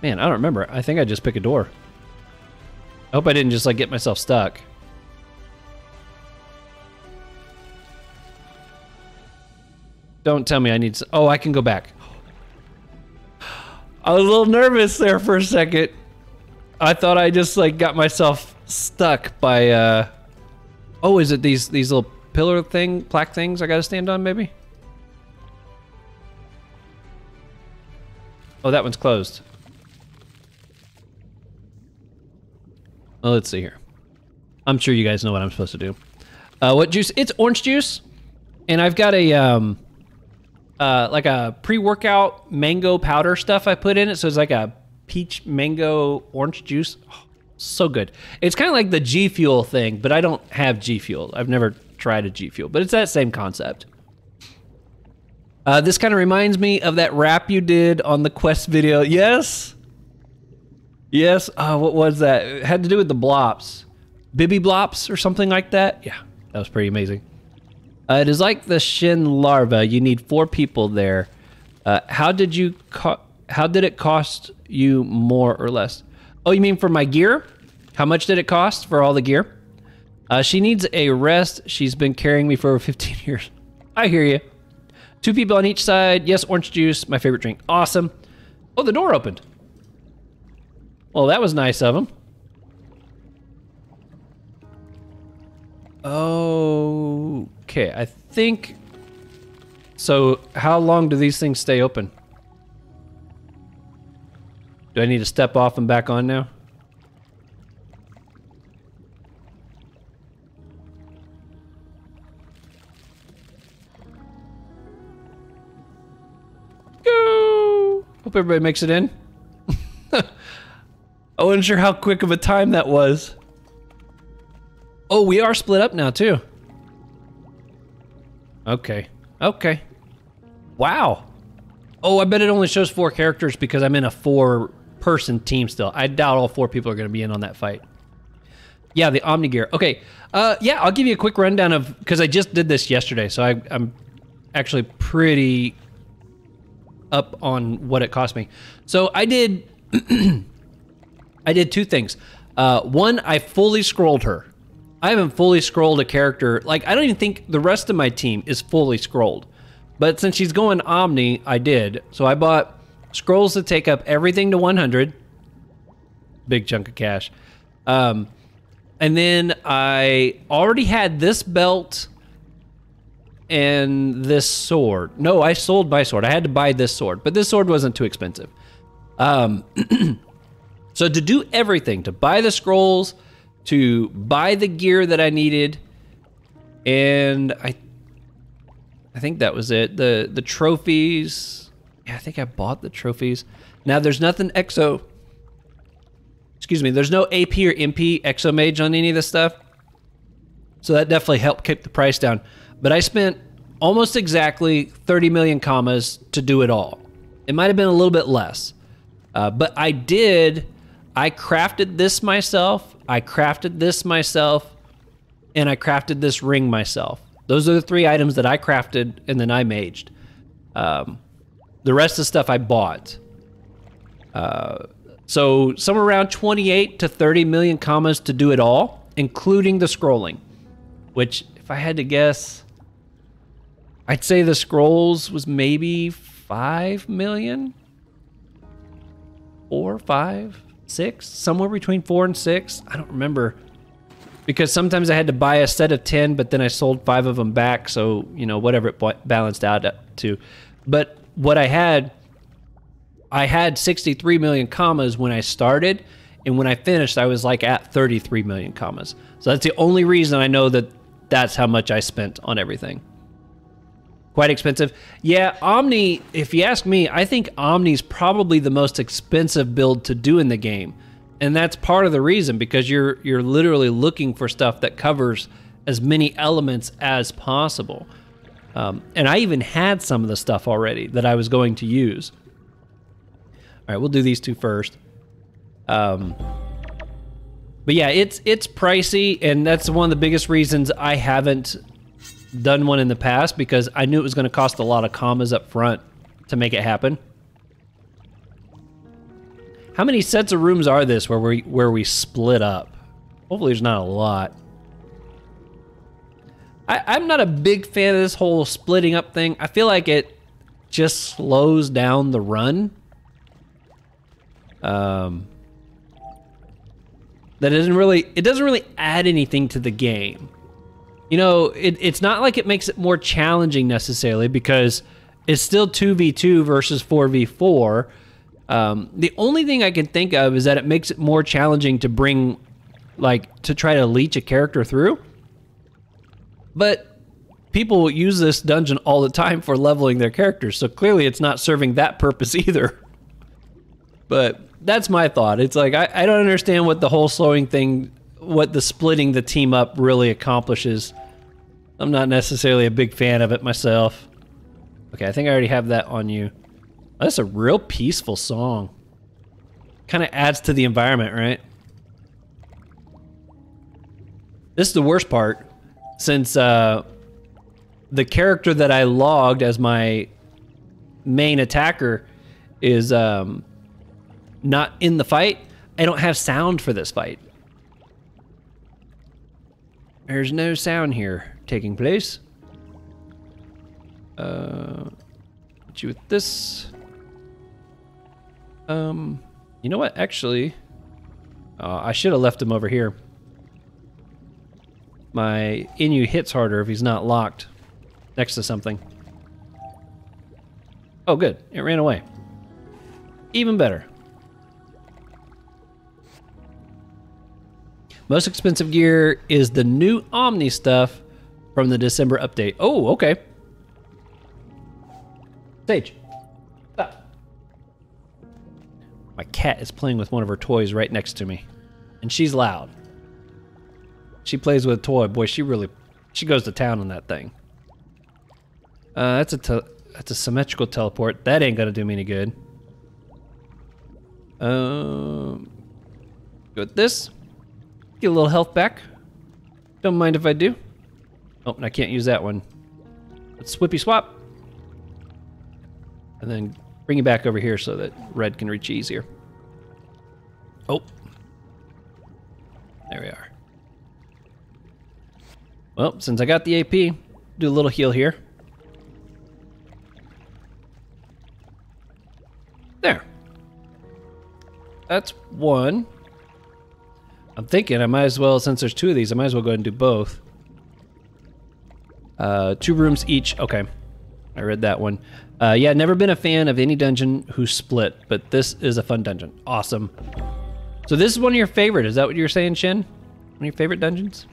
[SPEAKER 2] Man, I don't remember. I think I just pick a door. I hope I didn't just like get myself stuck. Don't tell me I need to... Oh, I can go back. I was a little nervous there for a second. I thought I just like got myself stuck by Oh, is it these little pillar plaque things I gotta stand on maybe? Oh, that one's closed. Well, let's see here. I'm sure you guys know what I'm supposed to do. What juice? It's orange juice. And I've got a like a pre-workout mango powder stuff I put in it, so it's like a peach mango orange juice. Oh, so good. It's kind of like the G Fuel thing, but I don't have G Fuel. I've never tried a G Fuel, but it's that same concept. This kind of reminds me of that rap you did on the Quest video. Yes? Yes? What was that? It had to do with the blops. Bibby blops or something like that? Yeah, that was pretty amazing. It is like the Shin larva. You need 4 people there. How did it cost you more or less? Oh, you mean for my gear? How much did it cost for all the gear? She needs a rest. She's been carrying me for over 15 years. I hear you. 2 people on each side. Yes, orange juice, my favorite drink. Awesome. Oh, the door opened. Well, that was nice of him. Okay, I think... So, how long do these things stay open? Do I need to step off and back on now? Go! Hope everybody makes it in. I wasn't sure how quick of a time that was.
[SPEAKER 1] Oh, we are split up now too. Okay. Okay. Wow. Oh, I bet it only shows 4 characters because I'm in a 4-person team still. I doubt all 4 people are going to be in on that fight. Yeah, the Omni gear. Okay. Yeah, I'll give you a quick rundown of, because I just did this yesterday, so I'm actually pretty up on what it cost me. So I did I did 2 things. One, I fully scrolled her. I haven't fully scrolled a character. Like, I don't even think the rest of my team is fully scrolled. But since she's going Omni, I did. So I bought scrolls to take up everything to 100. Big chunk of cash. And then I already had this belt and this sword. No, I sold my sword. I had to buy this sword, but this sword wasn't too expensive. So to do everything, to buy the scrolls, to buy the gear that I needed, and I think that was it. The trophies. Yeah, I think I bought the trophies. Now there's nothing exo. Excuse me, there's no AP or MP exo mage on any of this stuff. So that definitely helped keep the price down. But I spent almost exactly 30 million commas to do it all. It might have been a little bit less. But I crafted this myself, I crafted this myself, and I crafted this ring myself. Those are the 3 items that I crafted and then I maged. The rest of the stuff I bought. So somewhere around 28 to 30 million commas to do it all, including the scrolling. Which, if I had to guess, I'd say the scrolls was maybe 5 million? 4, 5, 6? Somewhere between 4 and 6? I don't remember. Because sometimes I had to buy a set of 10, but then I sold 5 of them back, so, you know, whatever it balanced out to. But what I had 63 million commas when I started, and when I finished, I was like at 33 million commas. So that's the only reason I know that that's how much I spent on everything. Quite expensive. Yeah, Omni, if you ask me, I think Omni's probably the most expensive build to do in the game. And that's part of the reason, because you're literally looking for stuff that covers as many elements as possible. And I even had some of the stuff already that I was going to use. All right, we'll do these 2 first. But yeah, it's pricey, and that's one of the biggest reasons I haven't done one in the past, because I knew it was going to cost a lot of commas up front to make it happen. How many sets of rooms are this where we split up? Hopefully there's not a lot. I'm not a big fan of this whole splitting up thing. I feel like it just slows down the run. That doesn't really add anything to the game. You know, it's not like it makes it more challenging necessarily, because it's still 2v2 versus 4v4. The only thing I can think of is that it makes it more challenging to bring, like, to try to leech a character through. But people use this dungeon all the time for leveling their characters, so clearly it's not serving that purpose either. But that's my thought. It's like, I don't understand what the whole slowing thing, what the splitting the team up really accomplishes. I'm not necessarily a big fan of it myself. Okay, I think I already have that on you. Oh, that's a real peaceful song. Kind of adds to the environment, right? This is the worst part, since the character that I logged as my main attacker is not in the fight. I don't have sound for this fight. There's no sound here taking place. Hit you with this. You know what? Actually, I should have left him over here. My Inu hits harder if he's not locked next to something. Oh, good. It ran away. Even better. Most expensive gear is the new Omni stuff from the December update. Oh, okay. Sage, stop. My cat is playing with one of her toys right next to me, and she's loud.
[SPEAKER 2] She plays with a toy. Boy, she goes to town on that thing. That's a symmetrical teleport. That ain't gonna do me any good. Go with this. Get a little health back. Don't mind if I do. Oh, and I can't use that one. Let's swippy swap. And then bring it back over here so that red can reach easier. Oh. There we are. Well, since I got the AP, do a little heal here. There. That's one. I'm thinking I might as well, since there's two of these, I might as well go ahead and do both. 2 rooms each. Okay. I read that one. Yeah, never been a fan of any dungeon who split, but this is a fun dungeon. Awesome. So this is one of your favorite. Is that what you're saying, Shin? One of your favorite dungeons?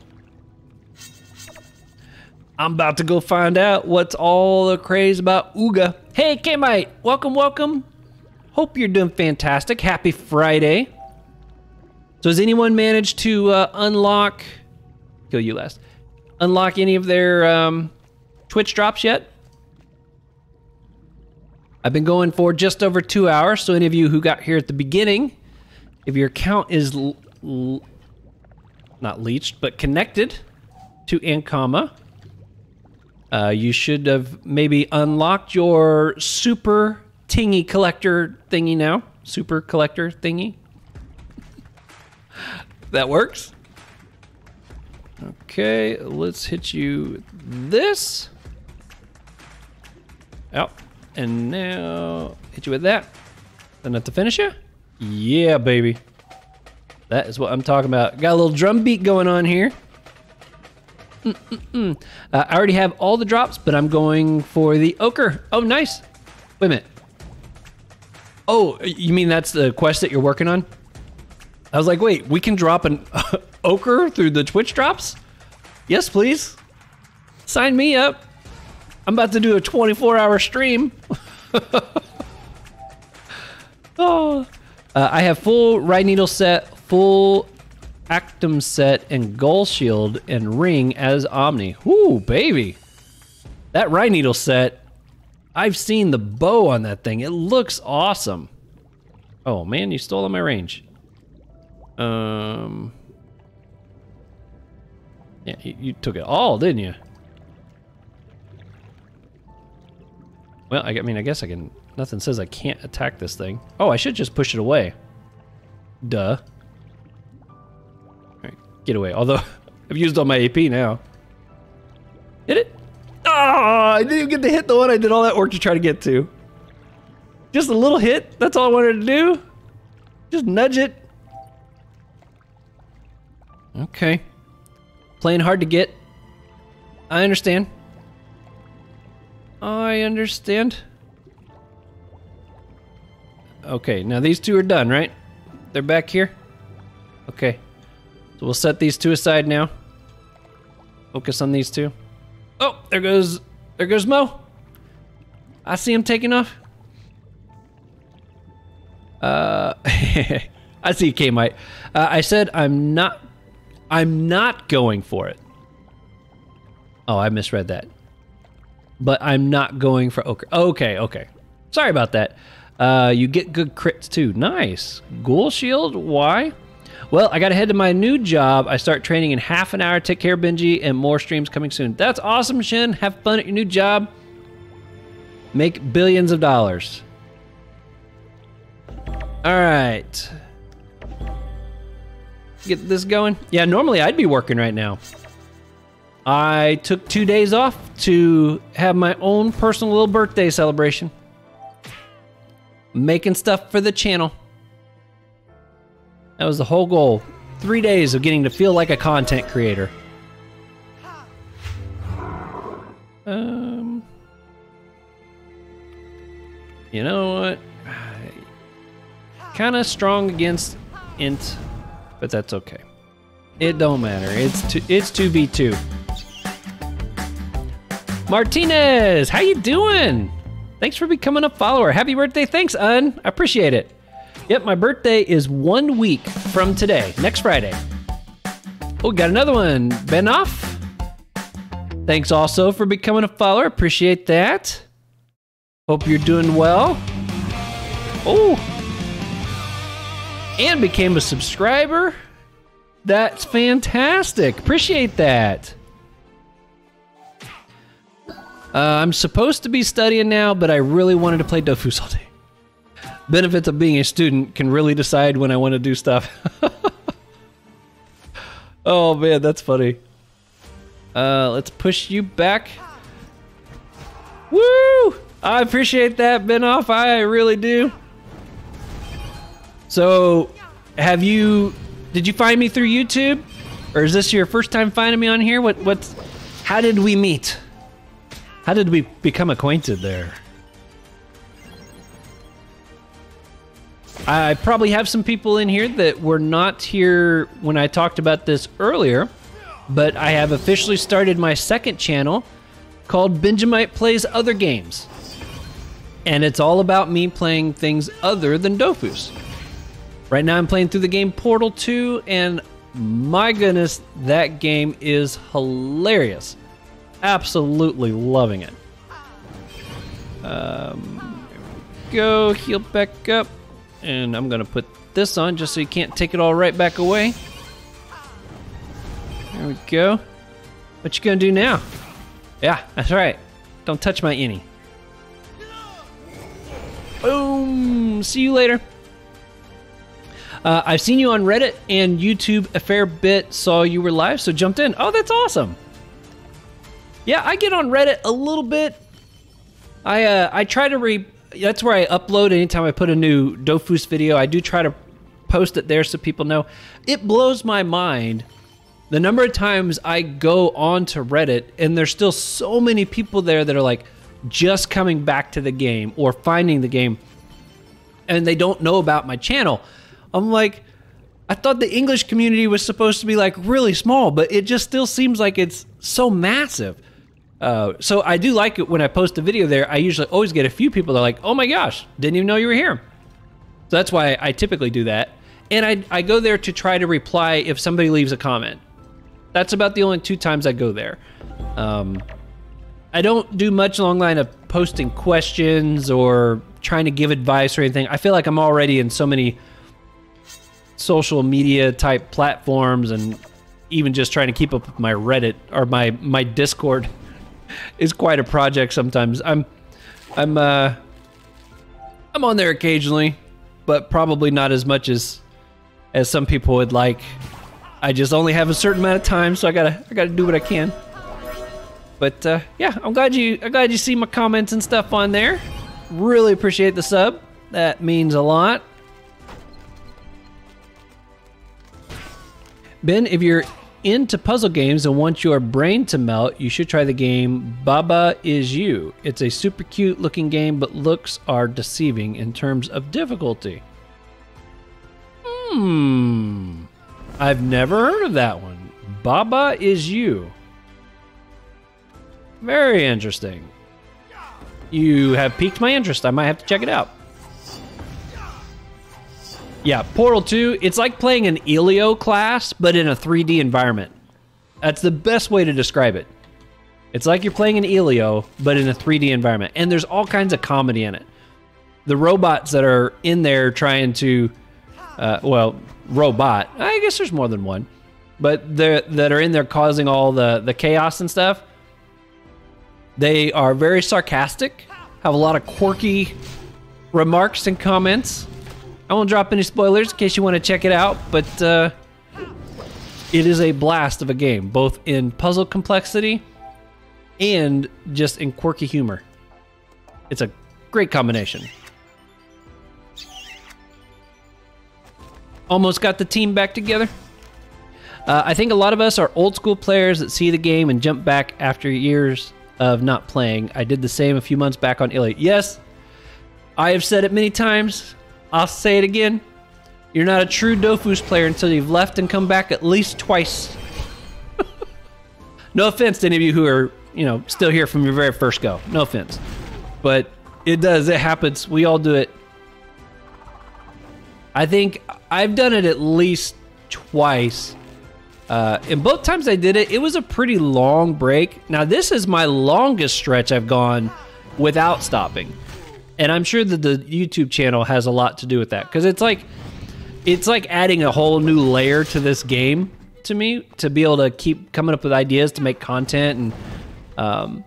[SPEAKER 2] I'm about to go find out what's all the craze about Ooga. Hey, K-Mite. Welcome, welcome. Hope you're doing fantastic. Happy Friday. So has anyone managed to unlock... Kill you last. Unlock any of their Twitch drops yet? I've been going for just over 2 hours, so any of you who got here at the beginning, if your account is not leached, but connected to Ankama, you should have maybe unlocked your super tingy collector thingy now. Super collector thingy. That works. Okay, let's hit you with this. Oh, and now hit you with that. Enough to finish you? Yeah, baby. That is what I'm talking about. Got a little drum beat going on here. I already have all the drops, but I'm going for the ochre. Oh, nice. Wait a minute. Oh, you mean that's the quest that you're working on? I was like, wait, we can drop an ochre through the Twitch drops? Yes, please. Sign me up. I'm about to do a 24-hour stream. Oh, I have full Ride Needle set, full Actum set, and Goal Shield and Ring as Omni. Ooh, baby. That Ride Needle set, I've seen the bow on that thing. It looks awesome. Oh, man, you stole on my range. Yeah, you took it all, didn't you? Well, I mean, I guess I can... Nothing says I can't attack this thing. Oh, I should just push it away. Duh. Alright, get away. Although, I've used all my AP now. Hit it? Oh, I didn't even get to hit the one I did all that work to try to get to. Just a little hit. That's all I wanted to do. Just nudge it. Okay. Playing hard to get. I understand. I understand. Okay, now these two are done, right? They're back here? Okay. So we'll set these two aside now. Focus on these two. Oh, there goes Mo. I see him taking off. I see K-Mite. I said I'm not going for it. Oh, I misread that. But I'm not going for ochre. Okay, okay. Sorry about that. You get good crits too. Nice. Ghoul Shield, why? Well, I gotta head to my new job. I start training in half an hour. Take care, Benji, and more streams coming soon. That's awesome, Shin. Have fun at your new job. Make billions of dollars. All right. Get this going. Yeah, normally I'd be working right now. I took 2 days off to have my own personal little birthday celebration. Making stuff for the channel. That was the whole goal. 3 days of getting to feel like a content creator. You know what? Kind of strong against int, but that's okay. It don't matter. It's 2v2. Martinez, how you doing? Thanks for becoming a follower. Happy birthday. Thanks, Un. I appreciate it. Yep, my birthday is 1 week from today, next Friday. Oh, got another one. Benoff. Thanks also for becoming a follower. Appreciate that. Hope you're doing well. Oh. And became a subscriber. That's fantastic. Appreciate that. I'm supposed to be studying now, but I really wanted to play Dofus all day. Benefits of being a student can really decide when I want to do stuff. Oh man, that's funny. Let's push you back. Woo! I appreciate that, Benoff. I really do. So, did you find me through YouTube? Or is this your first time finding me on here? How did we meet? How did we become acquainted there? I probably have some people in here that were not here when I talked about this earlier, but I have officially started my second channel called Benjamight Plays Other Games. And it's all about me playing things other than Dofus. Right now I'm playing through the game Portal 2, and my goodness, that game is hilarious. Absolutely loving it. There we go, heal back up. And I'm gonna put this on just so you can't take it all right back away. There we go. What you gonna do now? Yeah, that's right. Don't touch my innie. Boom! See you later. I've seen you on Reddit and YouTube a fair bit, saw you were live, so jumped in. Oh, that's awesome. Yeah, I get on Reddit a little bit. I try to that's where I upload anytime I put a new Dofus video. I do try to post it there so people know. It blows my mind the number of times I go onto Reddit and there's still so many people there that are like just coming back to the game or finding the game and they don't know about my channel. I'm like, I thought the English community was supposed to be like really small, but it just still seems like it's so massive. So I do like it when I post a video there. I usually always get a few people that are like, oh my gosh, didn't even know you were here. So that's why I typically do that. And I go there to try to reply if somebody leaves a comment. That's about the only 2 times I go there. I don't do much along the line of posting questions or trying to give advice or anything. I feel like I'm already in so many social media type platforms, and even just trying to keep up with my Reddit or my Discord is quite a project sometimes. I'm on there occasionally, but probably not as much as some people would like. I just only have a certain amount of time, so I gotta do what I can. But yeah, I'm glad you see my comments and stuff on there. Really appreciate the sub. That means a lot. Ben, if you're into puzzle games and want your brain to melt, you should try the game Baba Is You. It's a super cute looking game, but looks are deceiving in terms of difficulty. I've never heard of that one. Baba Is You. Very interesting. You have piqued my interest. I might have to check it out. Yeah, Portal 2, it's like playing an Elio class, but in a 3D environment. That's the best way to describe it. It's like you're playing an Elio, but in a 3D environment. And there's all kinds of comedy in it. The robots that are in there trying to, robot, I guess there's more than one, but that are in there causing all the chaos and stuff. They are very sarcastic, have a lot of quirky remarks and comments. I won't drop any spoilers in case you want to check it out, but it is a blast of a game, both in puzzle complexity and just in quirky humor. It's a great combination. Almost got the team back together. I think a lot of us are old school players that see the game and jump back after years of not playing. I did the same a few months back on Illy. Yes, I have said it many times. I'll say it again. You're not a true Dofus player until you've left and come back at least twice. No offense to any of you who are, still here from your very first go. No offense. But it happens. We all do it. I think I've done it at least twice
[SPEAKER 1] And both times I did it, it was a pretty long break. Now, this is my longest stretch I've gone without stopping. And I'm sure that the YouTube channel has a lot to do with that. Because it's like adding a whole new layer to this game to me, to be able to keep coming up with ideas to make content. And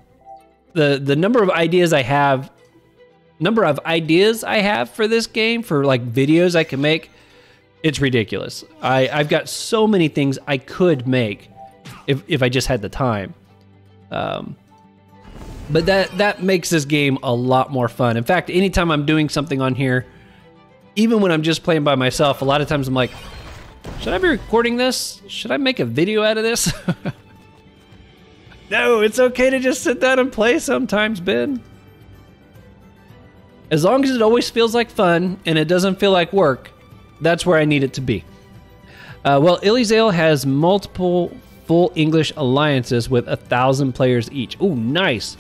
[SPEAKER 1] the number of ideas I have for this game, for like videos I can make, it's ridiculous. I've got so many things I could make if I just had the time. But that makes this game a lot more fun. In fact, anytime I'm doing something on here, even when I'm just playing by myself, a lot of times I'm like, should I be recording this? Should I make a video out of this? No, it's okay to just sit down and play sometimes, Ben. As long as it always feels like fun and it doesn't feel like work, that's where I need it to be. Well, Illyzale has multiple full English alliances with 1,000 players each. Ooh, nice.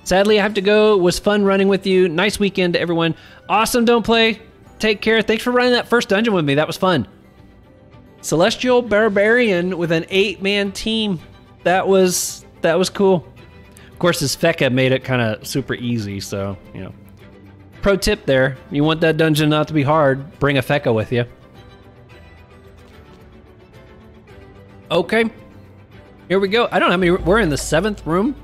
[SPEAKER 1] Sadly, I have to go. It was fun running with you. Nice weekend to everyone. Awesome, Don't Play. Take care. Thanks for running that first dungeon with me. That was fun. Celestial Barbarian with an 8-man team. That was cool. Of course, this Feka made it kind of super easy, so, you know. Pro tip there, you want that dungeon not to be hard, bring a Feka with you. Okay, here we go. I don't know how many, we're in the 7th room.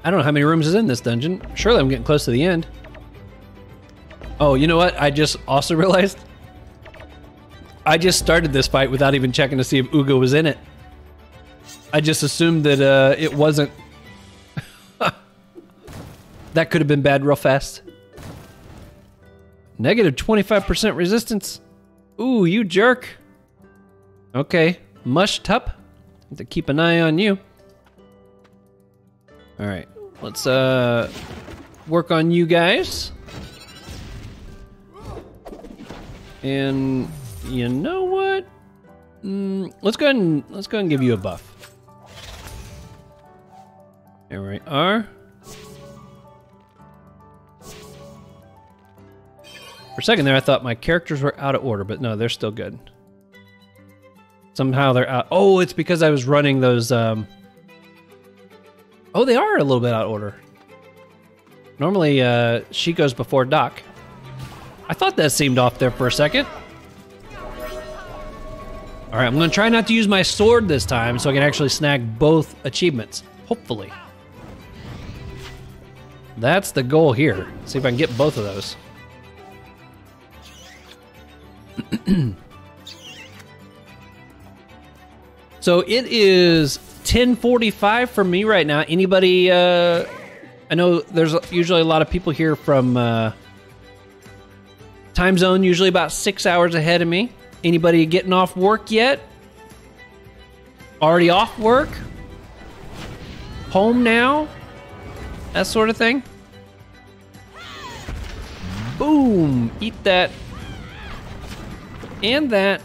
[SPEAKER 1] I don't know how many rooms is in this dungeon. Surely I'm getting close to the end. Oh, you know what? I just also realized I just started this fight without even checking to see if Uga was in it. I just assumed that it wasn't. That could have been bad real fast. Negative 25% resistance. Ooh, you jerk. Okay, Mush Tup. Have to keep an eye on you. All right, let's work on you guys. And you know what? Let's go ahead and give you a buff. There we are. For a second there, I thought my characters were out of order, but no, they're still good. Somehow they're out. Oh, it's because I was running those. Oh, they are a little bit out of order. Normally, she goes before Doc. I thought that seemed off there for a second. All right, I'm gonna try not to use my sword this time so I can actually snag both achievements, hopefully. That's the goal here. See if I can get both of those. So it is 10:45 for me right now. Anybody, I know there's usually a lot of people here from time zone, usually about 6 hours ahead of me. Anybody getting off work yet? Already off work? Home now? That sort of thing? Boom! Eat that. And that.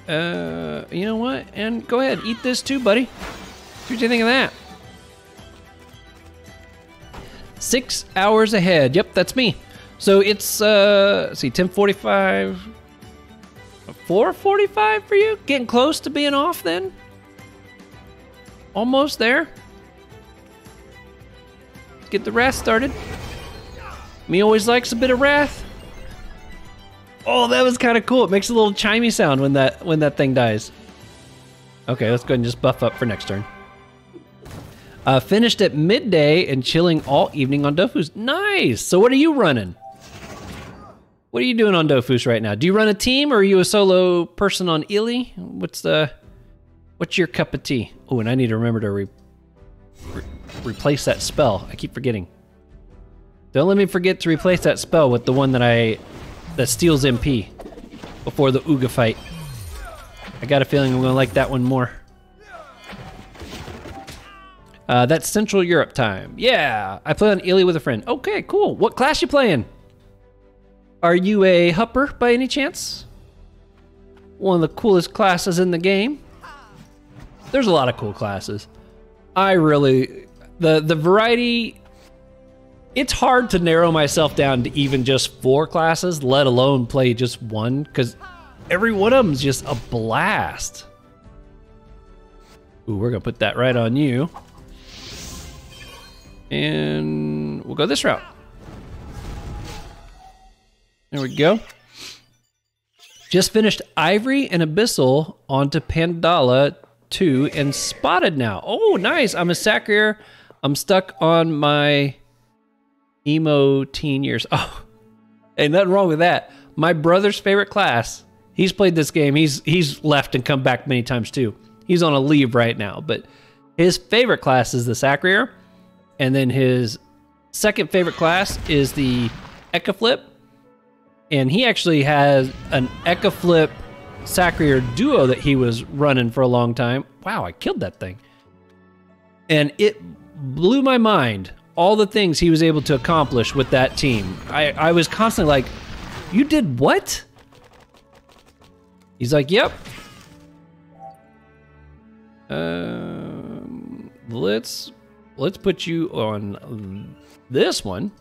[SPEAKER 1] You know what? And go ahead, eat this too, buddy. What do you think of that? 6 hours ahead. Yep, that's me. So it's, let's see, 10:45. 4:45 for you? Getting close to being off then? Almost there. Get the wrath started. Me always likes a bit of wrath. Oh, that was kind of cool. It makes a little chimey sound when that thing dies. Okay, let's go ahead and just buff up for next turn. Finished at midday and chilling all evening on Dofus. Nice! So what are you running? What are you doing on Dofus right now? Do you run a team or are you a solo person on Illy? What's your cup of tea? Oh, and I need to remember to replace that spell. I keep forgetting. Don't let me forget to replace that spell with the one that steals MP before the Uga fight. I got a feeling I'm gonna like that one more. That's Central Europe time. Yeah, I play on Illy with a friend. Okay, cool. What class you playing? Are you a Hupper by any chance? One of the coolest classes in the game. There's a lot of cool classes. The variety, it's hard to narrow myself down to even just 4 classes, let alone play just one, because every one of them's just a blast. Ooh, we're gonna put that right on you. And we'll go this route. There we go. Just finished Ivory and Abyssal onto Pandala 2 and Spotted now. Oh, nice. I'm a Sacrier. I'm stuck on my emo teen years. Oh, ain't nothing wrong with that. My brother's favorite class. He's played this game. He's left and come back many times too. He's on a leave right now, but his favorite class is the Sacrier. And then his second favorite class is the Ecaflip. And he actually has an Ecaflip Sacrier duo that he was running for a long time. Wow, I killed that thing. And it blew my mind, all the things he was able to accomplish with that team. I was constantly like, you did what? He's like, yep. Let's put you on this one.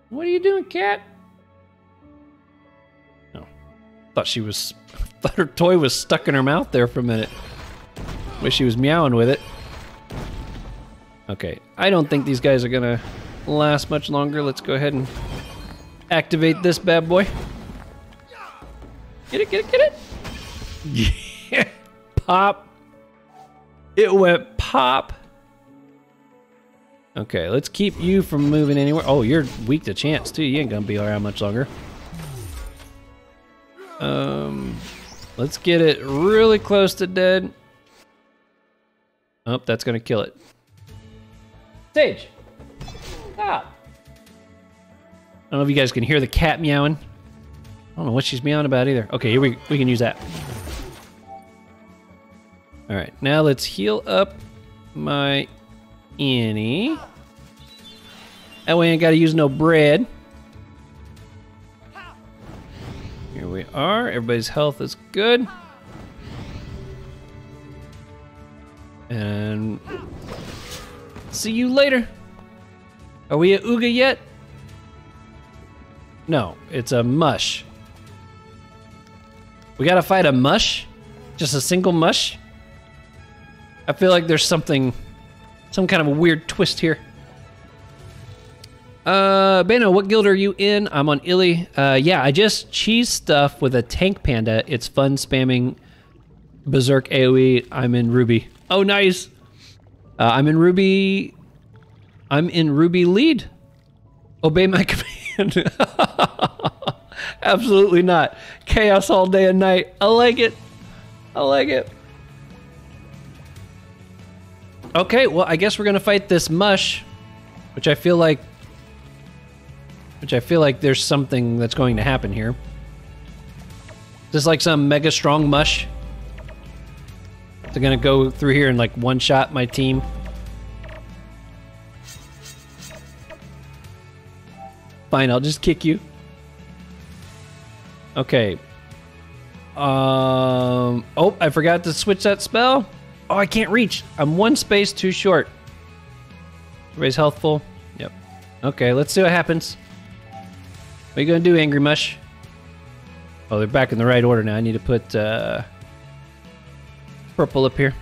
[SPEAKER 1] What are you doing, cat? Oh, thought her toy was stuck in her mouth there for a minute. Wish she was meowing with it. Okay, I don't think these guys are gonna last much longer. Let's go ahead and activate this bad boy. Get it, get it, get it! Yeah, pop. It went pop. Okay, let's keep you from moving anywhere. Oh, you're weak to chance too. You ain't gonna be around much longer. Let's get it really close to dead. Oh, that's gonna kill it. Sage, stop. I don't know if you guys can hear the cat meowing. I don't know what she's meowing about either. Okay, here we can use that. All right, now let's heal up my Annie. That way I ain't gotta use no bread. Here we are. Everybody's health is good. And see you later. Are we at Ooga yet? No, it's a mush. We gotta fight a mush? Just a single mush? I feel like there's some kind of a weird twist here. Bano, what guild are you in? I'm on Illy. Yeah, I just cheese stuff with a tank panda. It's fun spamming Berserk AoE. I'm in Ruby. Oh, nice. I'm in Ruby. I'm in Ruby lead. Obey my command. Absolutely not. Chaos all day and night. I like it. I like it. Okay, well, I guess we're gonna fight this mush, which I feel like there's something that's going to happen here. Is this like some mega strong mush? They're gonna go through here and like one-shot my team. Fine, I'll just kick you. Okay. Oh, I forgot to switch that spell. Oh, I can't reach. I'm one space too short. Everybody's health full? Yep. Okay, let's see what happens. What are you gonna do, Angry Mush? Oh, they're back in the right order now. I need to put purple up here.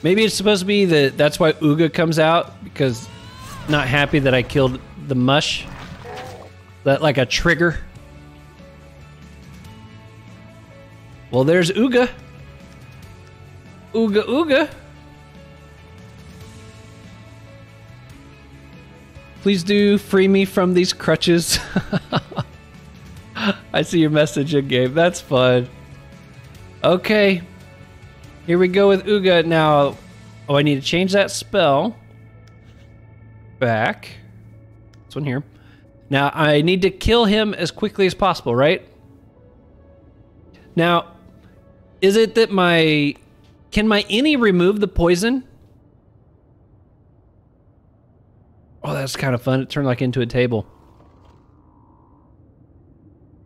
[SPEAKER 1] Maybe it's supposed to be that's why Ooga comes out, because not happy that I killed the mush. That like a trigger. Well, there's Ooga. Ooga Ooga. Please do free me from these crutches. I see your message in game. That's fun. Okay. Here we go with Ooga. Now, oh, I need to change that spell. Back. This one here. Now, I need to kill him as quickly as possible, right? Now, is it that can my innie remove the poison? Oh, that's kind of fun. It turned like into a table.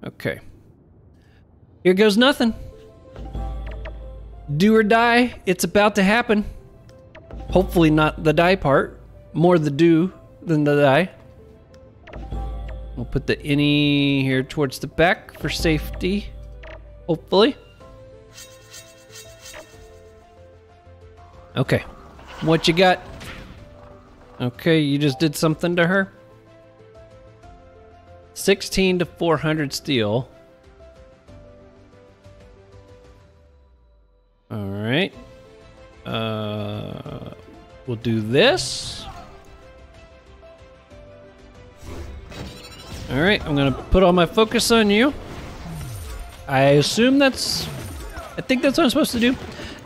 [SPEAKER 1] Okay. Here goes nothing. Do or die. It's about to happen. Hopefully not the die part. More the do than the die. We'll put the innie here towards the back for safety, hopefully. Okay, what you got? Okay, you just did something to her. 16 to 400 steel. All right. We'll do this. All right, I'm gonna put all my focus on you. I think that's what I'm supposed to do.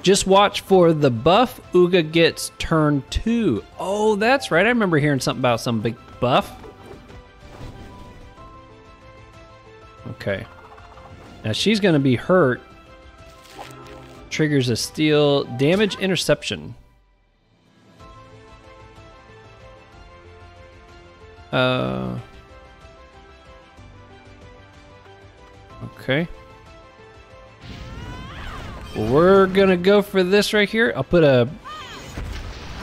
[SPEAKER 1] Just watch for the buff. Uga gets turn 2. Oh, that's right. I remember hearing something about some big buff. Okay. Now she's gonna be hurt. Triggers a steel damage interception. Okay. Well, we're gonna go for this right here. I'll put a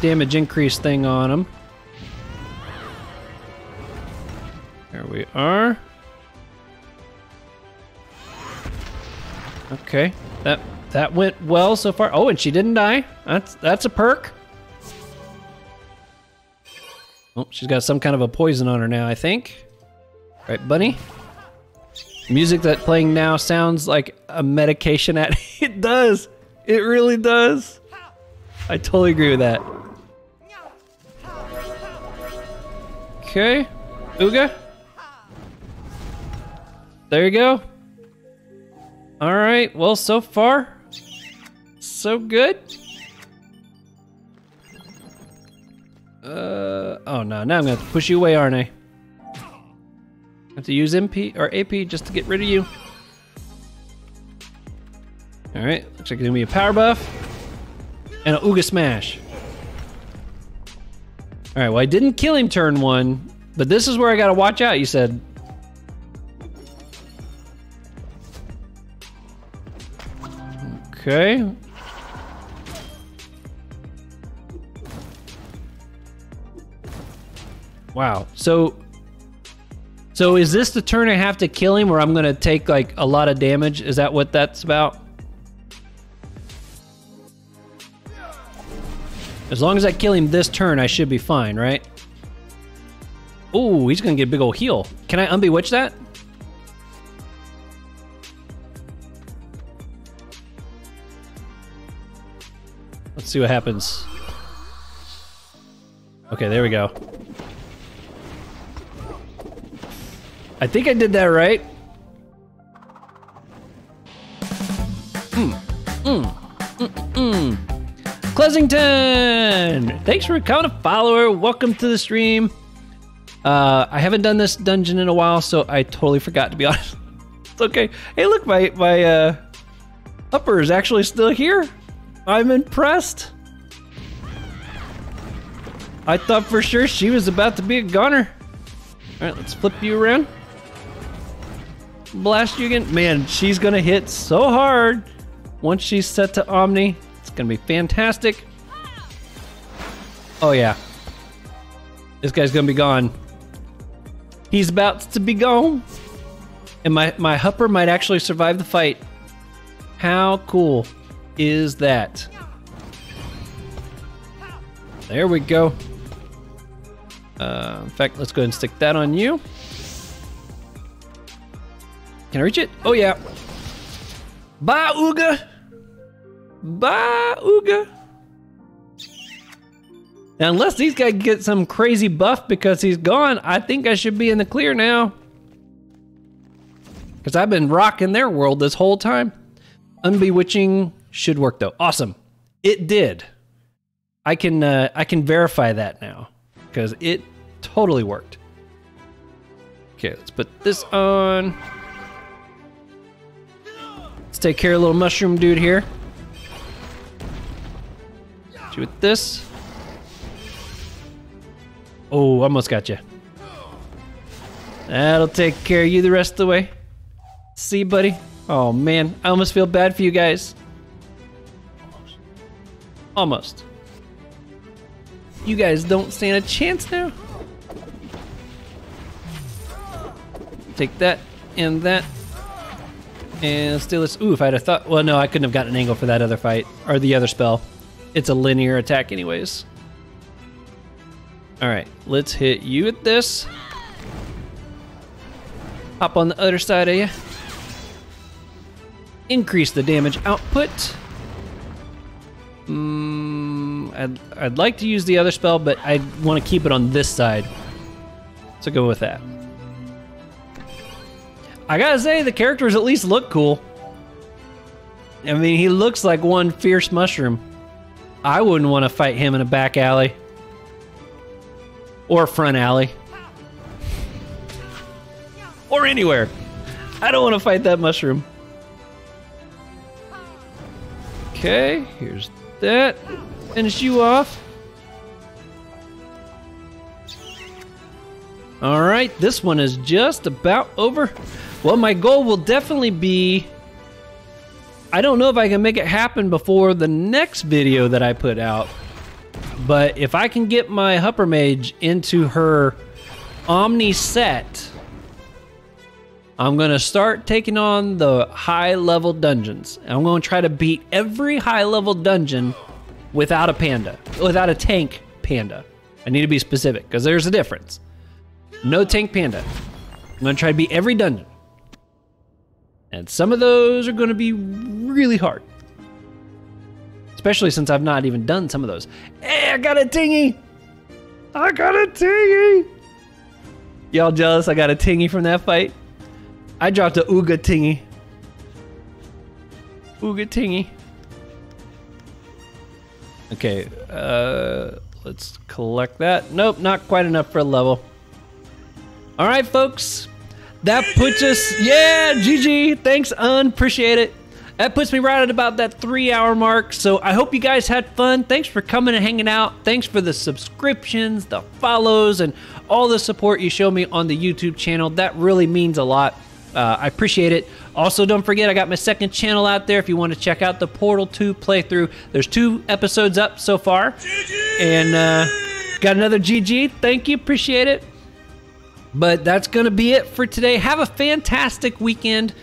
[SPEAKER 1] damage increase thing on him. There we are. Okay, that went well so far. Oh, and she didn't die. That's a perk. Oh, she's got some kind of a poison on her now, I think. Right, bunny? Music that playing now sounds like a medication at it does. It really does. I totally agree with that. Okay, Uga. There you go. All right, well, so far, so good. Oh no, now I'm gonna have to push you away, aren't I? I have to use MP or AP just to get rid of you. All right, looks like it's gonna be a power buff and a Uga smash. All right, well, I didn't kill him turn 1, but this is where I gotta watch out, you said. Okay. Wow. So is this the turn I have to kill him where I'm gonna take like a lot of damage? Is that what that's about? As long as I kill him this turn, I should be fine, right? Oh, he's gonna get a big old heal. Can I unbewitch that? Let's see what happens. Okay, there we go. I think I did that right. Pleasington! Thanks for becoming a follower. Welcome to the stream. I haven't done this dungeon in a while, so I totally forgot, to be honest. It's okay. Hey, look, my upper is actually still here. I'm impressed. I thought for sure she was about to be a goner. All right, let's flip you around. Blast you again. Man, she's gonna hit so hard once she's set to Omni. It's gonna be fantastic. Oh yeah. This guy's gonna be gone. He's about to be gone. And my Hupper might actually survive the fight. How cool is that? There we go. In fact, let's go ahead and stick that on you. Can I reach it? Oh yeah. Bye, Uga. Bye, Uga. Now, unless these guys get some crazy buff because he's gone, I think I should be in the clear now. Because I've been rocking their world this whole time. Unbewitching should work though. Awesome. It did. I can verify that now because it totally worked. Okay, let's put this on. Let's take care of little mushroom dude here. Hit you with this. Oh, almost got you. That'll take care of you the rest of the way. See, buddy? Oh man, I almost feel bad for you guys. Almost. You guys don't stand a chance now.
[SPEAKER 2] take that and that. And let's do this. Ooh, if I'd have thought... Well, no, I couldn't have gotten an angle for that other fight. Or the other spell. It's a linear attack anyways. Alright, let's hit you with this. Hop on the other side of you. Increase the damage output. I'd like to use the other spell, but I want to keep it on this side. So go with that. I gotta say, the characters at least look cool. I mean, he looks like one fierce mushroom. I wouldn't want to fight him in a back alley. Or a front alley. Or anywhere. I don't want to fight that mushroom. Okay, here's that. Finish you off. Alright, this one is just about over. Well, my goal will definitely be... I don't know if I can make it happen before the next video that I put out. But if I can get my Hupper Mage into her Omni set, I'm going to start taking on the high-level dungeons. I'm going to try to beat every high-level dungeon without a panda. Without a tank panda. I need to be specific, because there's a difference. No tank panda. I'm going to try to beat every dungeon. And some of those are going to be really hard. Especially since I've not even done some of those. Hey, I got a tingy! I got a tingy! Y'all jealous I got a tingy from that fight? I dropped a Ooga tingy. Ooga tingy. Okay, let's collect that. Nope, not quite enough for a level. Alright, folks. That puts us... Yeah, GG. Thanks, appreciate it. That puts me right at about that 3-hour mark. So I hope you guys had fun. Thanks for coming and hanging out. Thanks for the subscriptions, the follows, and all the support you show me on the YouTube channel. That really means a lot. I appreciate it. Also, don't forget, I got my second channel out there if you want to check out the Portal 2 playthrough. There's 2 episodes up so far. GG! And got another GG. Thank you. Appreciate it. But that's going to be it for today. Have a fantastic weekend.